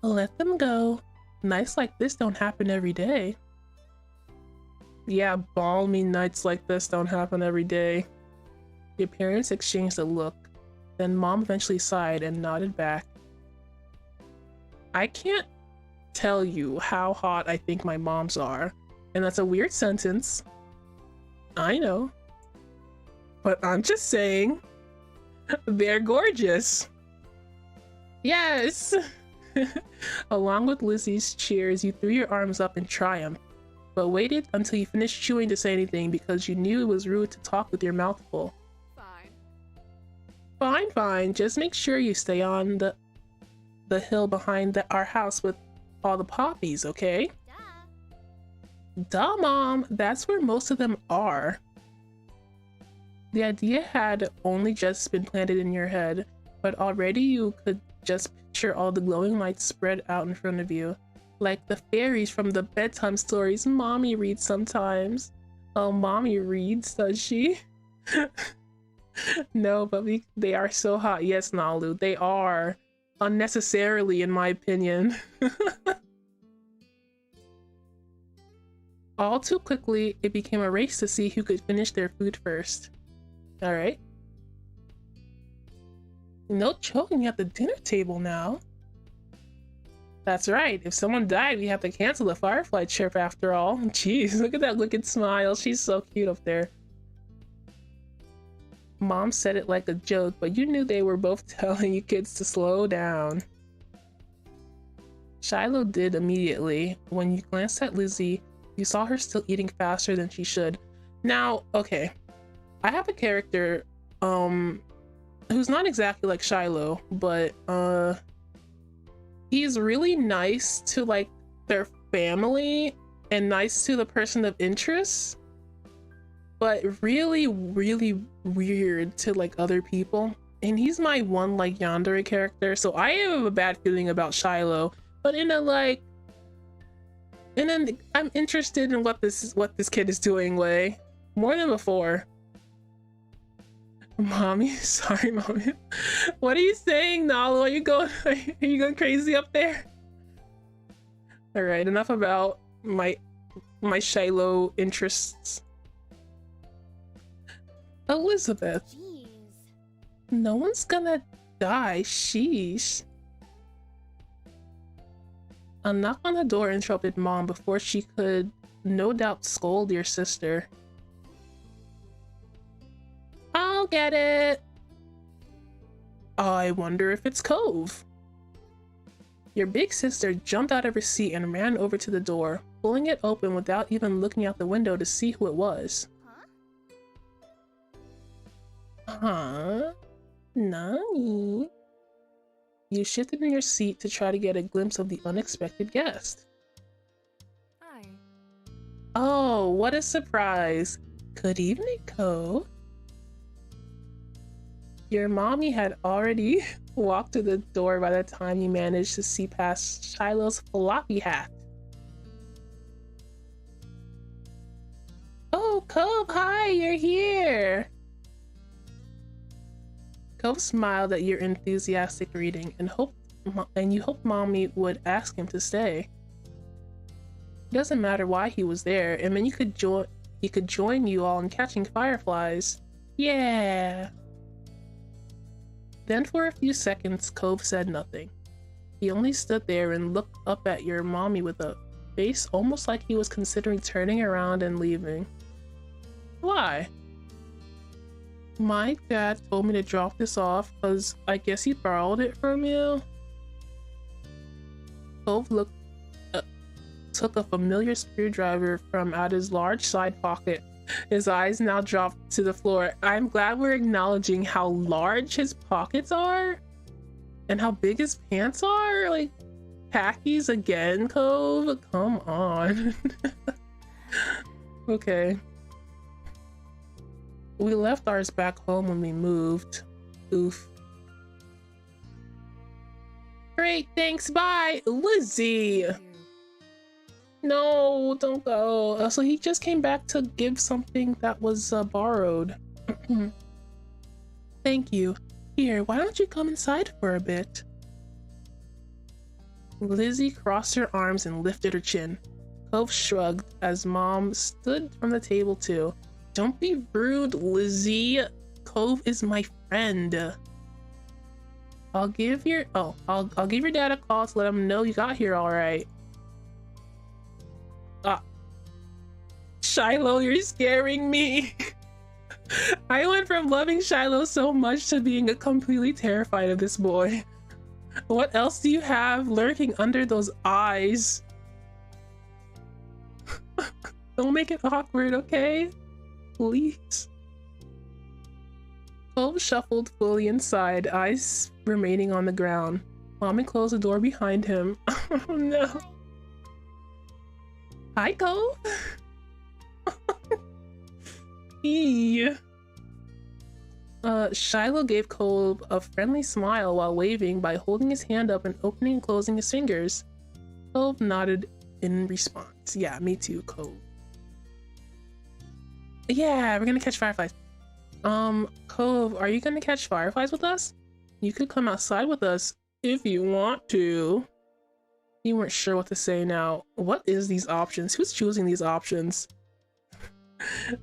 Let them go. Nights like this don't happen every day. Yeah, balmy nights like this don't happen every day. Your parents exchanged a look, then Mom eventually sighed and nodded back. I can't tell you how hot I think my moms are, and that's a weird sentence. I know. But I'm just saying, they're gorgeous. Yes! Along with Lizzie's cheers, you threw your arms up in triumph, but waited until you finished chewing to say anything because you knew it was rude to talk with your mouth full. Fine. Just make sure you stay on the hill behind our house with all the poppies, okay? Duh, Mom. That's where most of them are. The idea had only just been planted in your head, but already you could just picture all the glowing lights spread out in front of you, like the fairies from the bedtime stories Mommy reads sometimes. Oh, Mommy reads, does she? No, but they are so hot. Yes, Nalu, they are. Unnecessarily, in my opinion. All too quickly, it became a race to see who could finish their food first. Alright. No choking at the dinner table now. That's right. If someone died, we have to cancel the Firefly trip after all. Jeez, look at that wicked smile. She's so cute up there. Mom said it like a joke, but you knew they were both telling you kids to slow down. Shiloh did immediately. When you glanced at Lizzie, you saw her still eating faster than she should. Now, okay. I have a character, who's not exactly like Shiloh, but, he's really nice to, like, their family and nice to the person of interest, but really, really weird to, like, other people. And he's my one, like, yandere character, so I have a bad feeling about Shiloh, but in a, like, And then I'm interested in what this kid is doing way more than before. Mommy, sorry, mommy. What are you saying, Nalo? Are you going crazy up there? All right, enough about my Shiloh interests. Elizabeth. Jeez. No one's gonna die. Sheesh. A knock on the door interrupted Mom before she could no doubt scold your sister. I'll get it. I wonder if it's Cove. Your big sister jumped out of her seat and ran over to the door, pulling it open without even looking out the window to see who it was. Huh? Nani? You shifted in your seat to try to get a glimpse of the unexpected guest. Hi. Oh, what a surprise. Good evening, Cove. Your mommy had already walked to the door by the time you managed to see past Shiloh's floppy hat. Oh, Cove, hi, you're here. Cove smiled at your enthusiastic greeting and you hoped Mommy would ask him to stay. It doesn't matter why he was there, and then he could join you all in catching fireflies. Yeah. Then for a few seconds, Cove said nothing. He only stood there and looked up at your mommy with a face almost like he was considering turning around and leaving. Why? My dad told me to drop this off because I guess he borrowed it from you. Cove took a familiar screwdriver from out his large side pocket. His eyes now dropped to the floor. I'm glad we're acknowledging how large his pockets are and how big his pants are. Like, khakis again, Cove? Come on. Okay. We left ours back home when we moved. Oof. Great, thanks, bye! Lizzie! No, don't go. So he just came back to give something that was borrowed. Thank you. Here, why don't you come inside for a bit? Lizzie crossed her arms and lifted her chin. Cove shrugged as Mom stood from the table too. Don't be rude, Lizzie. Cove is my friend. I'll give your dad a call to let him know you got here all right. Shiloh, you're scaring me. I went from loving Shiloh so much to being completely terrified of this boy. What else do you have lurking under those eyes? Don't make it awkward, okay? Please. Cove shuffled fully inside, eyes remaining on the ground. Mommy closed the door behind him. Oh no. Hi, Cove. Eee. Shiloh gave Cove a friendly smile while waving by holding his hand up and opening and closing his fingers. Cove nodded in response. Yeah, me too, Cove. Yeah, we're gonna catch fireflies. Cove, are you gonna catch fireflies with us? You could come outside with us if you want to. You weren't sure what to say now. What is these options? Who's choosing these options?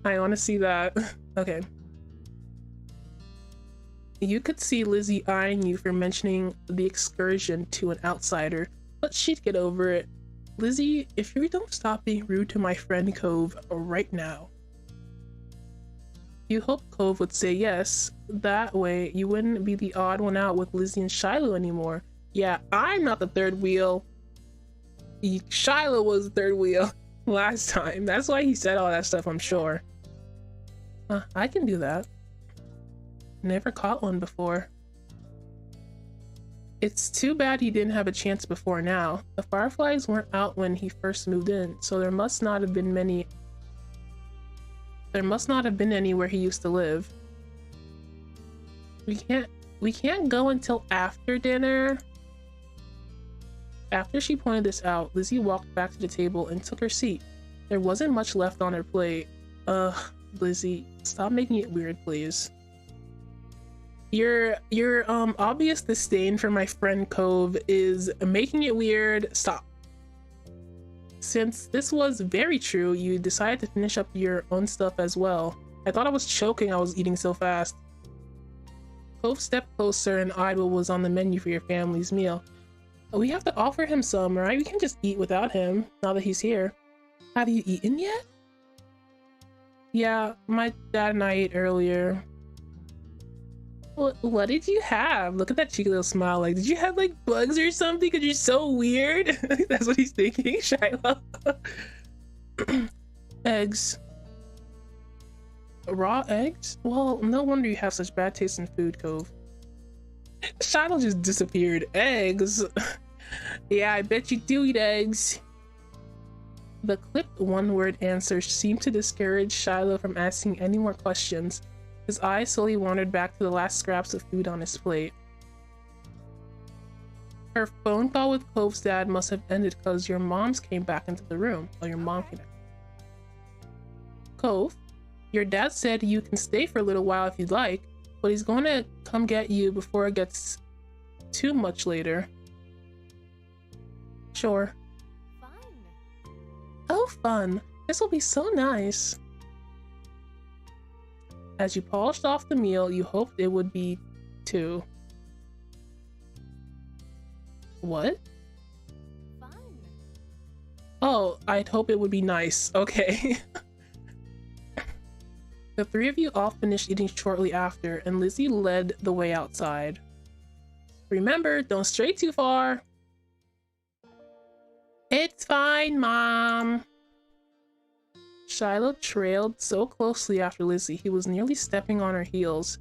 I want to see that. Okay. You could see Lizzie eyeing you for mentioning the excursion to an outsider, but she'd get over it. Lizzie, if you don't stop being rude to my friend Cove right now. You hoped Cove would say yes. That way, you wouldn't be the odd one out with Lizzie and Shiloh anymore. Yeah, I'm not the third wheel. Shiloh was the third wheel last time. That's why he said all that stuff, I'm sure. I can do that. Never caught one before. It's too bad he didn't have a chance before now. The fireflies weren't out when he first moved in, so there must not have been any where he used to live. We can't go until after dinner. After she pointed this out, Lizzie walked back to the table and took her seat. There wasn't much left on her plate. Ugh, Lizzie, stop making it weird, please. Your obvious disdain for my friend Cove is making it weird. Stop. Since this was very true, you decided to finish up your own stuff as well. I thought I was choking, I was eating so fast. Cove stepped closer and eyed what was on the menu for your family's meal. We have to offer him some, right? We can't just eat without him, now that he's here. Have you eaten yet? Yeah, my dad and I ate earlier. What did you have? Look at that cheeky little smile. Like, did you have like bugs or something? Because you're so weird. That's what he's thinking, Shiloh. Eggs. Raw eggs? Well, no wonder you have such bad taste in food, Cove. Shiloh just disappeared. Eggs? Yeah, I bet you do eat eggs. The clipped one-word answer seemed to discourage Shiloh from asking any more questions. His eyes slowly wandered back to the last scraps of food on his plate. Her phone call with Cove's dad must have ended because your moms came back into the room. Oh, your mom came back. Cove, your dad said you can stay for a little while if you'd like, but he's going to come get you before it gets too much later. Sure. Fun. Oh, fun. This will be so nice. As you polished off the meal, you hoped it would be too. What? Fun. Oh, I'd hope it would be nice. Okay. The three of you all finished eating shortly after, and Lizzie led the way outside. Remember, don't stray too far. It's fine, Mom. Shiloh trailed so closely after Lizzie, he was nearly stepping on her heels.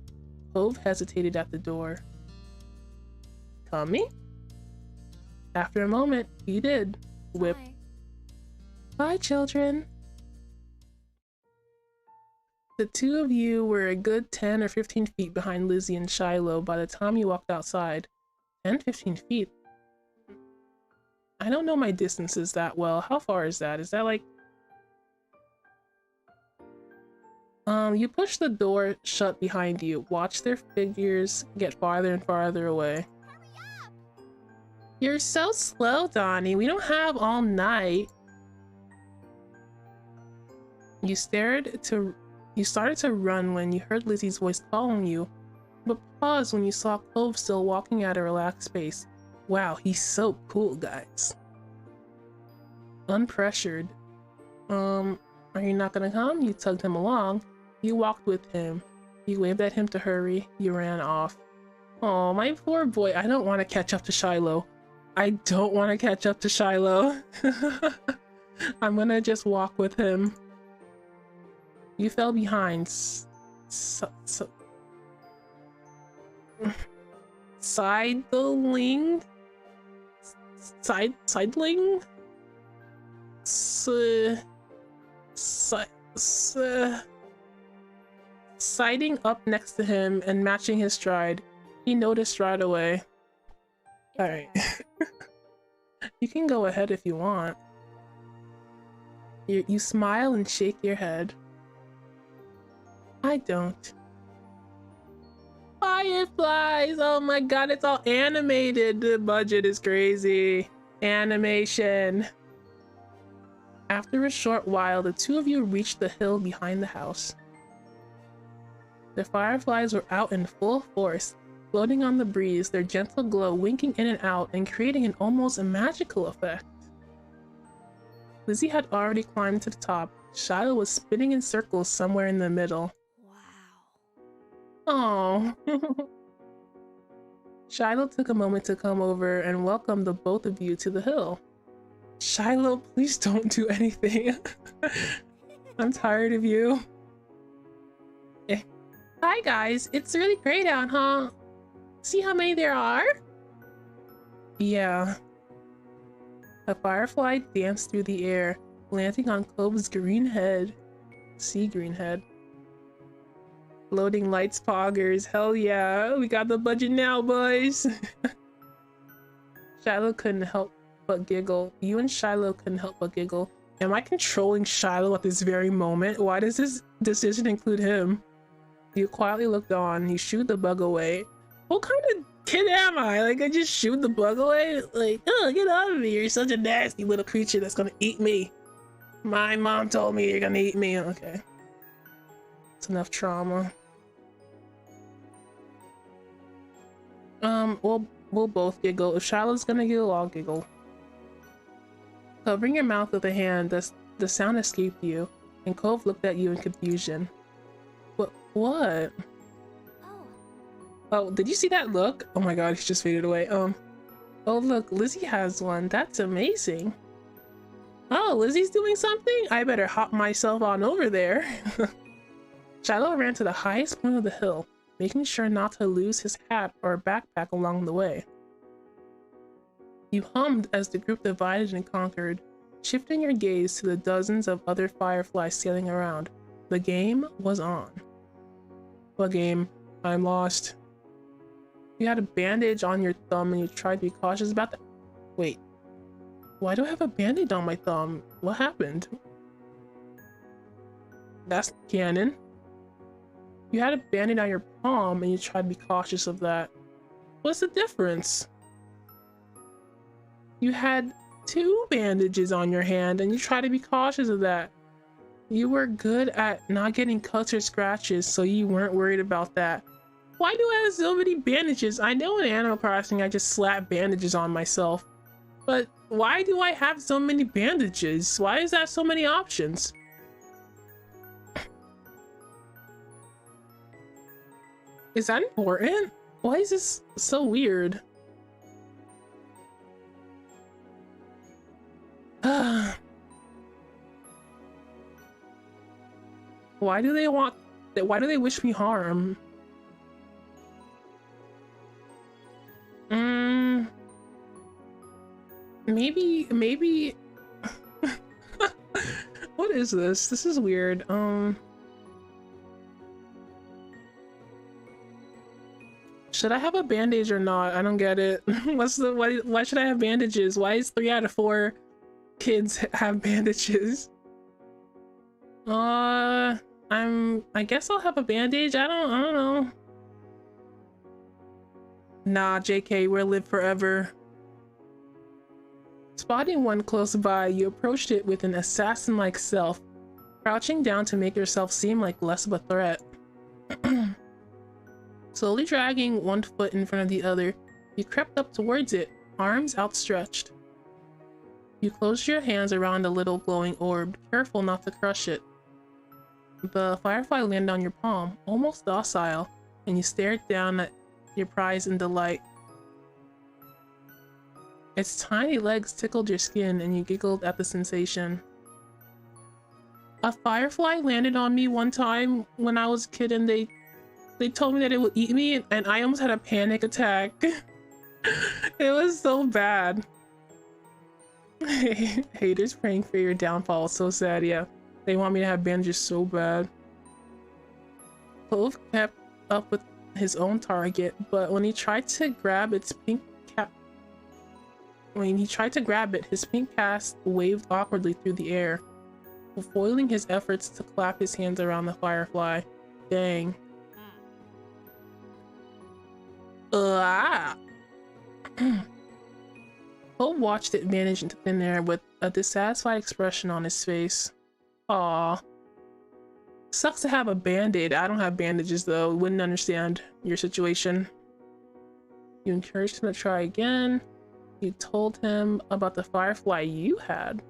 Cove hesitated at the door. Coming? After a moment, he did. Whip. Bye. Bye, children. The two of you were a good 10 or 15 feet behind Lizzie and Shiloh by the time you walked outside. 10, 15 feet? I don't know my distances that well. How far is that? Is that like... You push the door shut behind you. Watch their figures get farther and farther away. Hurry up! You're so slow, Donnie. We don't have all night. You started to run when you heard Lizzie's voice calling you, but paused when you saw Cove still walking at a relaxed pace. Wow, he's so cool, guys. Unpressured. Are you not gonna come? You tugged him along. You walked with him. You waved at him to hurry. You ran off. Oh, my poor boy. I don't want to catch up to Shiloh. I don't want to catch up to Shiloh. I'm gonna just walk with him. You fell behind. Sidling? Sidling? Siding up next to him and matching his stride. He noticed right away. Alright. You can go ahead if you want. You smile and shake your head. I don't. Fireflies! Oh my god, it's all animated. The budget is crazy. Animation. After a short while, the two of you reached the hill behind the house. The fireflies were out in full force, floating on the breeze, their gentle glow winking in and out and creating an almost magical effect. Lizzie had already climbed to the top. Shiloh was spinning in circles somewhere in the middle. Wow. Oh. Shiloh took a moment to come over and welcome the both of you to the hill. Shiloh, please don't do anything. I'm tired of you. Hi guys, it's really great out, huh? See how many there are? Yeah. A firefly danced through the air, landing on Cove's green head. Sea green head. Floating lights poggers, hell yeah, we got the budget now, boys. Shiloh couldn't help but giggle. You and Shiloh couldn't help but giggle. Am I controlling Shiloh at this very moment? Why does this decision include him? You quietly looked on. You shooed the bug away. What kind of kid am I? Like, I just shoot the bug away? Like, oh, get out of me. You're such a nasty little creature that's gonna eat me. My mom told me you're gonna eat me. Okay. It's enough trauma. We'll both giggle. If Shiloh's gonna giggle, I'll giggle. Covering your mouth with a hand, the sound escaped you, and Cove looked at you in confusion. What? Oh, did you see that look? Oh my god, he just faded away. Oh look, Lizzie has one. That's amazing. Oh, Lizzie's doing something? I better hop myself on over there. Shiloh ran to the highest point of the hill, making sure not to lose his hat or backpack along the way. You hummed as the group divided and conquered, shifting your gaze to the dozens of other fireflies sailing around. The game was on. What game? I'm lost. You had a bandage on your thumb and you tried to be cautious about that. Wait. Why do I have a bandage on my thumb? What happened? That's canon. You had a bandage on your palm and you tried to be cautious of that. What's the difference? You had 2 bandages on your hand and you tried to be cautious of that. You were good at not getting cuts or scratches, so you weren't worried about that. Why do I have so many bandages? I know in Animal Crossing I just slap bandages on myself. But why do I have so many bandages? Why is that so many options? Is that important? Why is this so weird? Why do they want that? Why do they wish me harm? Maybe what is this? This is weird. Should I have a bandage or not? I don't get it. Why should I have bandages? Why is 3 out of 4 kids have bandages? I guess I'll have a bandage. I don't know. Nah, JK, we'll live forever. Spotting one close by, you approached it with an assassin-like self, crouching down to make yourself seem like less of a threat. Slowly dragging one foot in front of the other, you crept up towards it, arms outstretched. You closed your hands around the little glowing orb, careful not to crush it. The firefly landed on your palm, almost docile, and you stared down at your prize in delight. Its tiny legs tickled your skin and you giggled at the sensation. A firefly landed on me one time when I was a kid and they told me that it would eat me and I almost had a panic attack. It was so bad. Haters praying for your downfall. So sad, yeah. They want me to have bandages so bad. Clove kept up with his own target, but when he tried to grab its pink cap, his pink cast waved awkwardly through the air, foiling his efforts to clap his hands around the firefly. Dang. Cole watched it vanish into thin air with a dissatisfied expression on his face. Aww. Sucks to have a band-aid. I don't have bandages though. Wouldn't understand your situation. You encouraged him to try again. You told him about the firefly you had.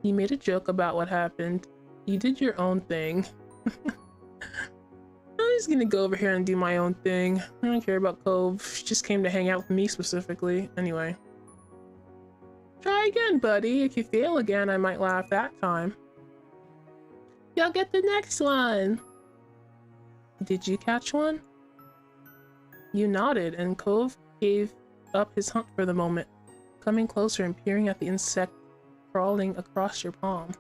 You made a joke about what happened. You did your own thing. I'm just gonna go over here and do my own thing. I don't care about Cove. She just came to hang out with me specifically. Anyway. Try again, buddy. If you fail again, I might laugh that time. You'll get the next one. Did you catch one? You nodded, and Cove gave up his hunt for the moment, coming closer and peering at the insect crawling across your palm.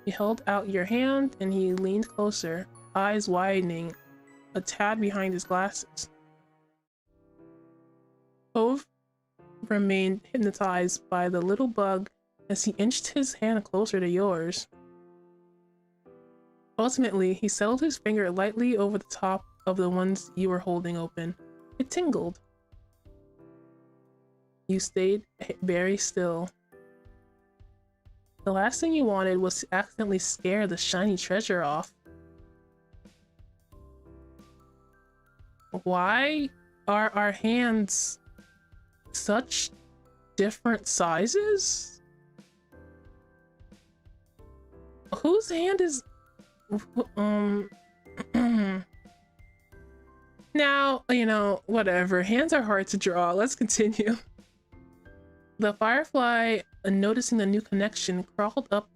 You held out your hand, and he leaned closer, eyes widening, a tad behind his glasses. Cove remained hypnotized by the little bug as he inched his hand closer to yours. Ultimately, he settled his finger lightly over the top of the ones you were holding open. It tingled. You stayed very still. The last thing you wanted was to accidentally scare the shiny treasure off. Why are our hands such different sizes? Whose hand is... Now, you know, whatever. Hands are hard to draw. Let's continue. The firefly, noticing the new connection, crawled up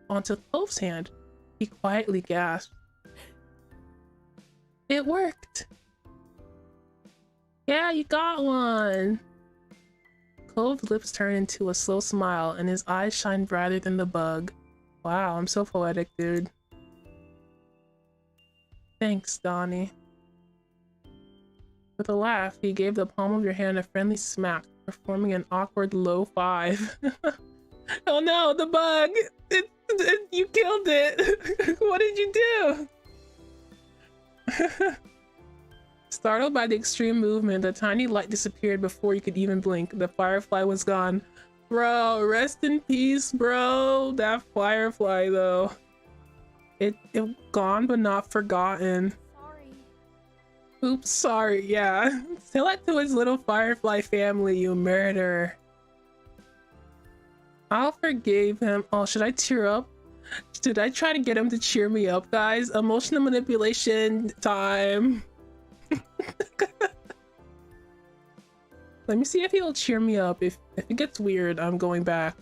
onto Clove's hand. He quietly gasped. It worked! Yeah, you got one! Clove's lips turned into a slow smile and his eyes shined brighter than the bug. Wow, I'm so poetic, dude. Thanks, Donnie. With a laugh, he gave the palm of your hand a friendly smack, performing an awkward low five. Oh no, the bug! You killed it! What did you do? Startled by the extreme movement, the tiny light disappeared before you could even blink. The firefly was gone. Bro, rest in peace, bro. That firefly, though. It gone but not forgotten. Sorry. Oops, sorry, yeah. Tell that to his little firefly family, you murderer. I'll forgive him. Oh, should I tear up? Did I try to get him to cheer me up, guys? Emotional manipulation time. Let me see if he'll cheer me up. If it gets weird, I'm going back.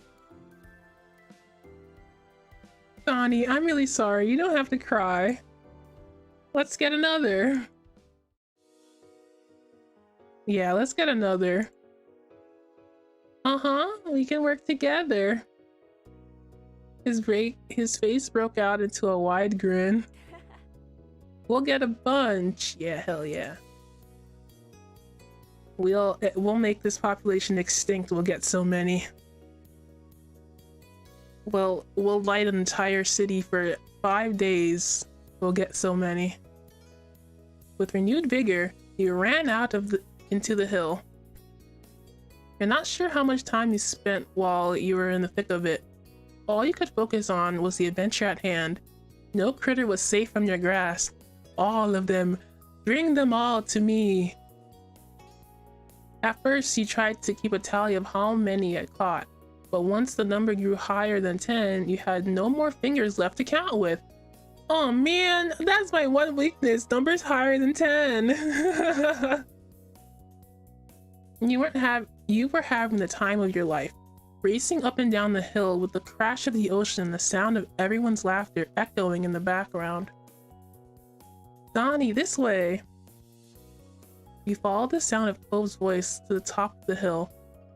Donnie, I'm really sorry. You don't have to cry. Let's get another. Yeah, let's get another. We can work together. His face broke out into a wide grin. We'll get a bunch. Yeah, hell yeah. We'll make this population extinct. We'll get so many. We'll light an entire city for 5 days. We'll get so many. With renewed vigor, you ran into the hill. You're not sure how much time you spent while you were in the thick of it. All you could focus on was the adventure at hand. No critter was safe from your grasp. All of them. Bring them all to me. At first, you tried to keep a tally of how many you had caught, but once the number grew higher than 10, you had no more fingers left to count with. Oh man, that's my one weakness, numbers higher than 10. You were having the time of your life, racing up and down the hill with the crash of the ocean and the sound of everyone's laughter echoing in the background. Donnie, this way! You followed the sound of Clove's voice to the top of the hill,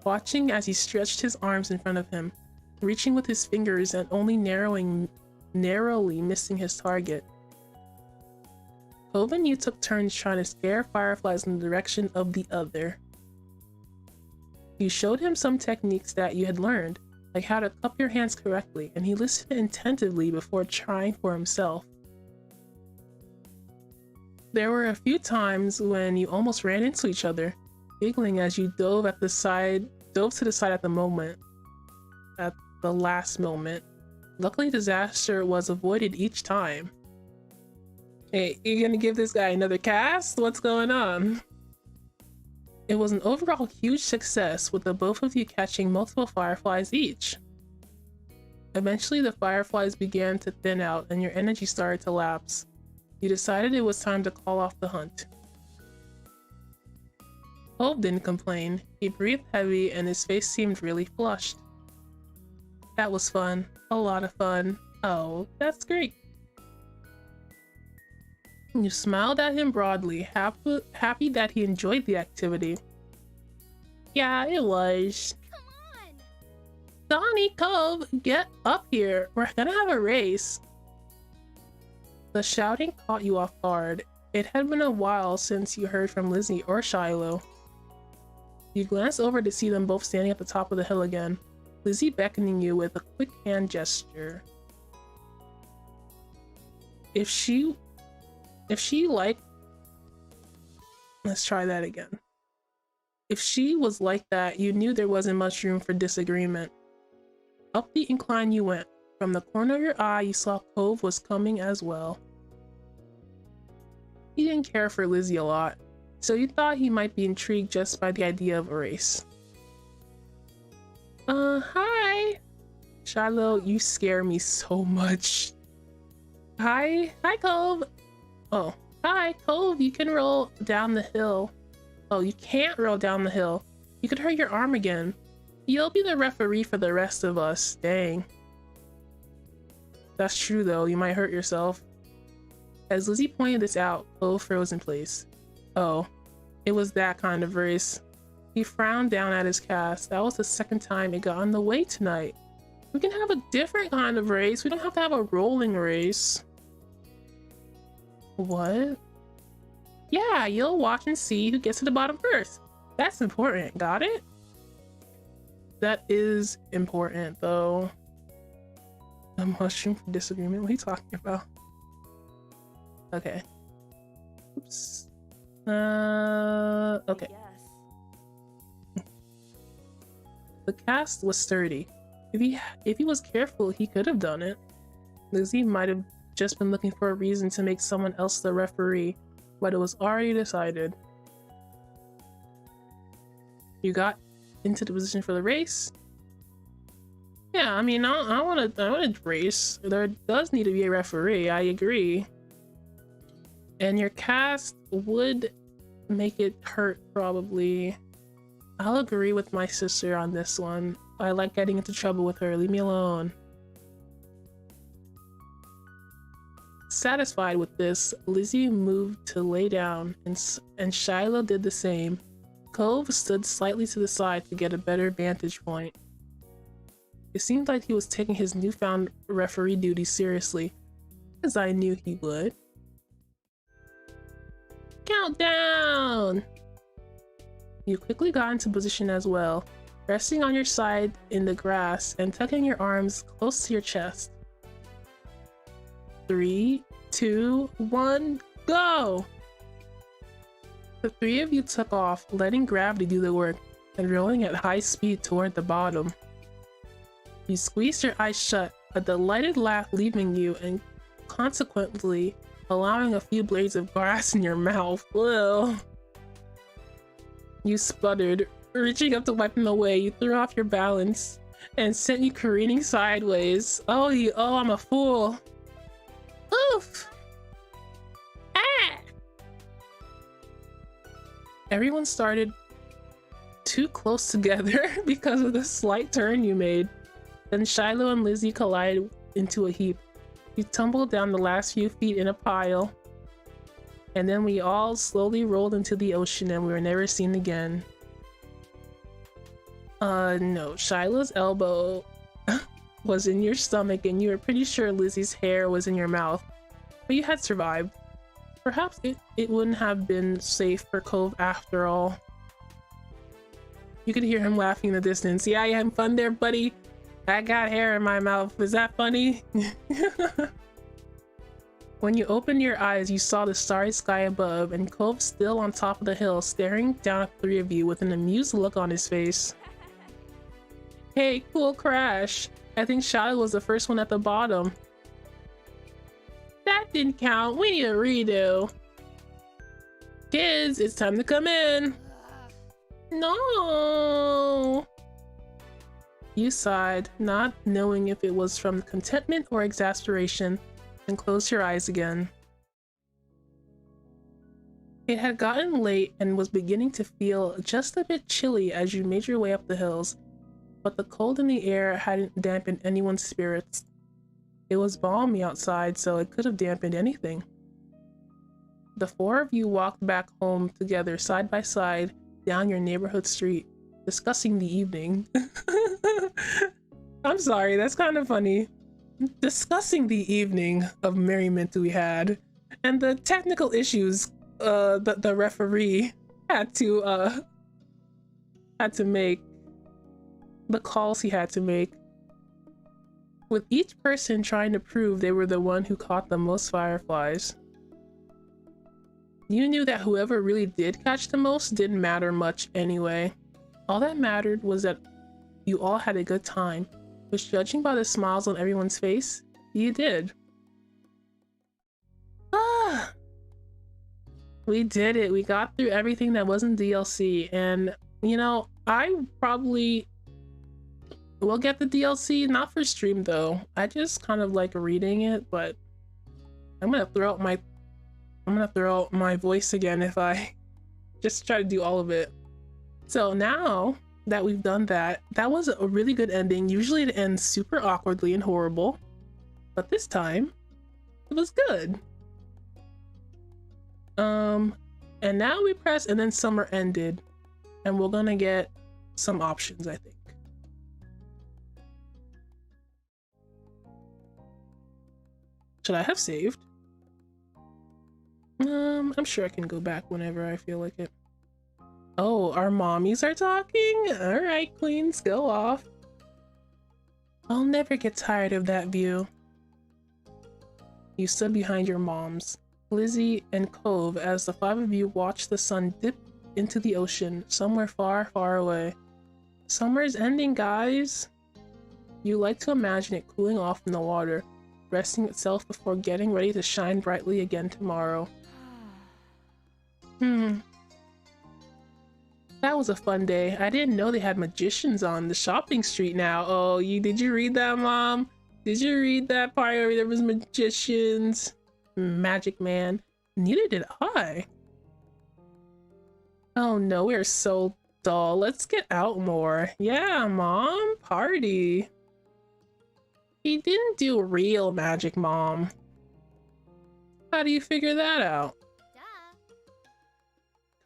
watching as he stretched his arms in front of him, reaching with his fingers and only narrowly missing his target. Clove and you took turns trying to scare fireflies in the direction of the other. You showed him some techniques that you had learned, like how to cup your hands correctly, and he listened attentively before trying for himself. There were a few times when you almost ran into each other, giggling as you dove to the side at the last moment. Luckily, disaster was avoided each time. Hey, you gonna give this guy another cast? What's going on? It was an overall huge success, with the both of you catching multiple fireflies each. Eventually, the fireflies began to thin out and your energy started to lapse. You decided it was time to call off the hunt. Clove didn't complain. He breathed heavy and his face seemed really flushed. That was fun. A lot of fun. Oh, that's great. You smiled at him broadly, happy that he enjoyed the activity. Yeah, it was. Come on! Donnie, Cove, get up here. We're gonna have a race. The shouting caught you off guard. It had been a while since you heard from Lizzie or Shiloh. You glance over to see them both standing at the top of the hill again, Lizzie beckoning you with a quick hand gesture. If she like, let's try that again. If she was like that, you knew there wasn't much room for disagreement. Up the incline you went. From the corner of your eye, you saw Cove was coming as well. He didn't care for Lizzie a lot, so you thought he might be intrigued just by the idea of a race. Hi! Shiloh, you scare me so much. Hi, Cove! Oh, hi, Cove, you can roll down the hill. Oh, you can't roll down the hill. You could hurt your arm again. You'll be the referee for the rest of us, dang. That's true though, you might hurt yourself. As Lizzie pointed this out, Cove froze in place. Oh, it was that kind of race. He frowned down at his cast. That was the second time it got in the way tonight. We can have a different kind of race. We don't have to have a rolling race. What? Yeah, you'll watch and see who gets to the bottom first. That's important, got it? That is important though. A mushroom for disagreement? What are you talking about? Okay. Oops. Okay. Yes. The cast was sturdy. If he was careful, he could have done it. Lizzie might have just been looking for a reason to make someone else the referee, but it was already decided. You got into the position for the race? Yeah, I mean, I want to race. There does need to be a referee, I agree. And your cast would make it hurt, probably. I'll agree with my sister on this one. I like getting into trouble with her. Leave me alone. Satisfied with this, Lizzie moved to lay down, and Shiloh did the same. Cove stood slightly to the side to get a better vantage point. It seemed like he was taking his newfound referee duty seriously, as I knew he would. Countdown! You quickly got into position as well, resting on your side in the grass and tucking your arms close to your chest. 3, 2, 1, go! The three of you took off, letting gravity do the work and rolling at high speed toward the bottom. You squeezed your eyes shut, a delighted laugh leaving you and consequently allowing a few blades of grass in your mouth. Ugh. You sputtered, reaching up to wipe them away. You threw off your balance and sent you careening sideways. Oh, I'm a fool. Oof! Ah! Everyone started too close together because of the slight turn you made. Then Shiloh and Lizzie collided into a heap. You tumbled down the last few feet in a pile. And then we all slowly rolled into the ocean and we were never seen again. No, Shiloh's elbow was in your stomach and you were pretty sure Lizzie's hair was in your mouth. But you had survived. Perhaps it wouldn't have been safe for Cove after all. You could hear him laughing in the distance. Yeah, you having fun there, buddy? I got hair in my mouth. Is that funny? When you opened your eyes, you saw the starry sky above and Cove still on top of the hill, staring down at the three of you with an amused look on his face. Hey, cool crash. I think Shiloh was the first one at the bottom. That didn't count. We need a redo. Kids, it's time to come in. No. You sighed, not knowing if it was from contentment or exasperation, and closed your eyes again. It had gotten late and was beginning to feel just a bit chilly as you made your way up the hills, but the cold in the air hadn't dampened anyone's spirits. It was balmy outside, so it could have dampened anything. The four of you walked back home together side by side down your neighborhood street, discussing the evening. I'm sorry, that's kind of funny. Discussing the evening of merriment we had and the technical issues the referee had to had to make, the calls he had to make, with each person trying to prove they were the one who caught the most fireflies. You knew that whoever really did catch the most didn't matter much anyway. All that mattered was that you all had a good time, which, judging by the smiles on everyone's face, you did. Ah! We did it. We got through everything that wasn't DLC, and you know, I probably will get the DLC, not for stream though. I just kind of like reading it, but I'm gonna throw out my voice again if I just try to do all of it. So now that we've done that, that was a really good ending. Usually it ends super awkwardly and horrible, but this time it was good. And now we press and then summer ended, and we're gonna get some options, I think. Should I have saved? I'm sure I can go back whenever I feel like it. Oh, our mommies are talking? Alright, queens, go off. I'll never get tired of that view. You stood behind your moms, Lizzie and Cove, as the five of you watched the sun dip into the ocean somewhere far, far away. Summer's ending, guys. You like to imagine it cooling off in the water, resting itself before getting ready to shine brightly again tomorrow. That was a fun day. I didn't know they had magicians on the shopping street now. Oh, did you read that, Mom? Did you read that part where there was magicians? Magic Man. Neither did I. Oh no, we're so dull. Let's get out more. Yeah, Mom, party. He didn't do real magic, Mom. How do you figure that out? Duh.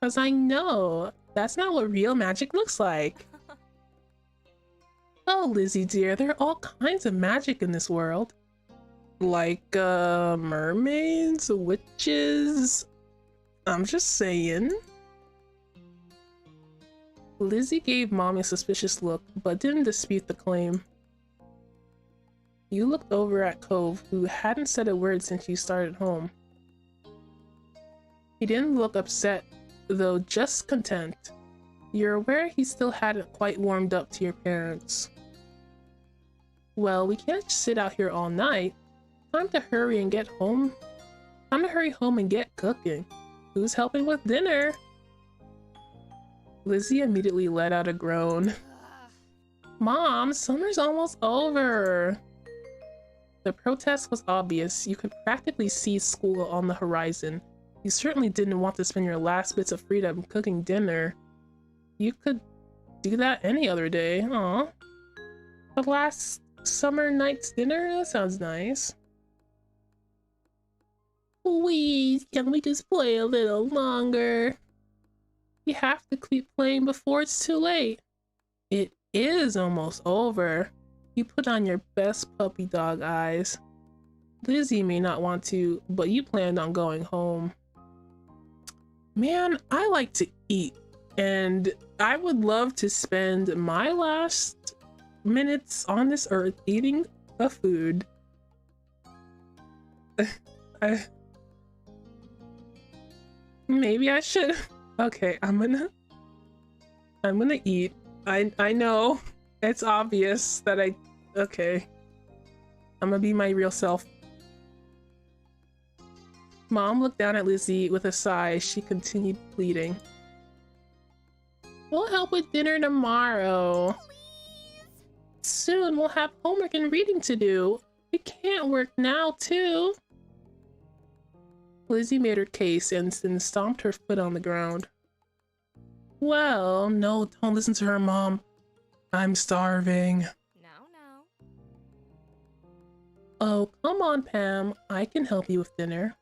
'Cause I know. That's not what real magic looks like. Oh, Lizzie dear, there are all kinds of magic in this world. Like, mermaids, witches. I'm just saying. Lizzie gave Mommy a suspicious look, but didn't dispute the claim. You looked over at Cove, who hadn't said a word since you started home. He didn't look upset, though just content. You're aware he still hadn't quite warmed up to your parents. Well, we can't just sit out here all night. Time to hurry and get home. Time to hurry home and get cooking. Who's helping with dinner? Lizzie immediately let out a groan. Mom, summer's almost over. The protest was obvious. You could practically see school on the horizon. You certainly didn't want to spend your last bits of freedom cooking dinner. You could do that any other day. Aw. The last summer night's dinner? That sounds nice. Please, can we just play a little longer? You have to keep playing before it's too late. It is almost over. You put on your best puppy dog eyes. Lizzie may not want to, but you planned on going home. Man, I like to eat, and I would love to spend my last minutes on this earth eating a food. Maybe I should. Okay, I'm gonna eat. I know it's obvious that okay. I'm gonna be my real self. Mom looked down at Lizzie with a sigh as she continued pleading. We'll help with dinner tomorrow. Please. Soon we'll have homework and reading to do. We can't work now, too. Lizzie made her case and then stomped her foot on the ground. Well, no, don't listen to her, Mom. I'm starving. No. Oh, come on, Pam. I can help you with dinner.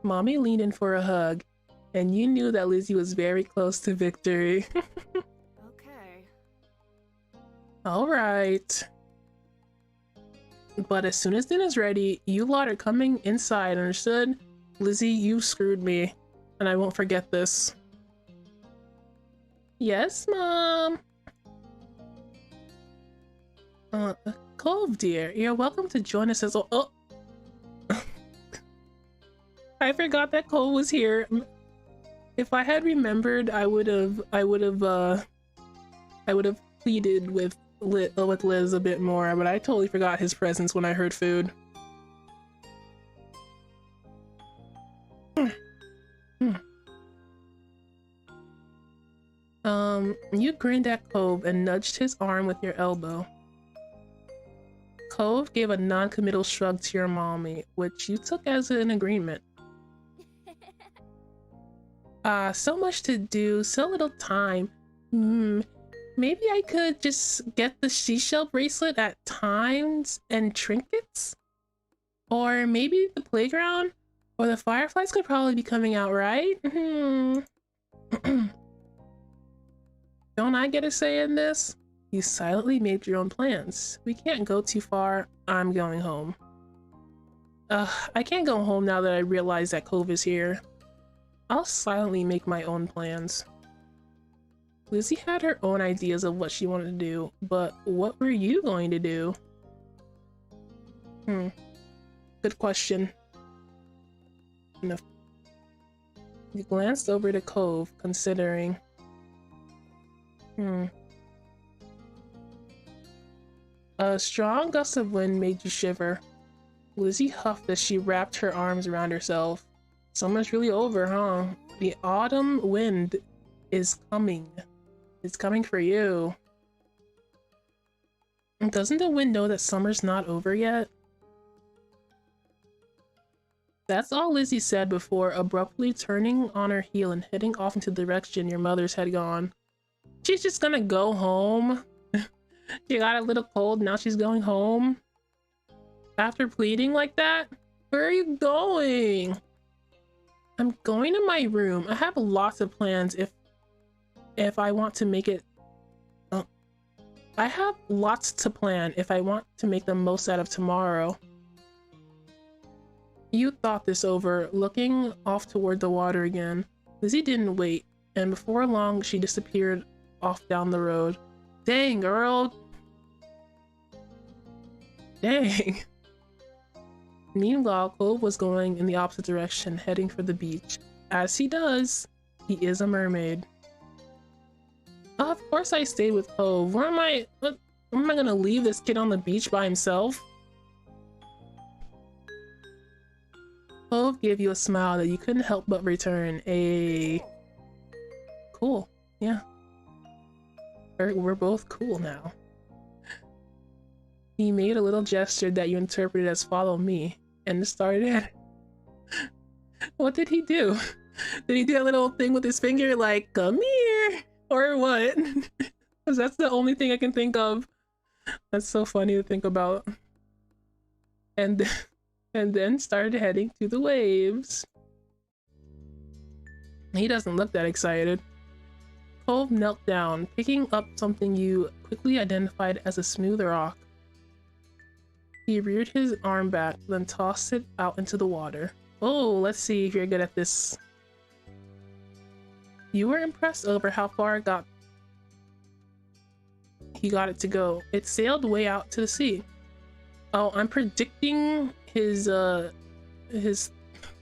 Mommy leaned in for a hug, and you knew that Lizzie was very close to victory. Okay. All right. But as soon as dinner's ready, you lot are coming inside, understood? Lizzie, you screwed me, and I won't forget this. Yes, Mom. Cove, dear, you're welcome to join us as well. Oh, I forgot that Cole was here. If I had remembered, I would have pleaded with Liz a bit more, but I totally forgot his presence when I heard food. You grinned at Cove and nudged his arm with your elbow. Cove gave a non-committal shrug to your mommy, which you took as an agreement. So much to do, so little time. Maybe I could just get the seashell bracelet at times and trinkets? Or maybe the playground? Or the fireflies could probably be coming out, right? Don't I get a say in this? You silently made your own plans. We can't go too far. I'm going home. I can't go home now that I realize that Cove is here. I'll silently make my own plans. Lizzie had her own ideas of what she wanted to do, but what were you going to do? Good question. You glanced over to Cove, considering. A strong gust of wind made you shiver. Lizzie huffed as she wrapped her arms around herself. Summer's really over, huh? The autumn wind is coming. It's coming for you. Doesn't the wind know that summer's not over yet? That's all Lizzie said before abruptly turning on her heel and heading off into the direction your mother's had gone. She's just gonna go home. She got a little cold, now she's going home. After pleading like that? Where are you going? I'm going to my room. I have lots of plans if I want to make it. I have lots to plan if I want to make the most out of tomorrow. You thought this over, looking off toward the water again. Lizzie didn't wait, and before long she disappeared off down the road. Dang, girl. Dang. Meanwhile, Cove was going in the opposite direction, heading for the beach. As he does, he is a mermaid. Of course I stayed with Cove. Where am I gonna leave this kid on the beach by himself? Cove gave you a smile that you couldn't help but return. Cool. Yeah. We're both cool now. He made a little gesture that you interpreted as follow me, and started. What did he do? Did he do a little thing with his finger like, come here? Or what? Because that's the only thing I can think of. That's so funny to think about. And then started heading to the waves. He doesn't look that excited. Cove knelt down, picking up something you quickly identified as a smooth rock. He reared his arm back, then tossed it out into the water. Oh, let's see if you're good at this. You were impressed over how far he got it to go. It sailed way out to the sea. Oh, I'm predicting his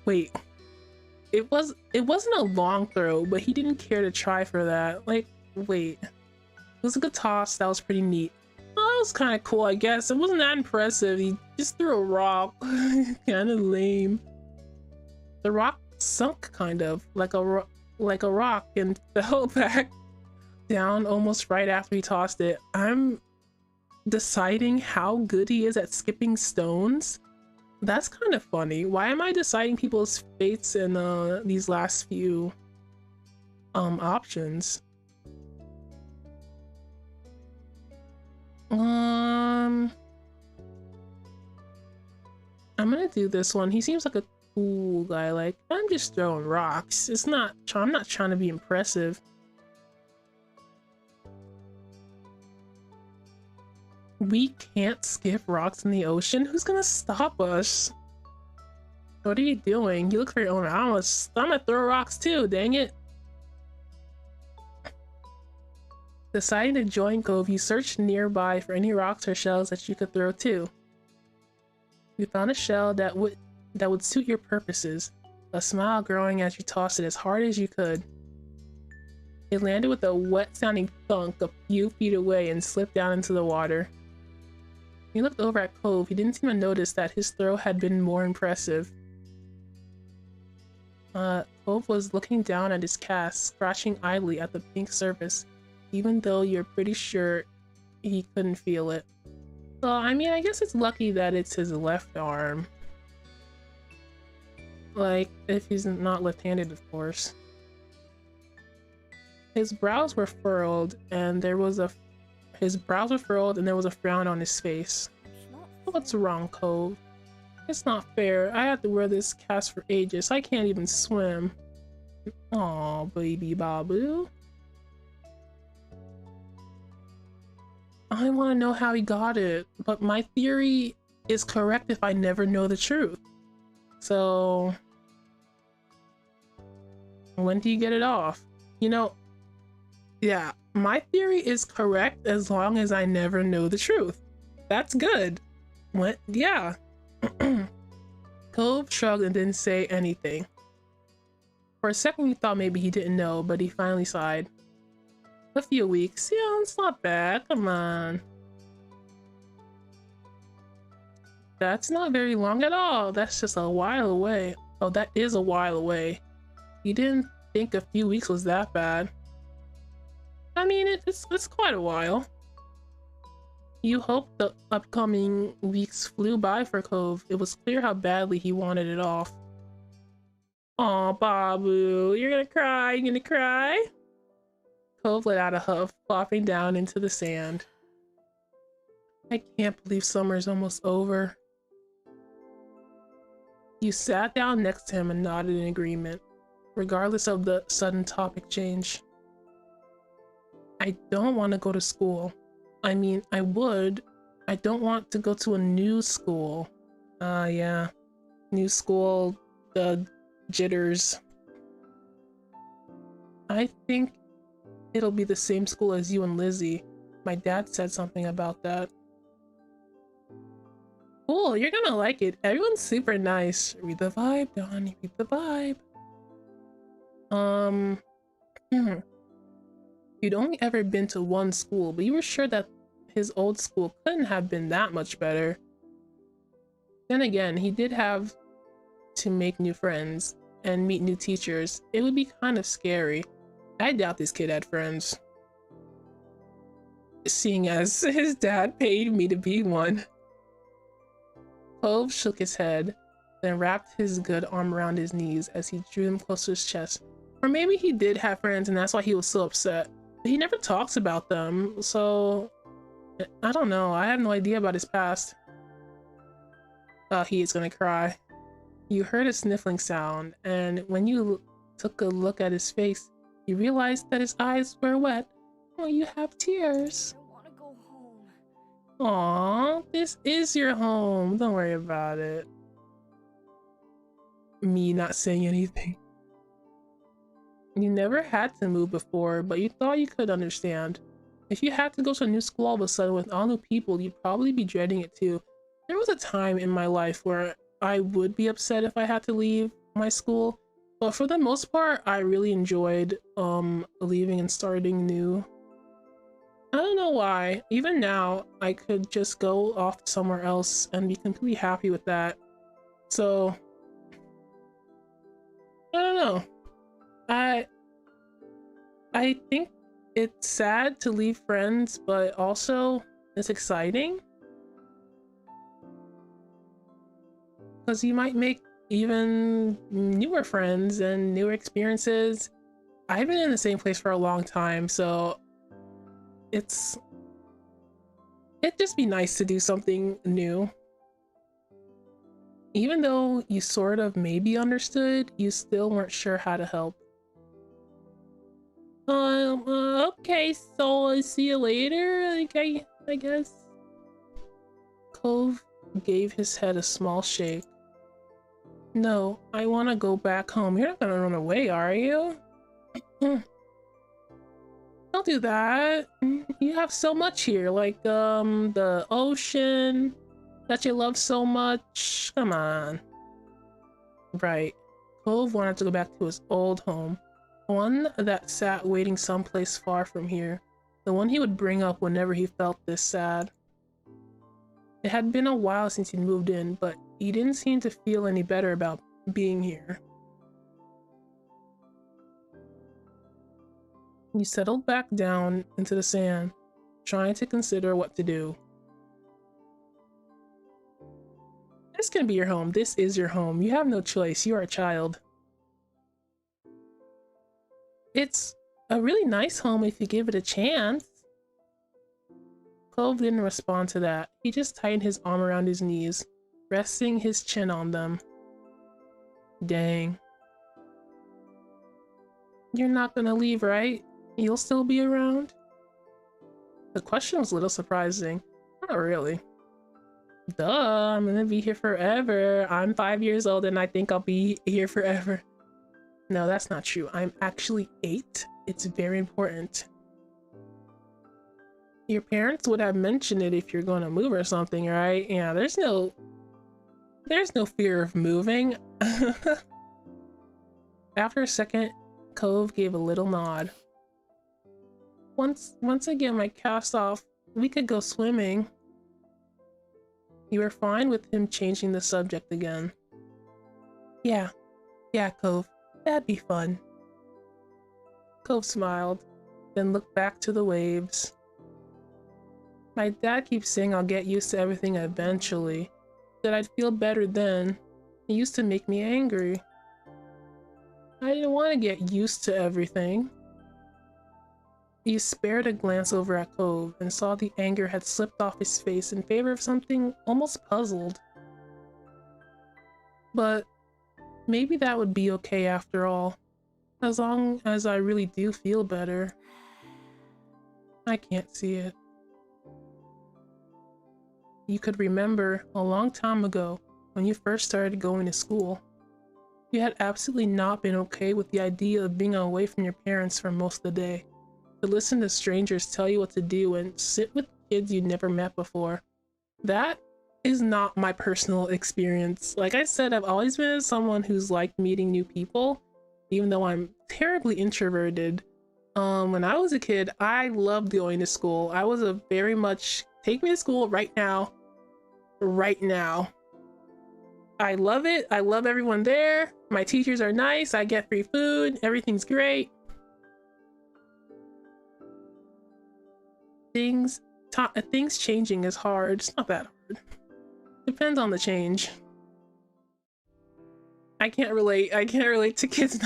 wait. It wasn't a long throw, but he didn't care to try for that. Like, wait. It was a good toss. That was pretty neat. Oh, that was kind of cool, I guess. It wasn't that impressive. He just threw a rock. Kind of lame. The rock sunk kind of like a rock and fell back down almost right after he tossed it. I'm deciding how good he is at skipping stones. That's kind of funny. Why am I deciding people's fates in these last few options? I'm gonna do this one. He seems like a cool guy. Like, I'm just throwing rocks. I'm not trying to be impressive. We can't skip rocks in the ocean? Who's gonna stop us? What are you doing? You look for your own. I'm gonna throw rocks too, dang it. Deciding to join Cove, you searched nearby for any rocks or shells that you could throw too. You found a shell that would suit your purposes, a smile growing as you tossed it as hard as you could. It landed with a wet-sounding thunk a few feet away and slipped down into the water. He looked over at Cove. He didn't seem to notice that his throw had been more impressive. Cove was looking down at his cast, scratching idly at the pink surface, even though you're pretty sure he couldn't feel it. So, I mean, I guess it's lucky that it's his left arm. Like, if he's not left-handed, of course. His brows were furrowed, and there was a frown on his face. What's wrong, Cove? It's not fair. I had to wear this cast for ages. I can't even swim. Aw, baby Babu. I want to know how he got it, but my theory is correct if I never know the truth. So, when do you get it off? You know, yeah, my theory is correct as long as I never know the truth. That's good. What? Yeah. Cove shrugged and didn't say anything. For a second, you thought maybe he didn't know, but he finally sighed. A few weeks. Yeah, it's not bad. Come on. That's not very long at all. That's just a while away. Oh, that is a while away. You didn't think a few weeks was that bad. I mean, it's quite a while. You hoped the upcoming weeks flew by for Cove. It was clear how badly he wanted it off. Aw, Babu, you're gonna cry, you're gonna cry? Cove let out a huff, flopping down into the sand. I can't believe summer's almost over. You sat down next to him and nodded in agreement, regardless of the sudden topic change. I don't want to go to school. I mean, I would. I don't want to go to a new school. Yeah. New school, the jitters. I think it'll be the same school as you and Lizzie. My dad said something about that. Cool, you're gonna like it. Everyone's super nice. Read the vibe, Donnie. Read the vibe. You'd only ever been to one school, but you were sure that his old school couldn't have been that much better. Then again, he did have to make new friends and meet new teachers. It would be kind of scary. I doubt this kid had friends, seeing as his dad paid me to be one. Cove shook his head, then wrapped his good arm around his knees as he drew them close to his chest. Or maybe he did have friends and that's why he was so upset. But he never talks about them, so I don't know. I have no idea about his past. Oh, he is gonna cry. You heard a sniffling sound, and when you took a look at his face, you realized that his eyes were wet. Oh, you have tears. I want to go home. Aw, this is your home. Don't worry about it. Me not saying anything. You never had to move before, but you thought you could understand. If you had to go to a new school all of a sudden with all new people, you'd probably be dreading it too. There was a time in my life where I would be upset if I had to leave my school, but for the most part, I really enjoyed leaving and starting new. I don't know why. Even now, I could just go off somewhere else and be completely happy with that. So, I don't know. I think it's sad to leave friends, but also it's exciting. Because you might make even newer friends and newer experiences. I've been in the same place for a long time, so it'd just be nice to do something new. Even though you sort of maybe understood, you still weren't sure how to help. Okay, so I'll see you later, I guess. Cove gave his head a small shake. No, I want to go back home. You're not gonna run away, are you? Don't Don't do that. You have so much here, like the ocean that you love so much. Come on. Right. Cove wanted to go back to his old home, one that sat waiting someplace far from here, the one he would bring up whenever he felt this sad. It had been a while since he'd moved in, but he didn't seem to feel any better about being here. He settled back down into the sand, trying to consider what to do. This can be your home. This is your home. You have no choice. You are a child. It's a really nice home if you give it a chance. Cove didn't respond to that. He just tightened his arm around his knees, resting his chin on them. Dang. You're not gonna leave, right? You'll still be around? The question was a little surprising. Not really. Duh, I'm gonna be here forever. I'm 5 years old and I think I'll be here forever. No, that's not true. I'm actually 8. It's very important. Your parents would have mentioned it if you're going to move or something, right? Yeah, there's no fear of moving. After a second, Cove gave a little nod. Once again, my cast off, we could go swimming. You were fine with him changing the subject again. Yeah, Cove, that'd be fun. Cove smiled, then looked back to the waves. My dad keeps saying I'll get used to everything eventually, that I'd feel better then. It used to make me angry. I didn't want to get used to everything. He spared a glance over at Cove and saw the anger had slipped off his face in favor of something almost puzzled. But maybe that would be okay after all, as long as I really do feel better. I can't see it. You could remember a long time ago when you first started going to school. You had absolutely not been okay with the idea of being away from your parents for most of the day. To listen to strangers tell you what to do and sit with kids you never met before. That is not my personal experience. Like I said, I've always been someone who's liked meeting new people, even though I'm terribly introverted. When I was a kid, I loved going to school. I was a very much, take me to school right now. Right now. I love it. I love everyone there. My teachers are nice. I get free food. Everything's great. Things changing is hard. It's not that hard. Depends on the change. I can't relate to kids.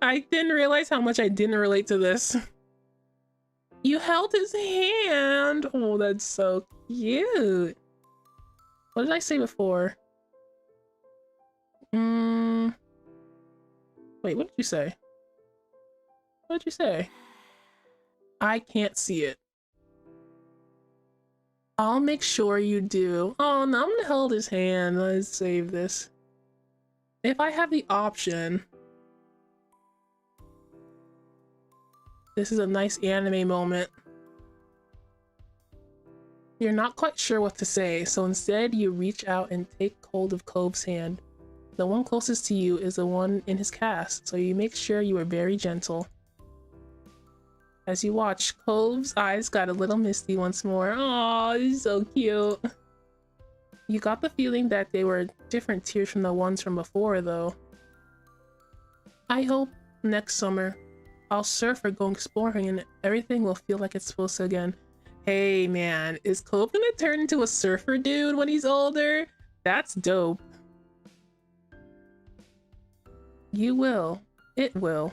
I didn't realize how much I didn't relate to this. You held his hand. Oh, that's so cute. What did I say before? Wait, what did you say? What did you say? I can't see it. I'll make sure you do. Oh no, I'm gonna hold his hand. Let's save this. If I have the option. This is a nice anime moment. You're not quite sure what to say, so instead you reach out and take hold of Cove's hand. The one closest to you is the one in his cast, so you make sure you are very gentle. As you watch, Cove's eyes got a little misty once more. Aw, he's so cute. You got the feeling that they were different tears from the ones from before, though. I hope next summer I'll surf or go exploring and everything will feel like it's supposed to again. Hey man, is Cove gonna turn into a surfer dude when he's older? That's dope. You will. It will.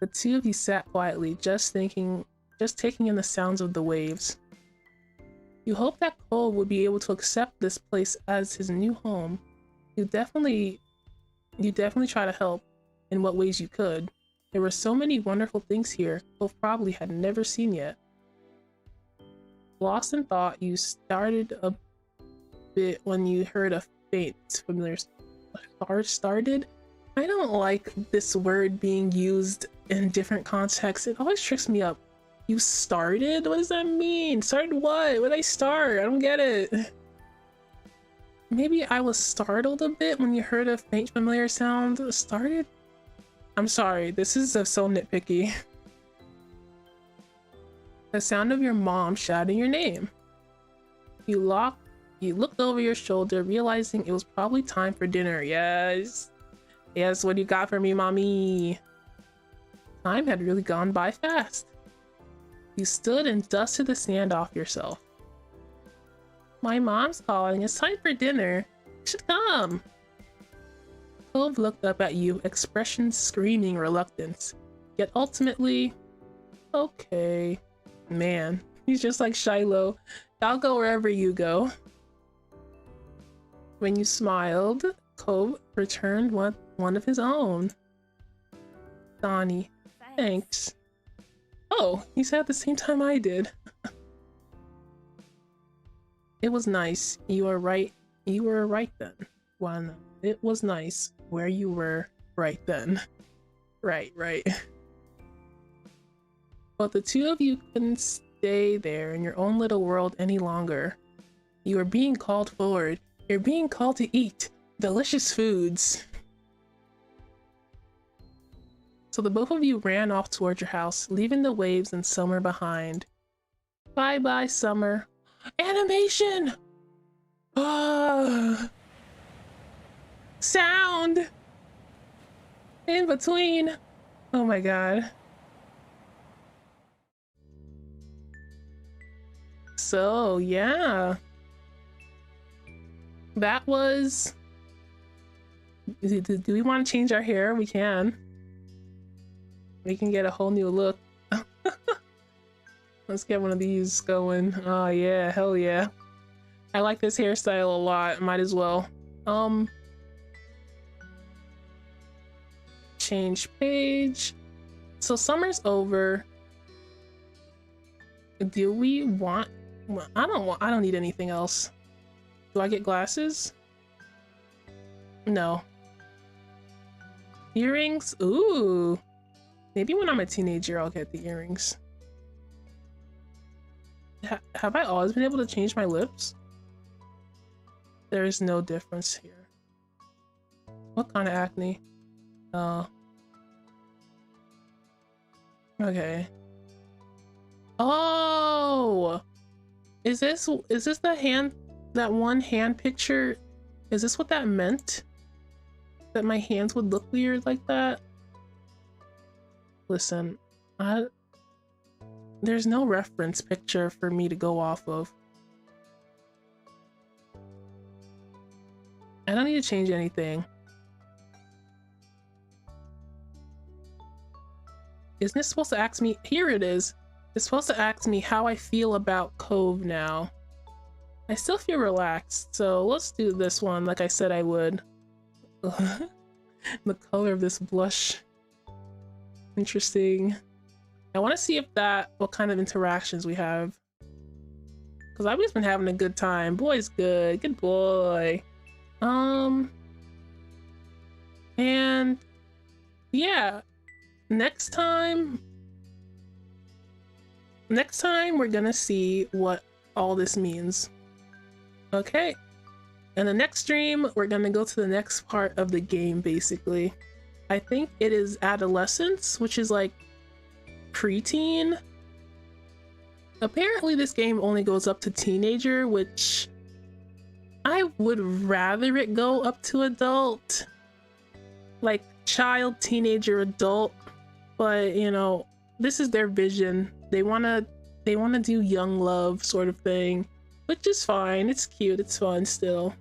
The two of you sat quietly, just taking in the sounds of the waves. You hoped that Cove would be able to accept this place as his new home. You definitely try to help in what ways you could. There were so many wonderful things here Cove probably had never seen yet. Lost in thought, you started a bit when you heard a faint, familiar started? I don't like this word being used in different contexts. It always tricks me up. You started? What does that mean? Started what? What did I start? I don't get it. Maybe I was startled a bit when you heard a faint familiar sound. Started? I'm sorry, this is so nitpicky. The sound of your mom shouting your name. You looked over your shoulder, realizing it was probably time for dinner. Yes. Yes, what do you got for me, mommy? Time had really gone by fast. You stood and dusted the sand off yourself. My mom's calling. It's time for dinner. You should come. Clove looked up at you, expression screaming reluctance. Yet ultimately, okay. Man, he's just like Shiloh. I'll go wherever you go. When you smiled, Cove returned one of his own. Donnie, thanks. Oh, he said at the same time I did. It was nice. You were right. You were right then. Juan. It was nice where you were right then. Right. But the two of you couldn't stay there in your own little world any longer. You are being called forward. You're being called to eat delicious foods. So the both of you ran off towards your house, leaving the waves and summer behind. Bye-bye, summer. Animation! Sound! In between. Oh my god. So, yeah. That was... Do we want to change our hair? We can. We can get a whole new look. Let's get one of these going. Oh yeah, hell yeah. I like this hairstyle a lot. Might as well. Change page. So summer's over. Do we want... Well, I don't need anything else. Do I get glasses? No. Earrings? Ooh. Maybe when I'm a teenager I'll get the earrings. Have I always been able to change my lips? There is no difference here. What kind of acne? Oh. Okay. Oh! Is this the hand, that one hand picture? Is this what that meant? That my hands would look weird like that? Listen, there's no reference picture for me to go off of. I don't need to change anything. Isn't it supposed to ask me? Here it is. It's supposed to ask me how I feel about Cove now. I still feel relaxed, so let's do this one like I said I would. The color of this blush. Interesting. I want to see if what kind of interactions we have. Because I've just been having a good time. Boy's good. Good boy. And yeah, next time we're gonna see what all this means. Okay. In the next stream, we're gonna go to the next part of the game, basically. I think it is adolescence, which is like preteen. Apparently this game only goes up to teenager, which I would rather it go up to adult. Like child, teenager, adult. But you know, this is their vision. They wanna do young love sort of thing, which is fine. It's cute, it's fun still.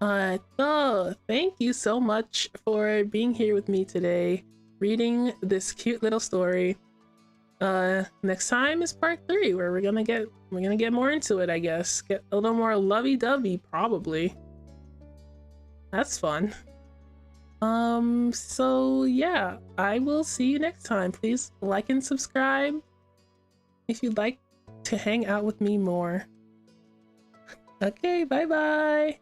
So thank you so much for being here with me today, reading this cute little story. Next time is part 3, where we're gonna get more into it, I guess. Get a little more lovey-dovey, probably. That's fun. So yeah, I will see you next time. Please like and subscribe if you'd like to hang out with me more. Okay, bye bye.